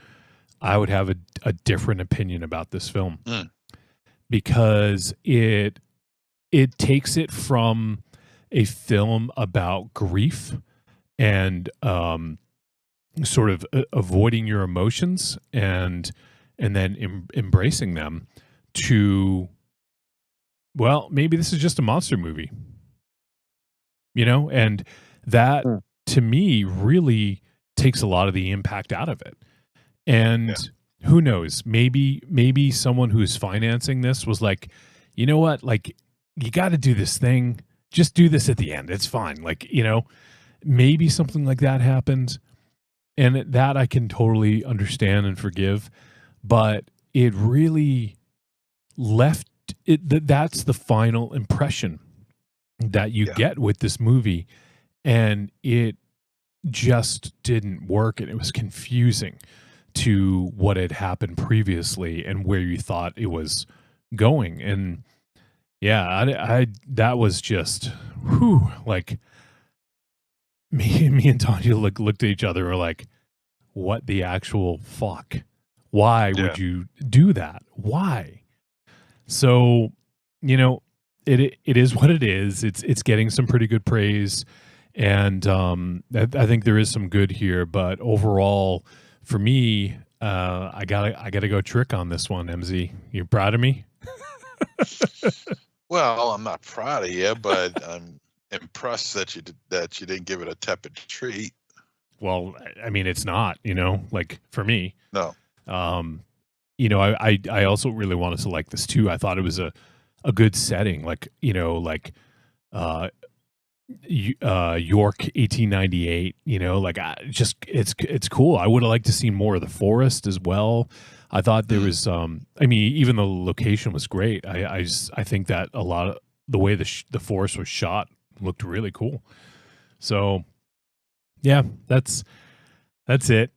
I would have a different opinion about this film, because it takes it from a film about grief and sort of avoiding your emotions and then embracing them to, well, maybe this is just a monster movie, and that to me really takes a lot of the impact out of it. And who knows, maybe someone who's financing this was like, you know what, like, you got to do this thing, just do this at the end, it's fine, like, maybe something like that happened, and that I can totally understand and forgive. But it really left it, that's the final impression that you get with this movie, and it just didn't work, and it was confusing to what had happened previously and where you thought it was going. And I that was just like me and Tanya looked at each other and were like, what the actual fuck? Why would you do that? Why? So, it is what it is. It's getting some pretty good praise, and I think there is some good here. But overall, for me, I gotta go trick on this one, MZ. You proud of me? Well, I'm not proud of you, but I'm impressed that you didn't give it a tepid treat. Well, I mean, it's not, like for me. No. I also really wanted to like this too. I thought it was a good setting, like York 1898. It's cool. I would have liked to see more of the forest as well. I thought there was even the location was great. I think that a lot of the way the forest was shot looked really cool. So yeah, that's it.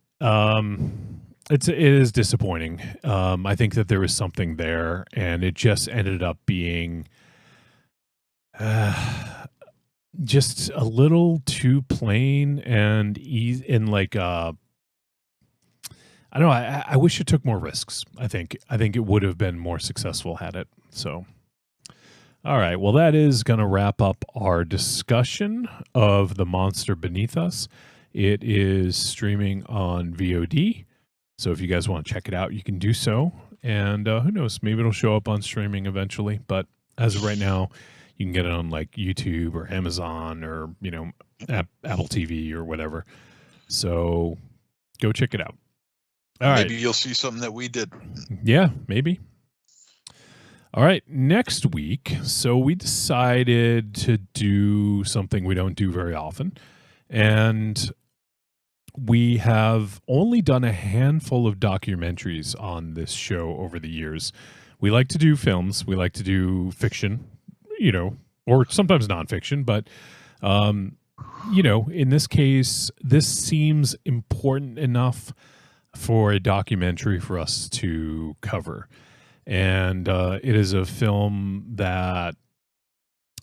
It is disappointing. I think that there was something there, and it just ended up being just a little too plain and easy. And like, I don't know. I wish it took more risks. I think it would have been more successful had it. So, all right. Well, that is going to wrap up our discussion of The Monster Beneath Us. It is streaming on VOD. So if you guys want to check it out, you can do so. And who knows, maybe it'll show up on streaming eventually. But as of right now, you can get it on like YouTube or Amazon or, Apple TV or whatever. So go check it out. All right. Maybe you'll see something that we did. Yeah, maybe. All right. Next week, so we decided to do something we don't do very often. And we have only done a handful of documentaries on this show over the years. We like to do films. We like to do fiction, or sometimes nonfiction. But, in this case, this seems important enough for a documentary for us to cover. And it is a film that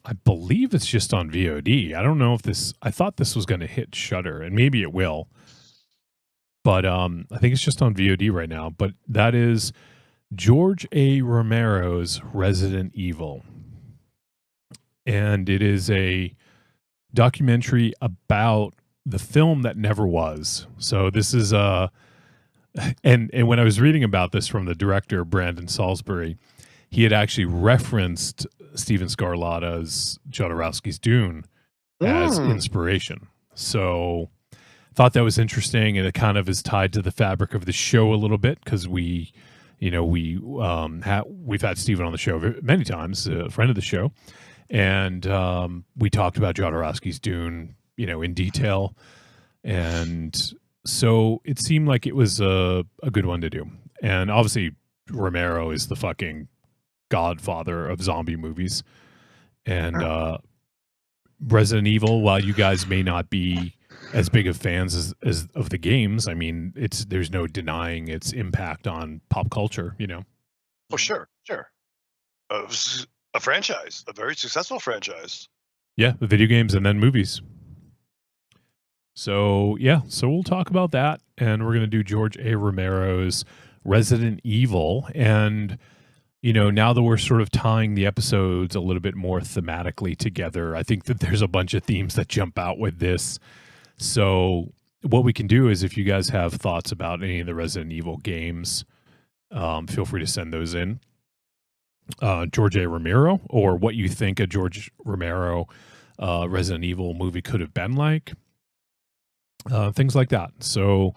I believe it's just on VOD. I don't know if I thought this was going to hit Shudder, and maybe it will. But I think it's just on VOD right now. But that is George A. Romero's Resident Evil. And it is a documentary about the film that never was. So this is and when I was reading about this from the director, Brandon Salisbury, he had actually referenced Steven Scarlatta's Jodorowsky's Dune as inspiration. So thought that was interesting, and it kind of is tied to the fabric of the show a little bit because we've had Steven on the show many times, a friend of the show, and we talked about Jodorowsky's Dune, in detail, and so it seemed like it was a good one to do. And obviously, Romero is the fucking godfather of zombie movies, and Resident Evil, while you guys may not be as big of fans as of the games, I mean, there's no denying its impact on pop culture, Oh, sure. It was a franchise, a very successful franchise. Yeah, the video games and then movies. So we'll talk about that, and we're going to do George A. Romero's Resident Evil. And, now that we're sort of tying the episodes a little bit more thematically together, I think that there's a bunch of themes that jump out with this. So what we can do is, if you guys have thoughts about any of the Resident Evil games, feel free to send those in. George A. Romero, or what you think a George Romero Resident Evil movie could have been like. Things like that. So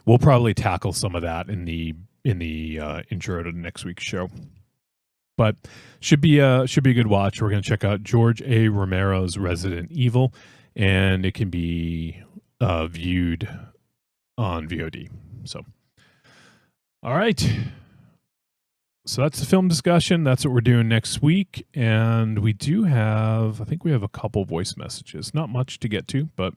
we'll probably tackle some of that in the intro to next week's show. But should be a good watch. We're going to check out George A. Romero's Resident Evil, and it can be viewed on VOD. So, all right. So that's the film discussion. That's what we're doing next week. And I think we have a couple voice messages. Not much to get to, but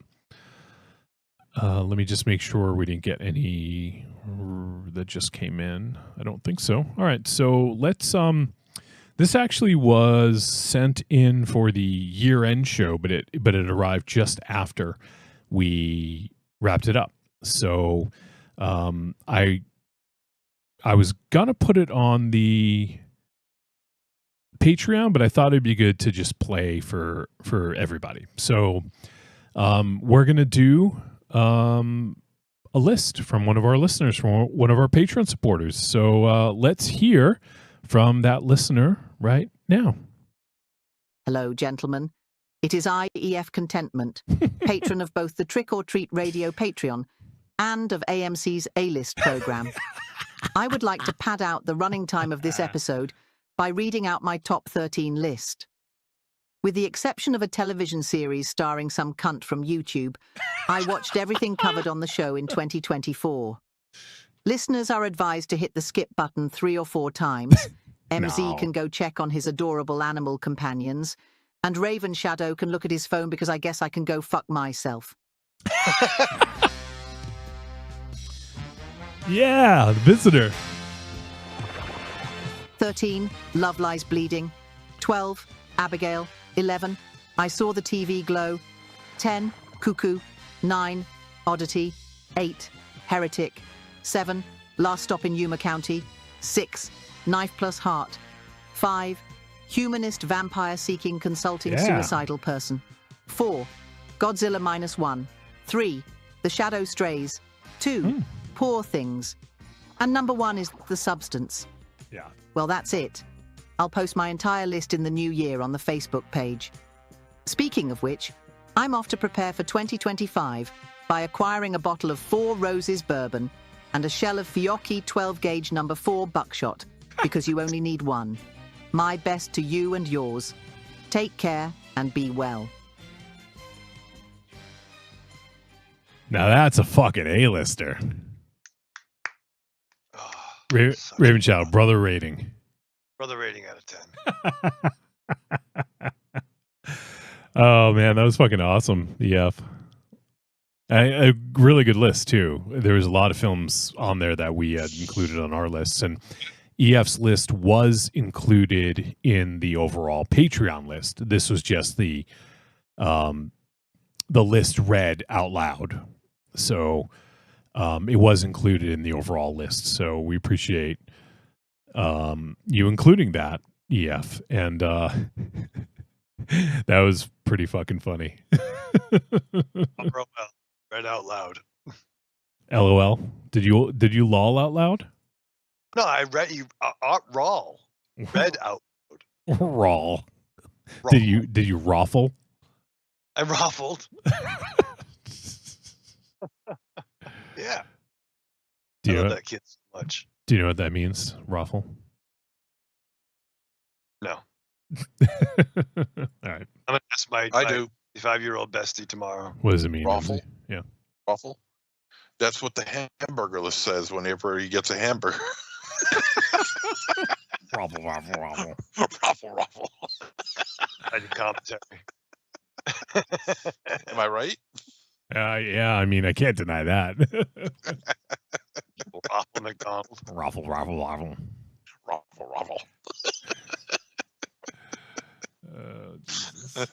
let me just make sure we didn't get any that just came in. I don't think so. All right. So let's, this actually was sent in for the year-end show, but it arrived just after we wrapped it up. So I was gonna put it on the Patreon, but I thought it'd be good to just play for everybody. So we're gonna do a list from one of our listeners, from one of our Patreon supporters. So let's hear from that listener right now. Hello, gentlemen. It is I, EF Contentment, patron of both the Trick or Treat Radio Patreon and of AMC's A-List program. I would like to pad out the running time of this episode by reading out my top 13 list. With the exception of a television series starring some cunt from YouTube, I watched everything covered on the show in 2024. Listeners are advised to hit the skip button 3 or 4 times. MZ can go check on his adorable animal companions, and Raven Shadow can look at his phone because I guess I can go fuck myself. Yeah, the visitor. 13, Love Lies Bleeding. 12, Abigail. 11, I Saw the TV Glow. 10, Cuckoo. 9, Oddity. 8, Heretic. 7, Last Stop in Yuma County. 6, Knife Plus Heart. 5, Humanist Vampire Seeking Consulting Suicidal Person. 4, Godzilla -1. 3, The Shadow Strays. 2, Poor Things. And number 1 is The Substance. Yeah. Well, that's it. I'll post my entire list in the new year on the Facebook page. Speaking of which, I'm off to prepare for 2025 by acquiring a bottle of 4 Roses bourbon and a shell of Fiocchi 12-gauge number 4 buckshot, because you only need one. My best to you and yours. Take care and be well. Now that's a fucking A-lister. Raven Shadow, brother rating. Brother rating out of 10. Oh man, that was fucking awesome. EF. A really good list too. There was a lot of films on there that we had included on our lists, and EF's list was included in the overall Patreon list. This was just the list read out loud, so it was included in the overall list. So we appreciate you including that, EF, and that was pretty fucking funny. Read out loud. LOL. Did you lol out loud? No, I read you raw. Read out loud. Raw. Did you raffle? I raffled. Yeah. Do you I know love that kid so much. Do you know what that means? Raffle? No. All right. I'm gonna ask my 5-year-old bestie tomorrow. What does it mean? Raffle? Yeah. Raffle? That's what the hamburger list says whenever he gets a hamburger. Raffle, raffle, raffle. Raffle, raffle. I did commentary. Am I right? Yeah, I mean, I can't deny that. Raffle McDonald. Raffle, raffle, raffle. Raffle, raffle. Jesus.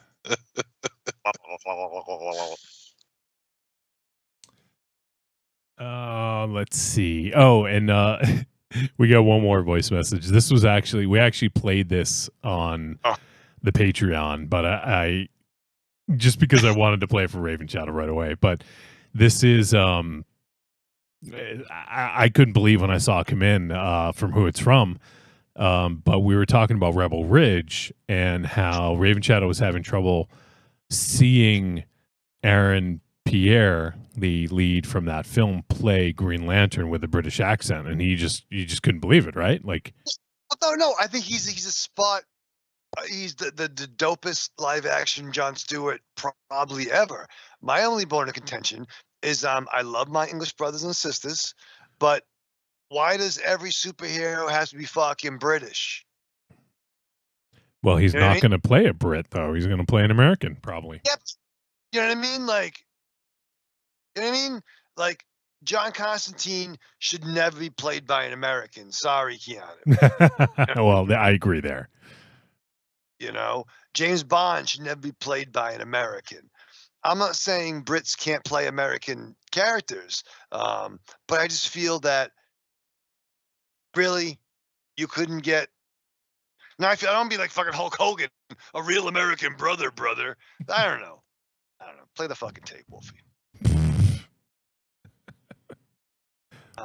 Let's see. Oh, and we got one more voice message. This was we actually played this on the Patreon, but I just because I wanted to play it for Raven Shadow right away. But this is I couldn't believe when I saw it come in from who it's from. But we were talking about Rebel Ridge and how Raven Shadow was having trouble seeing Aaron Pierre, the lead from that film, play Green Lantern with a British accent, and you just couldn't believe it, right? Like, no, I think he's a spot. He's the dopest live action Jon Stewart probably ever. My only bone of contention is I love my English brothers and sisters, but why does every superhero have to be fucking British? Well, he's not going to play a Brit, though. He's going to play an American, probably. Yep. You know what I mean? You know what I mean? Like, John Constantine should never be played by an American. Sorry, Keanu. Well, I agree there. You know, James Bond should never be played by an American. I'm not saying Brits can't play American characters, but I just feel that really you couldn't get. Now I don't be like fucking Hulk Hogan, a real American brother. I don't know. Play the fucking tape, Wolfie.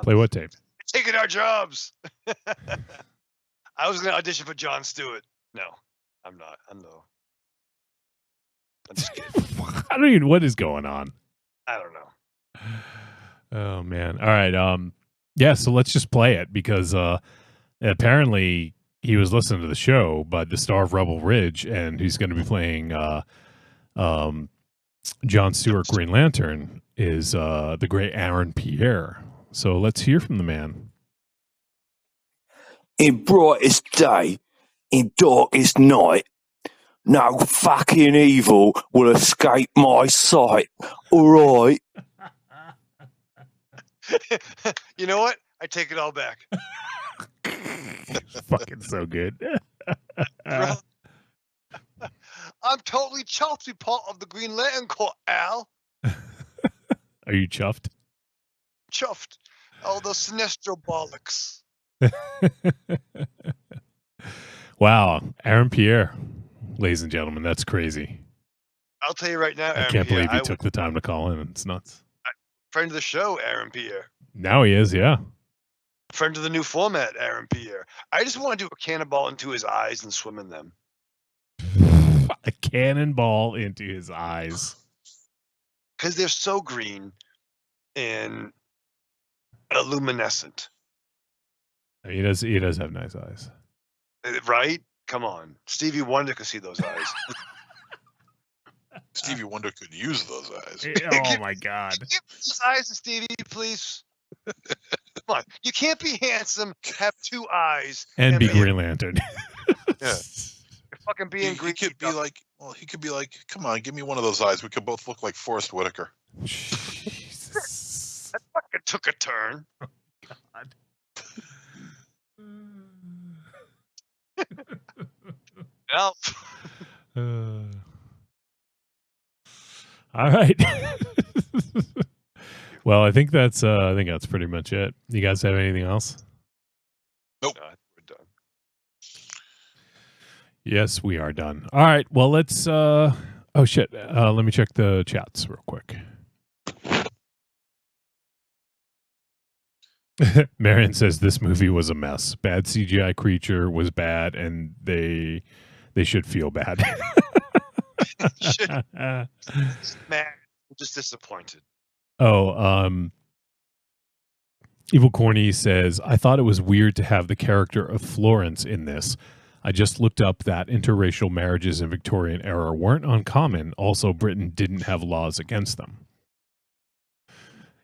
Play what tape? Taking our jobs. I was going to audition for Jon Stewart. No, I'm not. I'm just kidding. I don't even. What is going on? I don't know. Oh man. All right. Yeah. So let's just play it because apparently he was listening to the show, but the star of Rebel Ridge, and he's going to be playing Jon Stewart Green Lantern is the great Aaron Pierre. So let's hear from the man. In brightest day, in darkest night, no fucking evil will escape my sight. All right. You know what? I take it all back. Fucking so good. I'm totally chuffed to be part of the Green Lantern Corps, Al. Are you chuffed? Chuffed. All those sinestro bollocks. Wow. Aaron Pierre, ladies and gentlemen, that's crazy. I'll tell you right now, Aaron I can't Pierre, believe he took the time to call in. It's nuts. Friend of the show, Aaron Pierre. Now he is, yeah. Friend of the new format, Aaron Pierre. I just want to do a cannonball into his eyes and swim in them. A cannonball into his eyes. Because they're so green and luminescent. He does have nice eyes. Right? Come on. Stevie Wonder could see those eyes. Stevie Wonder could use those eyes. Oh my God. Give those eyes to Stevie, please. Come on. You can't be handsome, have two eyes, and be Green Lantern. Yeah. You're fucking being green. He could be like, come on, give me one of those eyes. We could both look like Forrest Whitaker. Jesus. That fucking took a turn. Oh, God. Well. All right. Well, I think that's pretty much it. You guys have anything else? Nope. We're done. Yes, we are done. All right. Well, let's oh shit. Let me check the chats real quick. Marion says this movie was a mess. Bad CGI creature was bad, and they should feel bad. Man, I'm just disappointed. Oh, Evil Corny says, I thought it was weird to have the character of Florence in this. I just looked up that interracial marriages in Victorian era weren't uncommon. Also, Britain didn't have laws against them.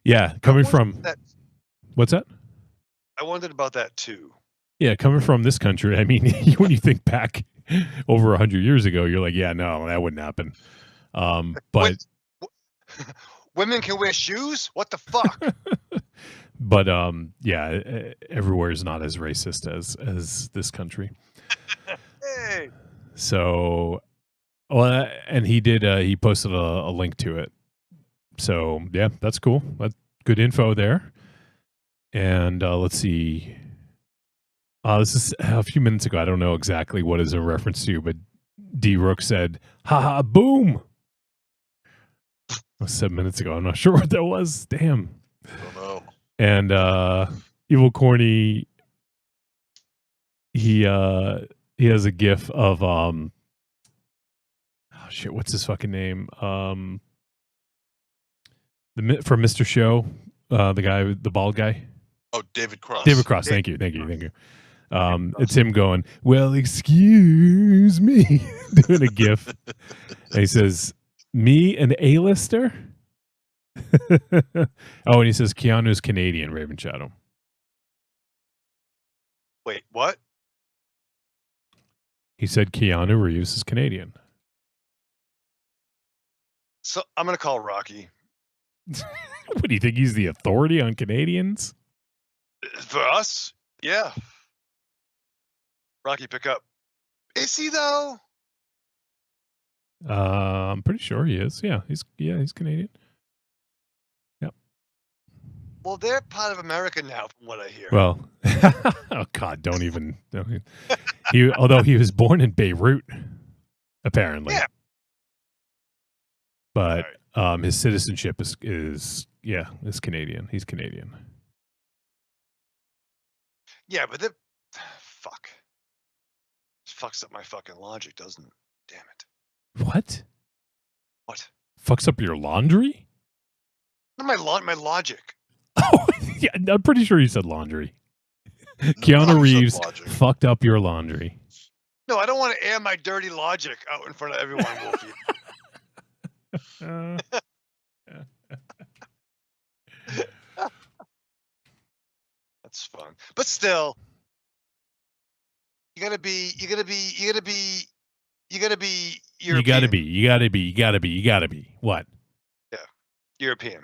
Yeah, coming from... What's that? I wondered about that too. Yeah, coming from this country, I mean, when you think back over 100 years ago, you're like, yeah, no, that wouldn't happen. But... Women can wear shoes? What the fuck? But yeah, everywhere is not as racist as this country. Hey. So, well, and he posted a link to it. So yeah, that's cool. That's good info there. And let's see. This is a few minutes ago. I don't know exactly what is a reference to, but D Rook said, "Ha boom." 7 minutes ago. I'm not sure what that was. Damn. I don't know. And Evil Corny, he has a gif of oh shit, what's his fucking name? From Mr. Show, the guy, the bald guy. Oh, David Cross. David Cross. Thank you. It's him going, well, excuse me, doing a gif. And he says, me, an A-lister? Oh, and he says Keanu's Canadian, Raven Shadow. Wait, what? He said Keanu Reeves is Canadian. So I'm going to call Rocky. What do you think? He's the authority on Canadians? For us? Yeah. Rocky, pick up. Is he though? I'm pretty sure he is. Yeah, he's Canadian. Yep. Well, they're part of America now, from what I hear. Well, oh God, don't even. Although he was born in Beirut, apparently. Yeah. But his citizenship is Canadian. He's Canadian. Yeah, but fuck. This fucks up my fucking logic, doesn't it? Damn it. What? What? Fucks up your laundry? Not my logic. Yeah, I'm pretty sure you said laundry. Keanu Reeves fucked up your laundry. No, I don't want to air my dirty logic out in front of everyone, Wolfie. That's fun. But still, you gotta be European. What? Yeah. European.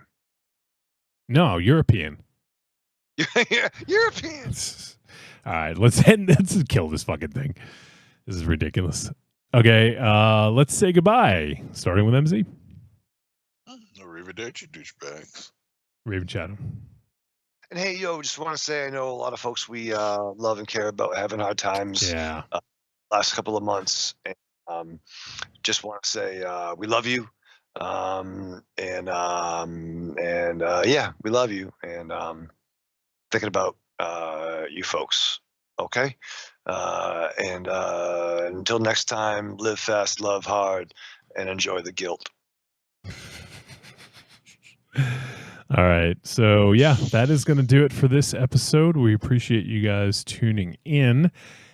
No, European. Europeans. All right, let's kill this fucking thing. This is ridiculous. Okay, let's say goodbye. Starting with MZ. Arrivederci, douchebags. Raven Chatham. And hey, just want to say I know a lot of folks we love and care about having hard times. Yeah. Last couple of months, and just want to say we love you. Yeah, we love you, and thinking about you folks. Okay, and until next time, live fast, love hard, and enjoy the guilt. All right, so yeah, that is going to do it for this episode. We appreciate you guys tuning in,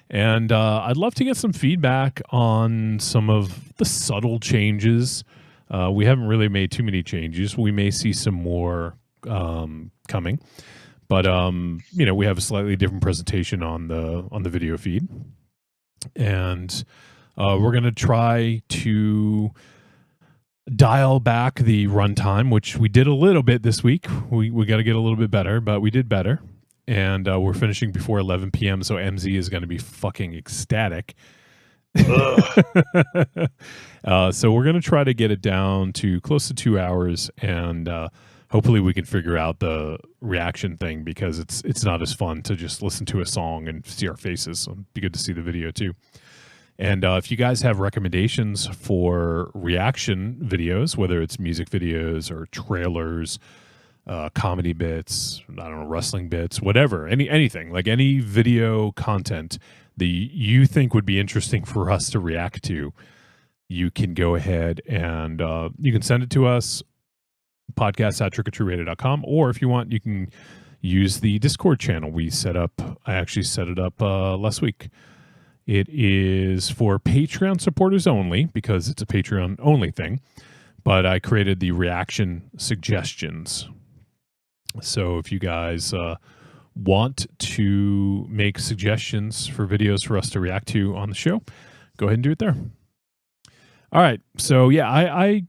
and I'd love to get some feedback on some of the subtle changes. We haven't really made too many changes. We may see some more coming, but we have a slightly different presentation on the video feed, and we're going to try to dial back the runtime, which we did a little bit this week. We got to get a little bit better, but we did better, and we're finishing before 11 p.m. So MZ is going to be fucking ecstatic. So we're going to try to get it down to close to 2 hours, and hopefully we can figure out the reaction thing, because it's not as fun to just listen to a song and see our faces. So it'd be good to see the video too. And if you guys have recommendations for reaction videos, whether it's music videos or trailers, comedy bits, I don't know, wrestling bits, whatever, anything, like any video content that you think would be interesting for us to react to, you can go ahead and you can send it to us, podcast@trickortreatradio.com, or if you want, you can use the Discord channel we set up. I actually set it up last week. It is for Patreon supporters only, because it's a Patreon only thing, but I created the reaction suggestions. So if you guys want to make suggestions for videos for us to react to on the show, go ahead and do it there. All right. So yeah, I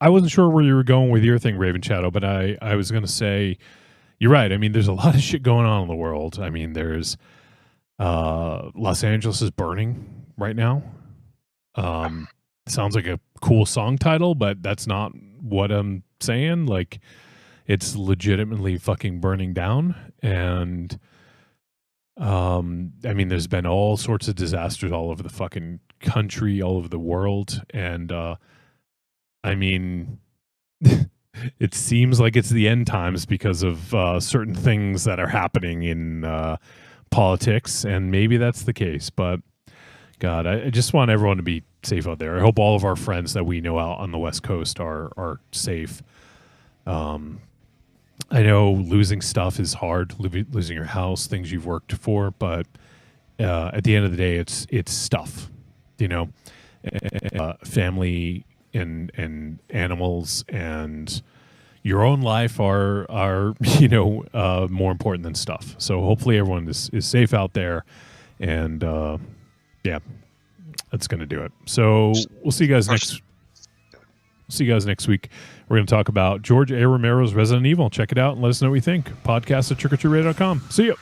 wasn't sure where you were going with your thing, Raven Shadow, but I was going to say, you're right. I mean, there's a lot of shit going on in the world. I mean, there's Los Angeles is burning right now. Sounds like a cool song title, but that's not what I'm saying. Like, it's legitimately fucking burning down. And I mean, there's been all sorts of disasters all over the fucking country, all over the world. And I mean, it seems like it's the end times because of certain things that are happening in politics, and maybe that's the case. But God, I just want everyone to be safe out there. I hope all of our friends that we know out on the West Coast are safe. I know losing stuff is hard, losing your house, things you've worked for, but at the end of the day, it's stuff, family and animals and your own life are more important than stuff. So hopefully everyone is safe out there, and yeah, that's going to do it. So we'll see you guys next week. We're going to talk about George A. Romero's Resident Evil. Check it out and let us know what you think. Podcast@trickortreatradio.com. See you.